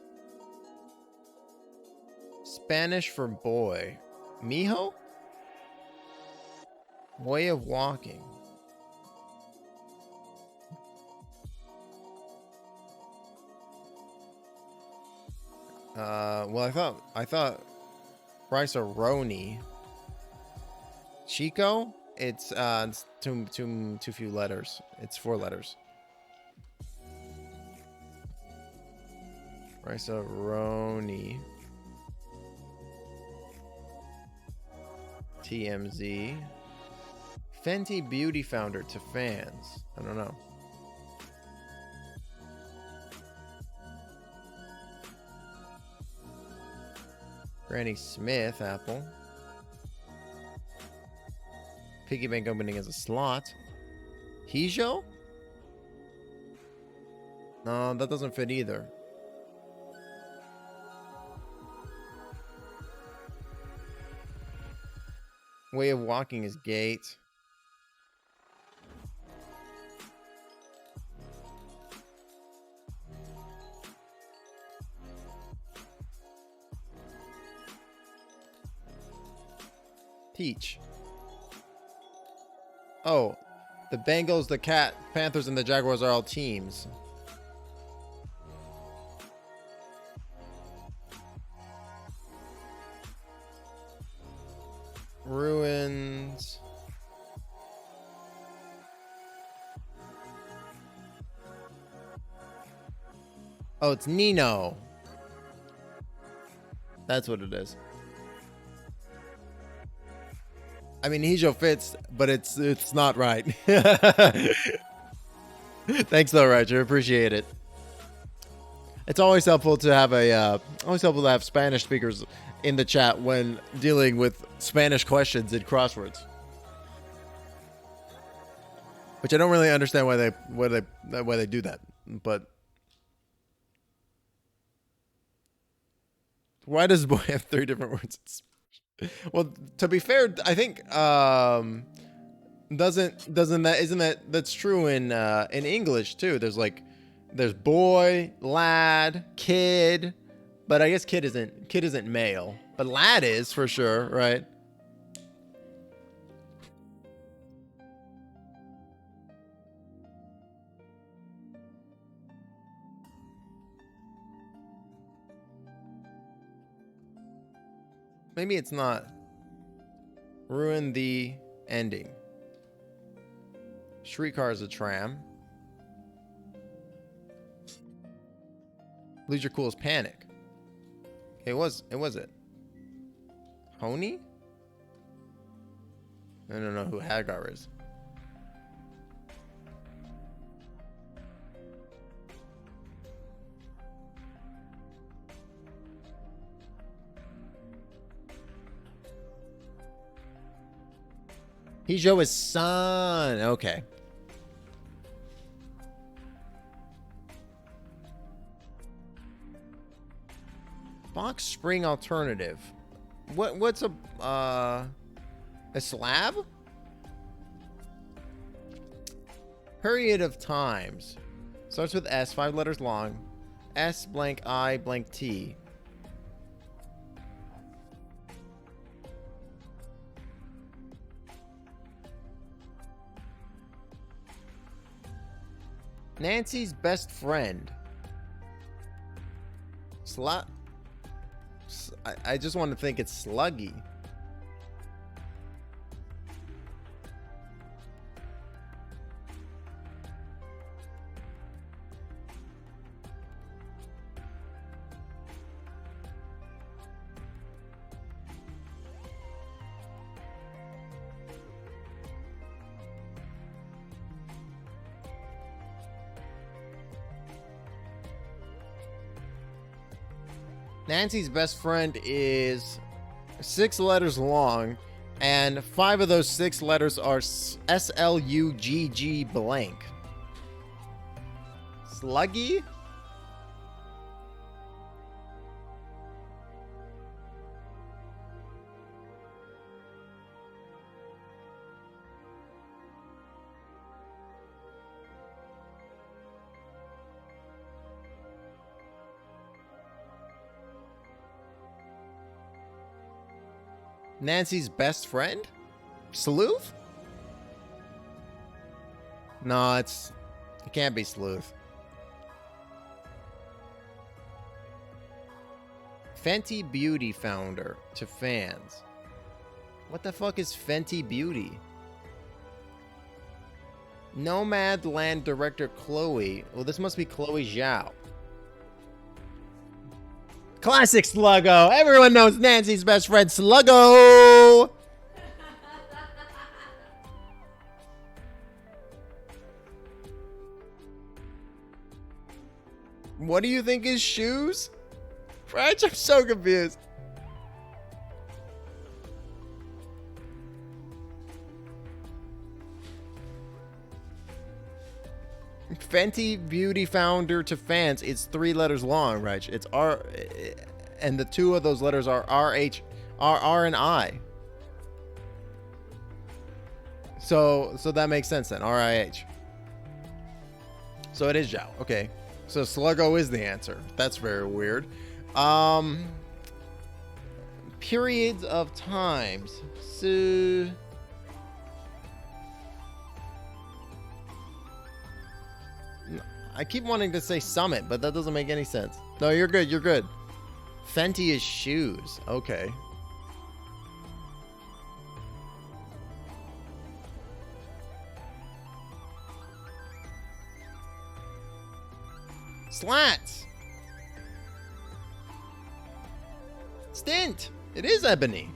Spanish for boy. Mijo? Way of walking. Well, I thought Rice-A-Roni. Chico? It's too few letters. It's 4 letters. Rice-A-Roni. TMZ. Fenty Beauty founder to fans. I don't know. Granny Smith, Apple. Piggy bank opening as a slot. Hijo? No, that doesn't fit either. Way of walking is gait. Peach. Oh, the Bengals, the Panthers, and the Jaguars are all teams. Ruins. Oh, it's Nino. That's what it is. I mean, Hijo fits, but it's not right. Thanks though, Roger. Appreciate it. It's always helpful to have Spanish speakers in the chat when dealing with Spanish questions in crosswords. Which I don't really understand why they do that, but why does boy have 3 different words? Well, to be fair, I think that's true in English too. There's boy, lad, kid, but I guess kid isn't male, but lad is for sure, right? Maybe it's not. Ruin the ending. Streetcar is a tram. Lose your cool is panic. It was it. Honey? I don't know who Hagar is. He's Joe's son. Okay. Box spring alternative. What's a slab? Period of times. Starts with S, 5 letters long. S blank I blank T. Nancy's best friend. I just want to think it's Sluggy. Nancy's best friend is 6 letters long, and 5 of those 6 letters are SLUGG blank. Sluggy? Nancy's best friend? Sleuth? No, it can't be Sleuth. Fenty Beauty founder to fans. What the fuck is Fenty Beauty? Nomad Land director Chloe. Well, this must be Chloe Zhao. Classic Sluggo. Everyone knows Nancy's best friend, Sluggo. What do you think is shoes? French, I'm so confused. Fenty Beauty founder to fans. It's 3 letters long, right? It's R, and the 2 of those letters are R and I. So that makes sense then. RIH. So it is Zhao. Okay. So Sluggo is the answer. That's very weird. Periods of times. So I keep wanting to say summit, but that doesn't make any sense. No, you're good. You're good. Fenty is shoes. Okay. Slats. Stint. It is ebony.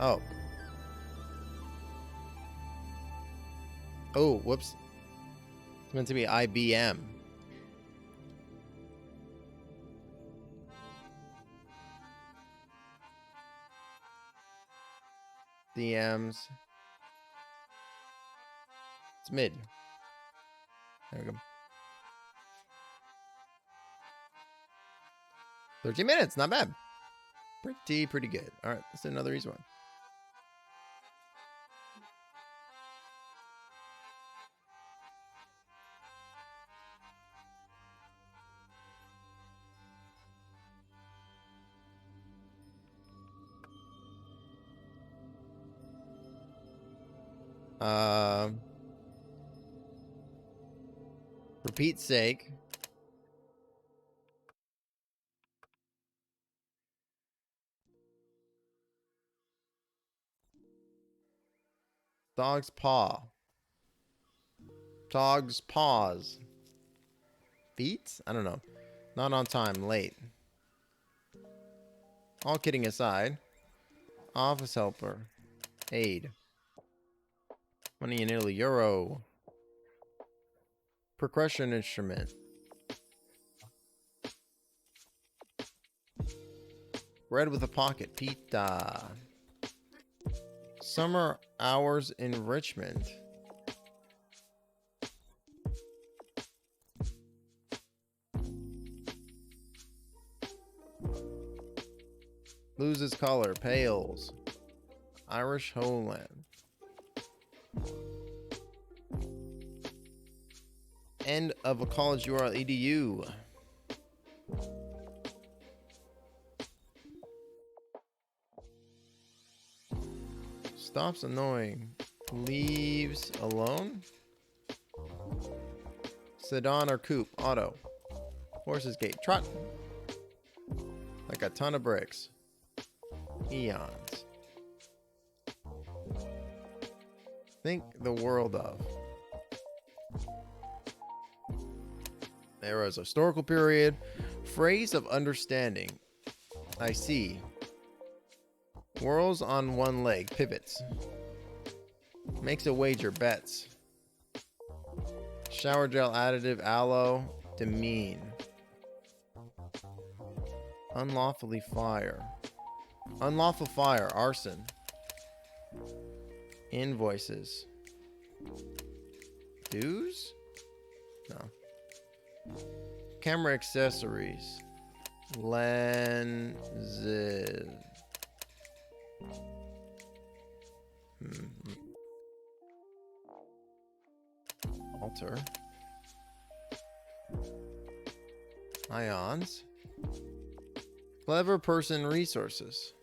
Oh. Oh, whoops. It's meant to be IBM. DMs. It's mid. There we go. 13 minutes, not bad. Pretty good. All right, let's do another easy one. For Pete's sake. Dog's paw. Dog's paws. Feet? I don't know. Not on time, late. All kidding aside. Office helper. Aid. Money in Italy. Euro. Percussion instrument. Red with a pocket. Pita. Summer hours in Richmond. Loses color. Pales. Irish Homeland. End of a college URL edu. Stops annoying. Leaves alone. Sedan or coupe. Auto. Horse's gate. Trot. Like a ton of bricks. Eons. Think the world of. Era's historical period. Phrase of understanding. I see. Whirls on one leg. Pivots. Makes a wager. Bets. Shower gel additive. Aloe. Demean. Unlawfully fire. Unlawful fire. Arson. Invoices. Dues? No. Camera accessories. Lenses. Alter. Ions. Clever person resources.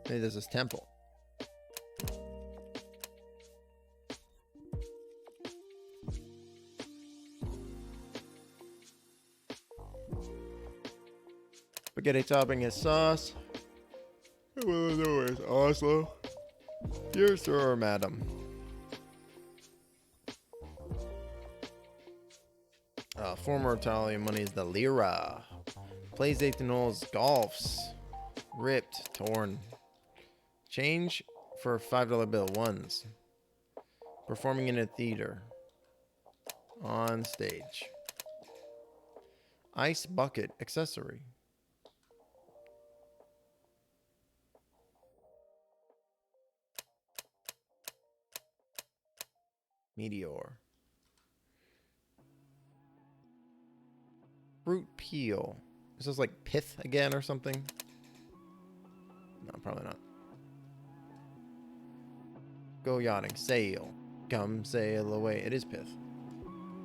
Maybe this is temple. Spaghetti topping is sauce. Oslo. Dear sir or madam. Former Italian money is the lira. Plays 18 holes. Golfs. Ripped. Torn. Change for a $5 bill. Ones. Performing in a theater. On stage. Ice bucket accessory. Meteor. Fruit peel. Is this like pith again or something? No, probably not. Go yachting. Sail. Come sail away. It is pith.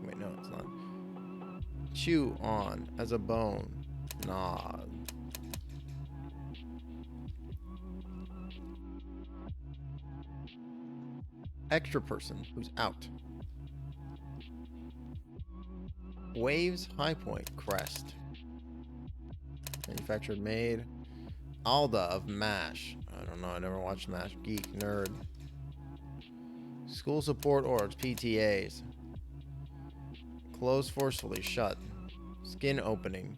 Wait, no, it's not. Chew on as a bone. Nod. Extra person who's out. Waves, high point, crest. Manufactured, made. Alda of MASH. I don't know, I never watched MASH. Geek, nerd. School support orgs, PTAs. Close forcefully, shut. Skin opening.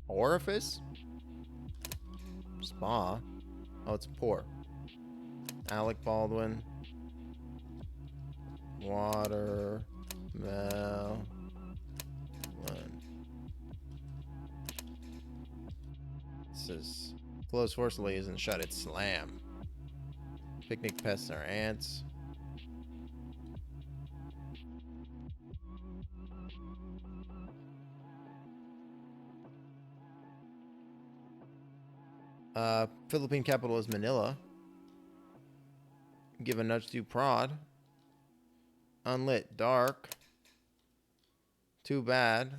Orifice? Spa. Oh, it's poor. Alec Baldwin. Watermelon. This is closed forcibly isn't shut, it's slam. Picnic pests are ants. Philippine capital is Manila. Give a nudge to prod. Unlit, dark. Too bad.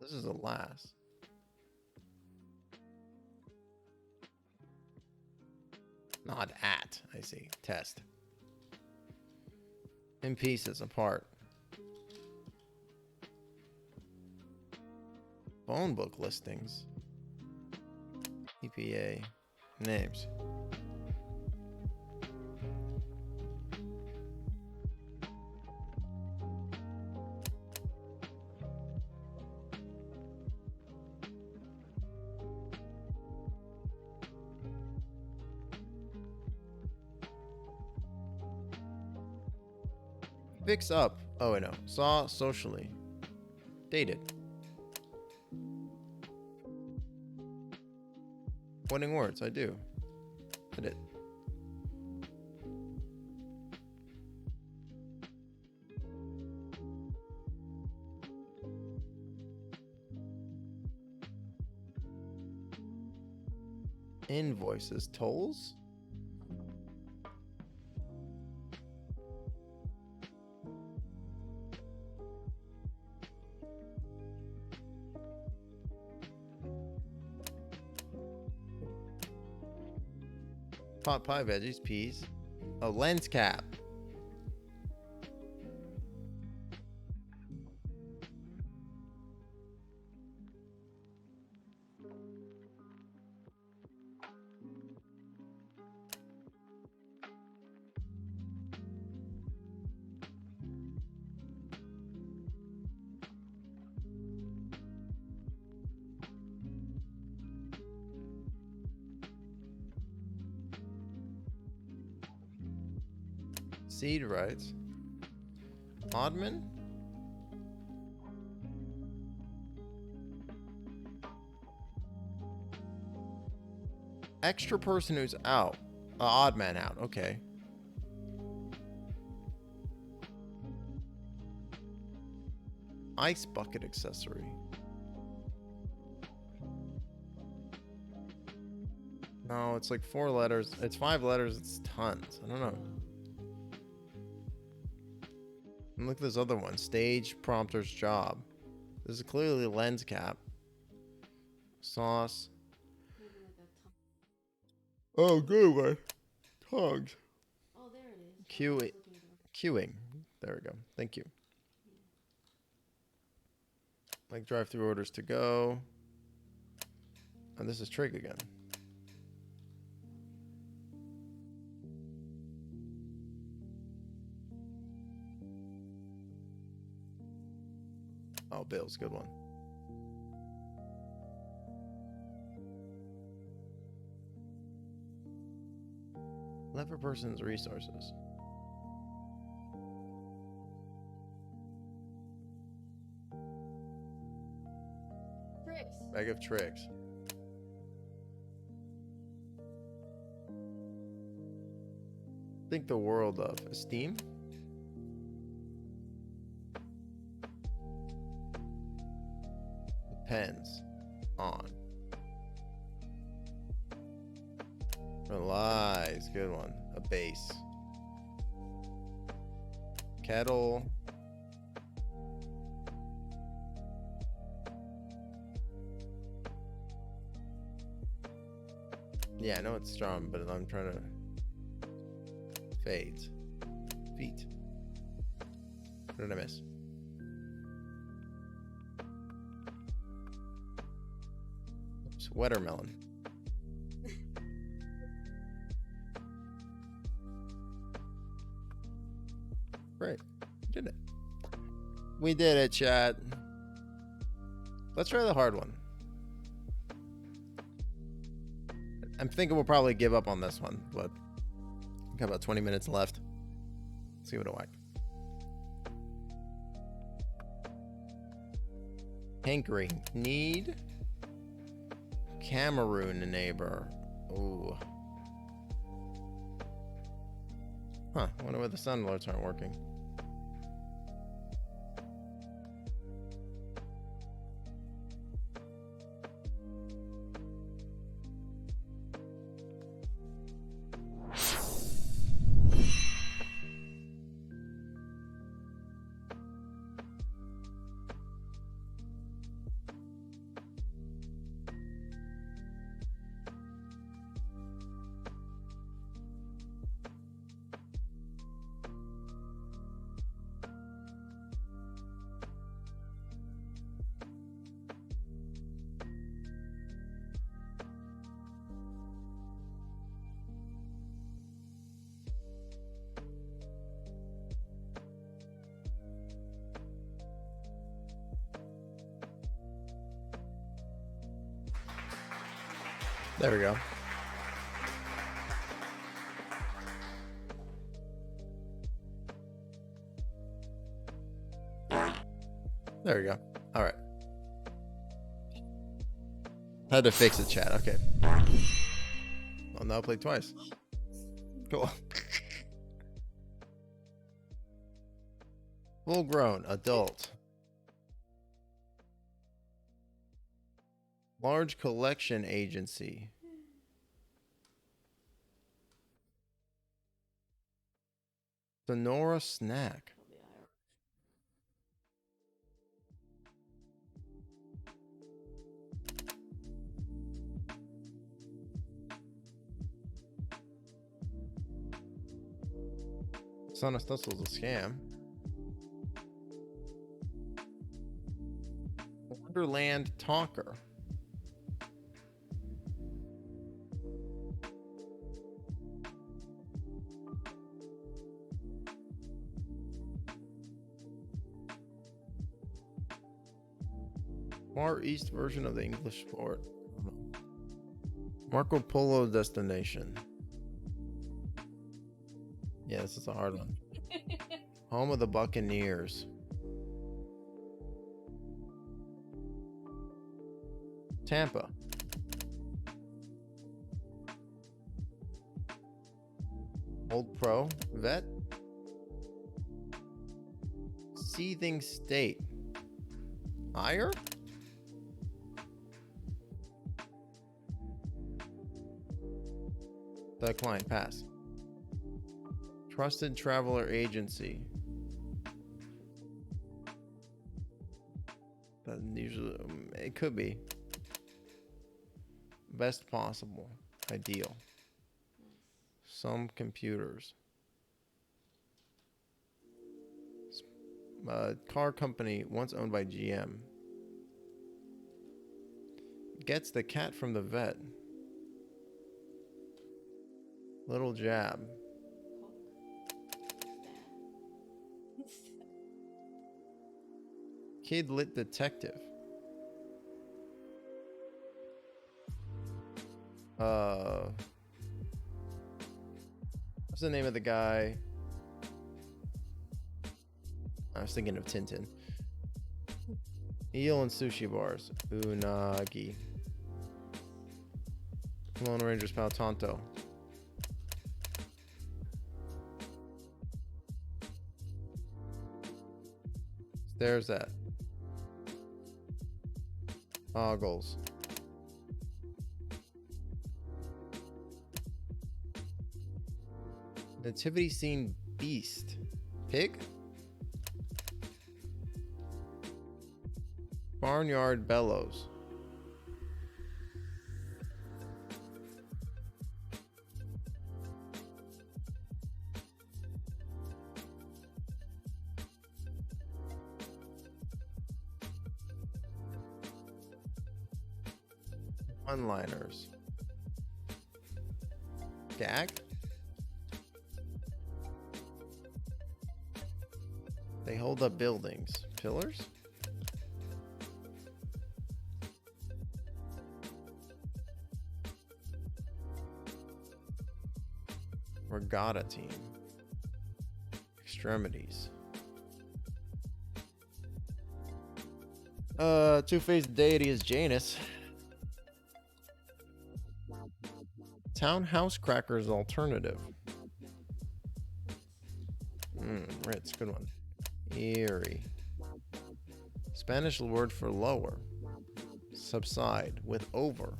This is the last. Not at, I see. Test. In pieces, apart. Phone book listings. EPA. Names. Fix up. Oh, I know. Saw socially. Dated. Pointing words. I do. Edit. Invoices. Tolls? Pot pie, veggies, peas. Oh, lens cap. Seed rights. Oddman? Extra person who's out. Odd man out. Okay. Ice bucket accessory. No, it's like 4 letters. It's 5 letters. It's tons. I don't know. And look at this other one. Stage prompter's job. This is clearly a lens cap. Sauce. Oh, good one. Tongs. Oh, there it is. Queuing. Queuing. There we go. Thank you. Like drive-through orders to go. And this is Trig again. Oh, Bill's good one. Lever person's resources. Tricks. Bag of tricks. Think the world of esteem. Depends on. Relies. Good one. A base. Kettle. Yeah, I know it's strong, but I'm trying to. Fades. Feet. What did I miss? Oops, watermelon. Great. We did it. We did it, chat. Let's try the hard one. I'm thinking we'll probably give up on this one, but got about 20 minutes left. Let's give it a whack. Hankering. Need Cameroon neighbor. Ooh. Huh. Wonder why the sun alerts aren't working. There we go. There we go. All right. Had to fix it, chat. Okay. Well, now I played twice. Cool. Full grown adult. Large collection agency. Sonora snack. Sonus Tussel's a scam. Wonderland Talker. Far East version of the English sport. Marco Polo destination. Yeah, this is a hard one. Home of the Buccaneers. Tampa. Old Pro. Vet. Seething State. Ire? Decline. Pass. Trusted Traveler Agency. That usually it could be. Best possible. Ideal. Some computers. Car company once owned by GM. Gets the cat from the vet. Little jab. Kid lit detective. What's the name of the guy? I was thinking of Tintin. Eel and sushi bars. Unagi. Lone Ranger's Pal Tonto. There's that. Ogles. Nativity scene beast. Pig? Barnyard bellows. One-liners. Gag? They hold up buildings. Pillars? Regatta team. Extremities. Two-faced deity is Janus. Townhouse Crackers alternative. Ritz, good one. Eerie. Spanish word for lower. Subside with over.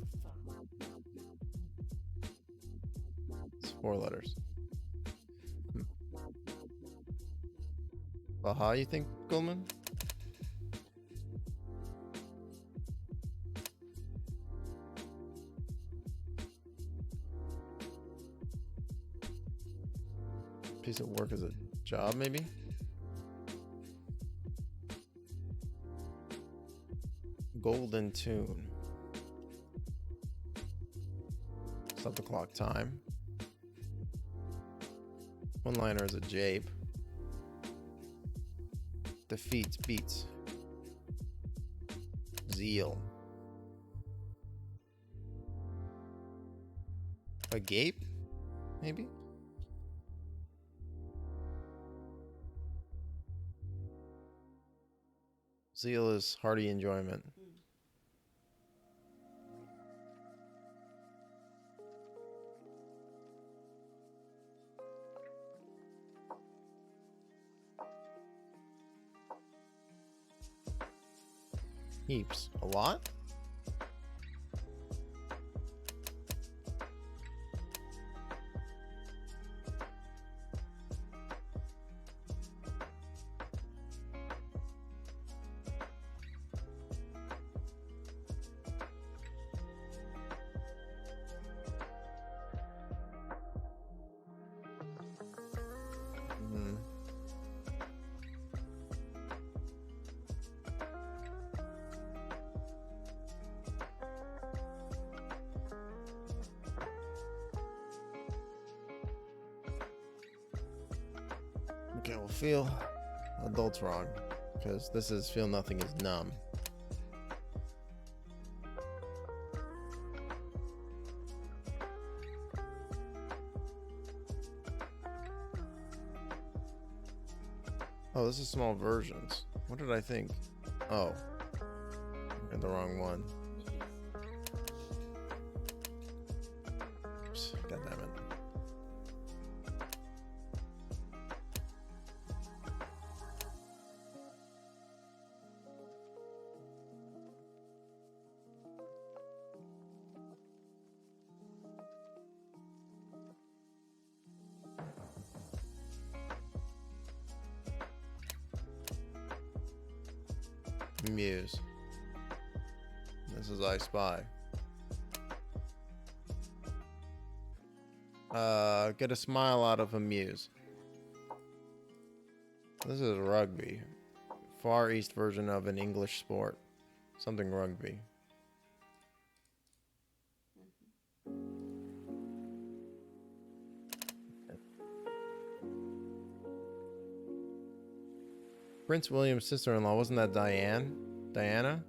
It's 4 letters. Baha, you think, Goldman? Piece of work as a job, maybe? Golden tune. Stop the clock time. One-liner is a jape. Defeats, beats. Zeal. A gape? Maybe? Zeal is hearty enjoyment. Heaps. A lot? Okay, we'll feel adults wrong, because this is feel nothing is numb. Oh, this is small versions. What did I think? Oh, I got the wrong one. Oops, God damn it. Muse. This is I Spy. Get a smile out of a muse. This is rugby. Far East version of an English sport. Something rugby. Prince William's sister-in-law, wasn't that Diane? Diana?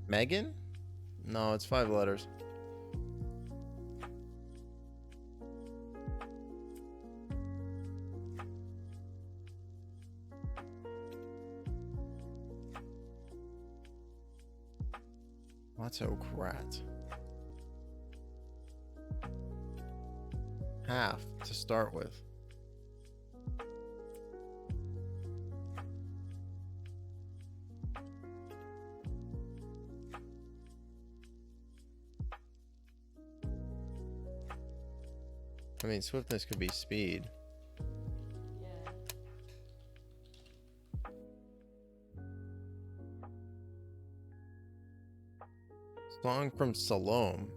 Megan? No, it's 5 letters. Autocrat. Half to start with. I mean, swiftness could be speed. Yeah. Song from Salome.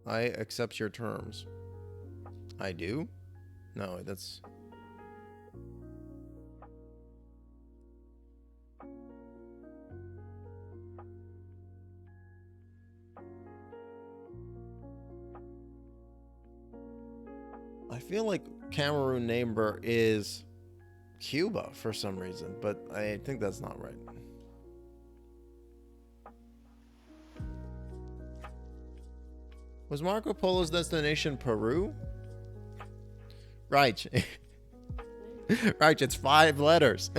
I accept your terms. I do? No, that's... feel like Cameroon neighbor is Cuba for some reason, but I think that's not right. Was Marco Polo's destination Peru? Right. Right, it's 5 letters.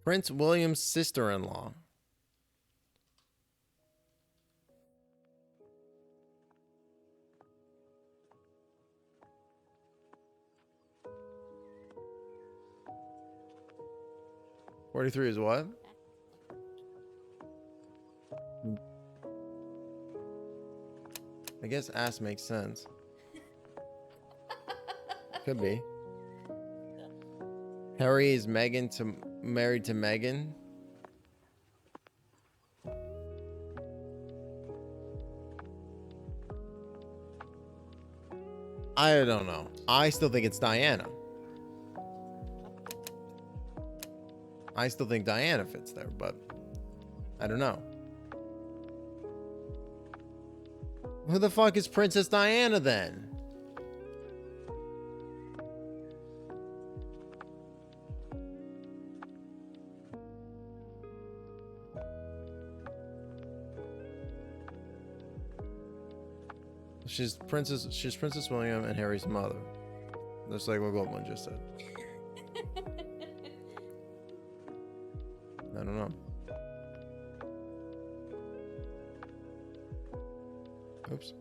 Prince William's sister-in-law. $43 is what? I guess ass makes sense. Could be. Harry is married to Meghan. I don't know. I still think it's Diana. I still think Diana fits there, but I don't know. Who the fuck is Princess Diana then? She's Princess William and Harry's mother. Just like what Goldman just said. I don't know. Oops.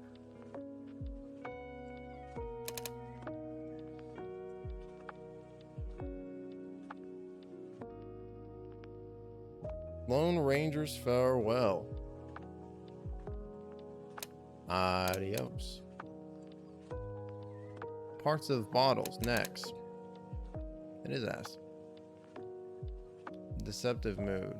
Lone Ranger's farewell. Adios. Parts of bottles next. It is ass. Deceptive mood.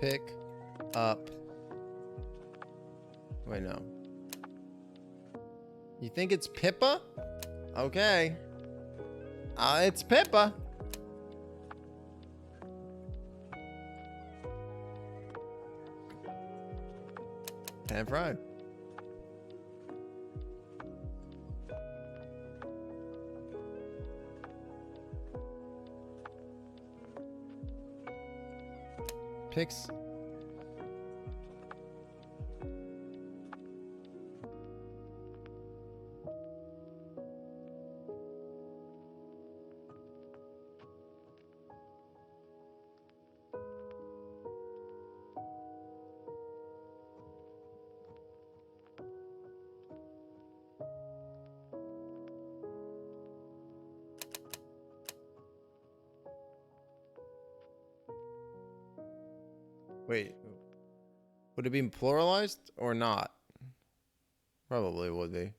Pick up. Wait, no. You think it's Pippa? Okay. It's Pippa. Pan fried. Picks. Wait, would it be pluralized or not? Probably would be.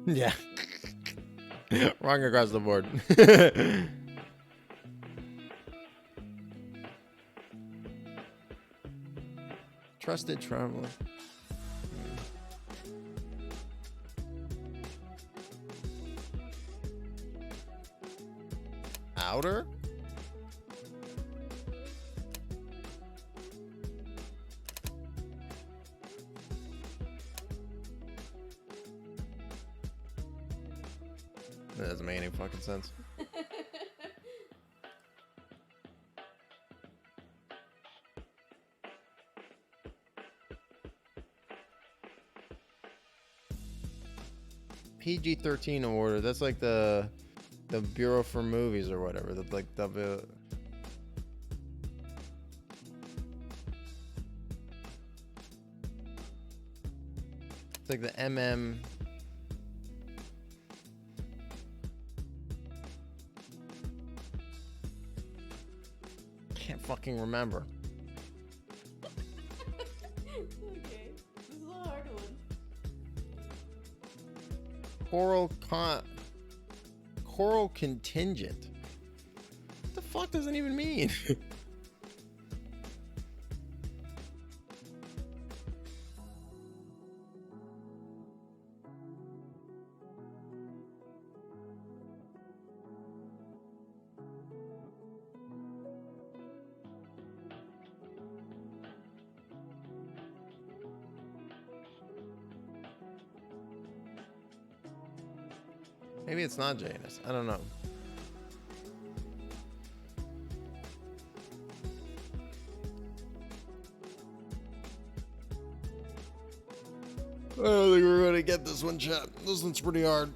Yeah. Wrong across the board. Trusted traveler. Outer? That doesn't make any fucking sense. PG-13 award. That's like the Bureau for Movies or whatever. That's like it's like the MM. can't fucking remember. Okay, this is a hard one. Choral contingent. What the fuck does it even mean? Maybe it's not Janus. I don't know. I don't think we're gonna get this one, chat. This one's pretty hard.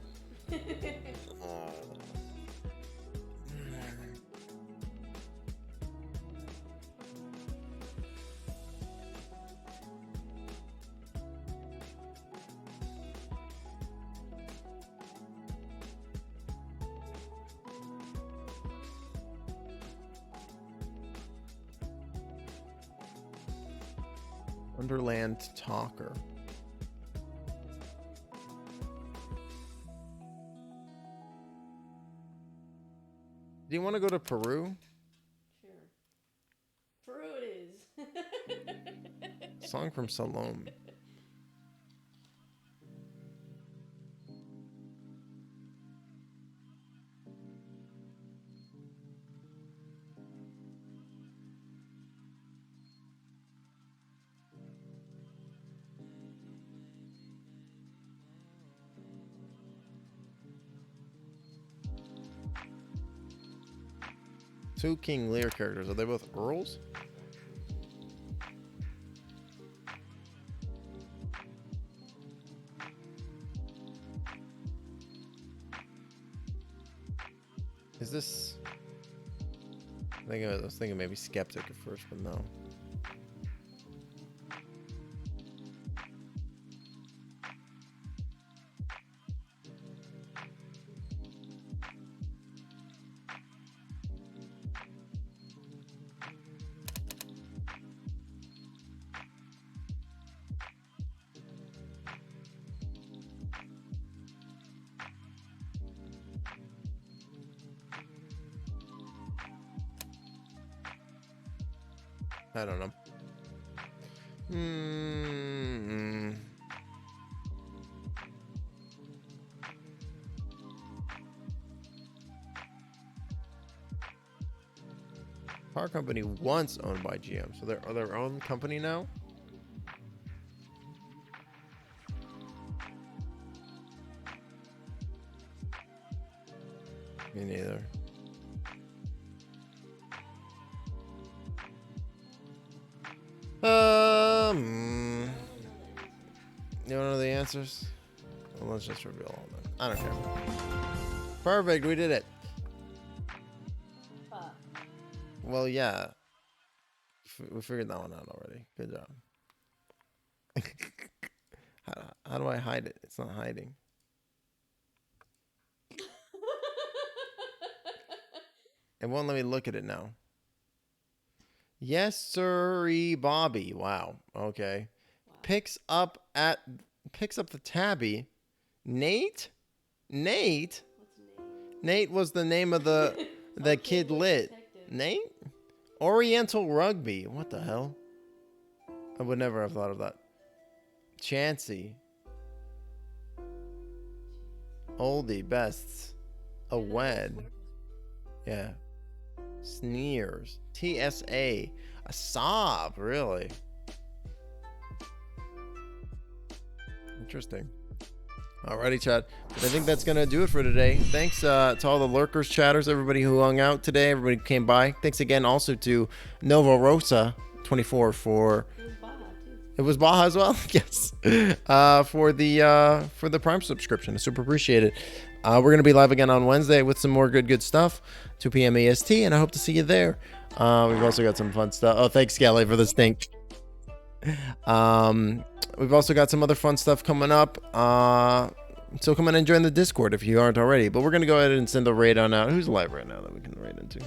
Wonderland Talker. Do you want to go to Peru? Sure. Peru it is. Song from Salome. Two King Lear characters. Are they both earls? Is this... I was thinking maybe Skeptic at first, but no. I don't know. Car company once owned by GM, so they're their own company now. Me neither. You wanna know the answers? Well, let's just reveal all of them. I don't care. Perfect, we did it. Well, yeah. We figured that one out already. Good job. How do I hide it? It's not hiding. It won't let me look at it now. Yes, sirree, Bobby. Wow. Okay. Wow. Picks up the tabby. Nate? Nate? What's Nate? Nate was the name of the kid lit. Detective. Nate? Oriental Rugby. What the hell? I would never have thought of that. Chansey. Oldie bests. A wed. Yeah. Sneers. TSA. A sob, really. Interesting. Alrighty, chat. But I think that's going to do it for today. Thanks to all the lurkers, chatters, everybody who hung out today, everybody who came by. Thanks again also to Nova Rosa 24 for... It was Baja as well? Yes. For the Prime subscription. I super appreciate it. We're going to be live again on Wednesday with some more good stuff. 2 p.m. EST, and I hope to see you there. We've also got some fun stuff. Oh, thanks, Skelly, for the stink. We've also got some other fun stuff coming up. So come on and join the Discord if you aren't already. But we're going to go ahead and send a raid on out. Who's live right now that we can raid into?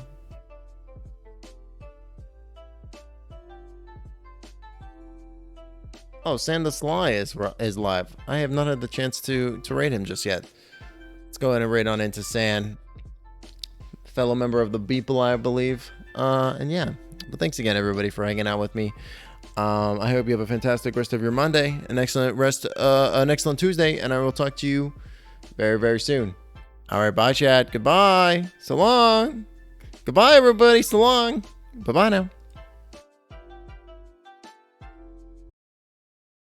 Oh, Sand the Sly is live. I have not had the chance to raid him just yet. Let's go ahead and raid on into Sand, fellow member of the Beeple, I believe. And yeah, but thanks again, everybody, for hanging out with me. I hope you have a fantastic rest of your Monday, an excellent Tuesday, and I will talk to you very, very soon. All right, bye, chat. Goodbye. So long. Goodbye, everybody. So long. Bye-bye now.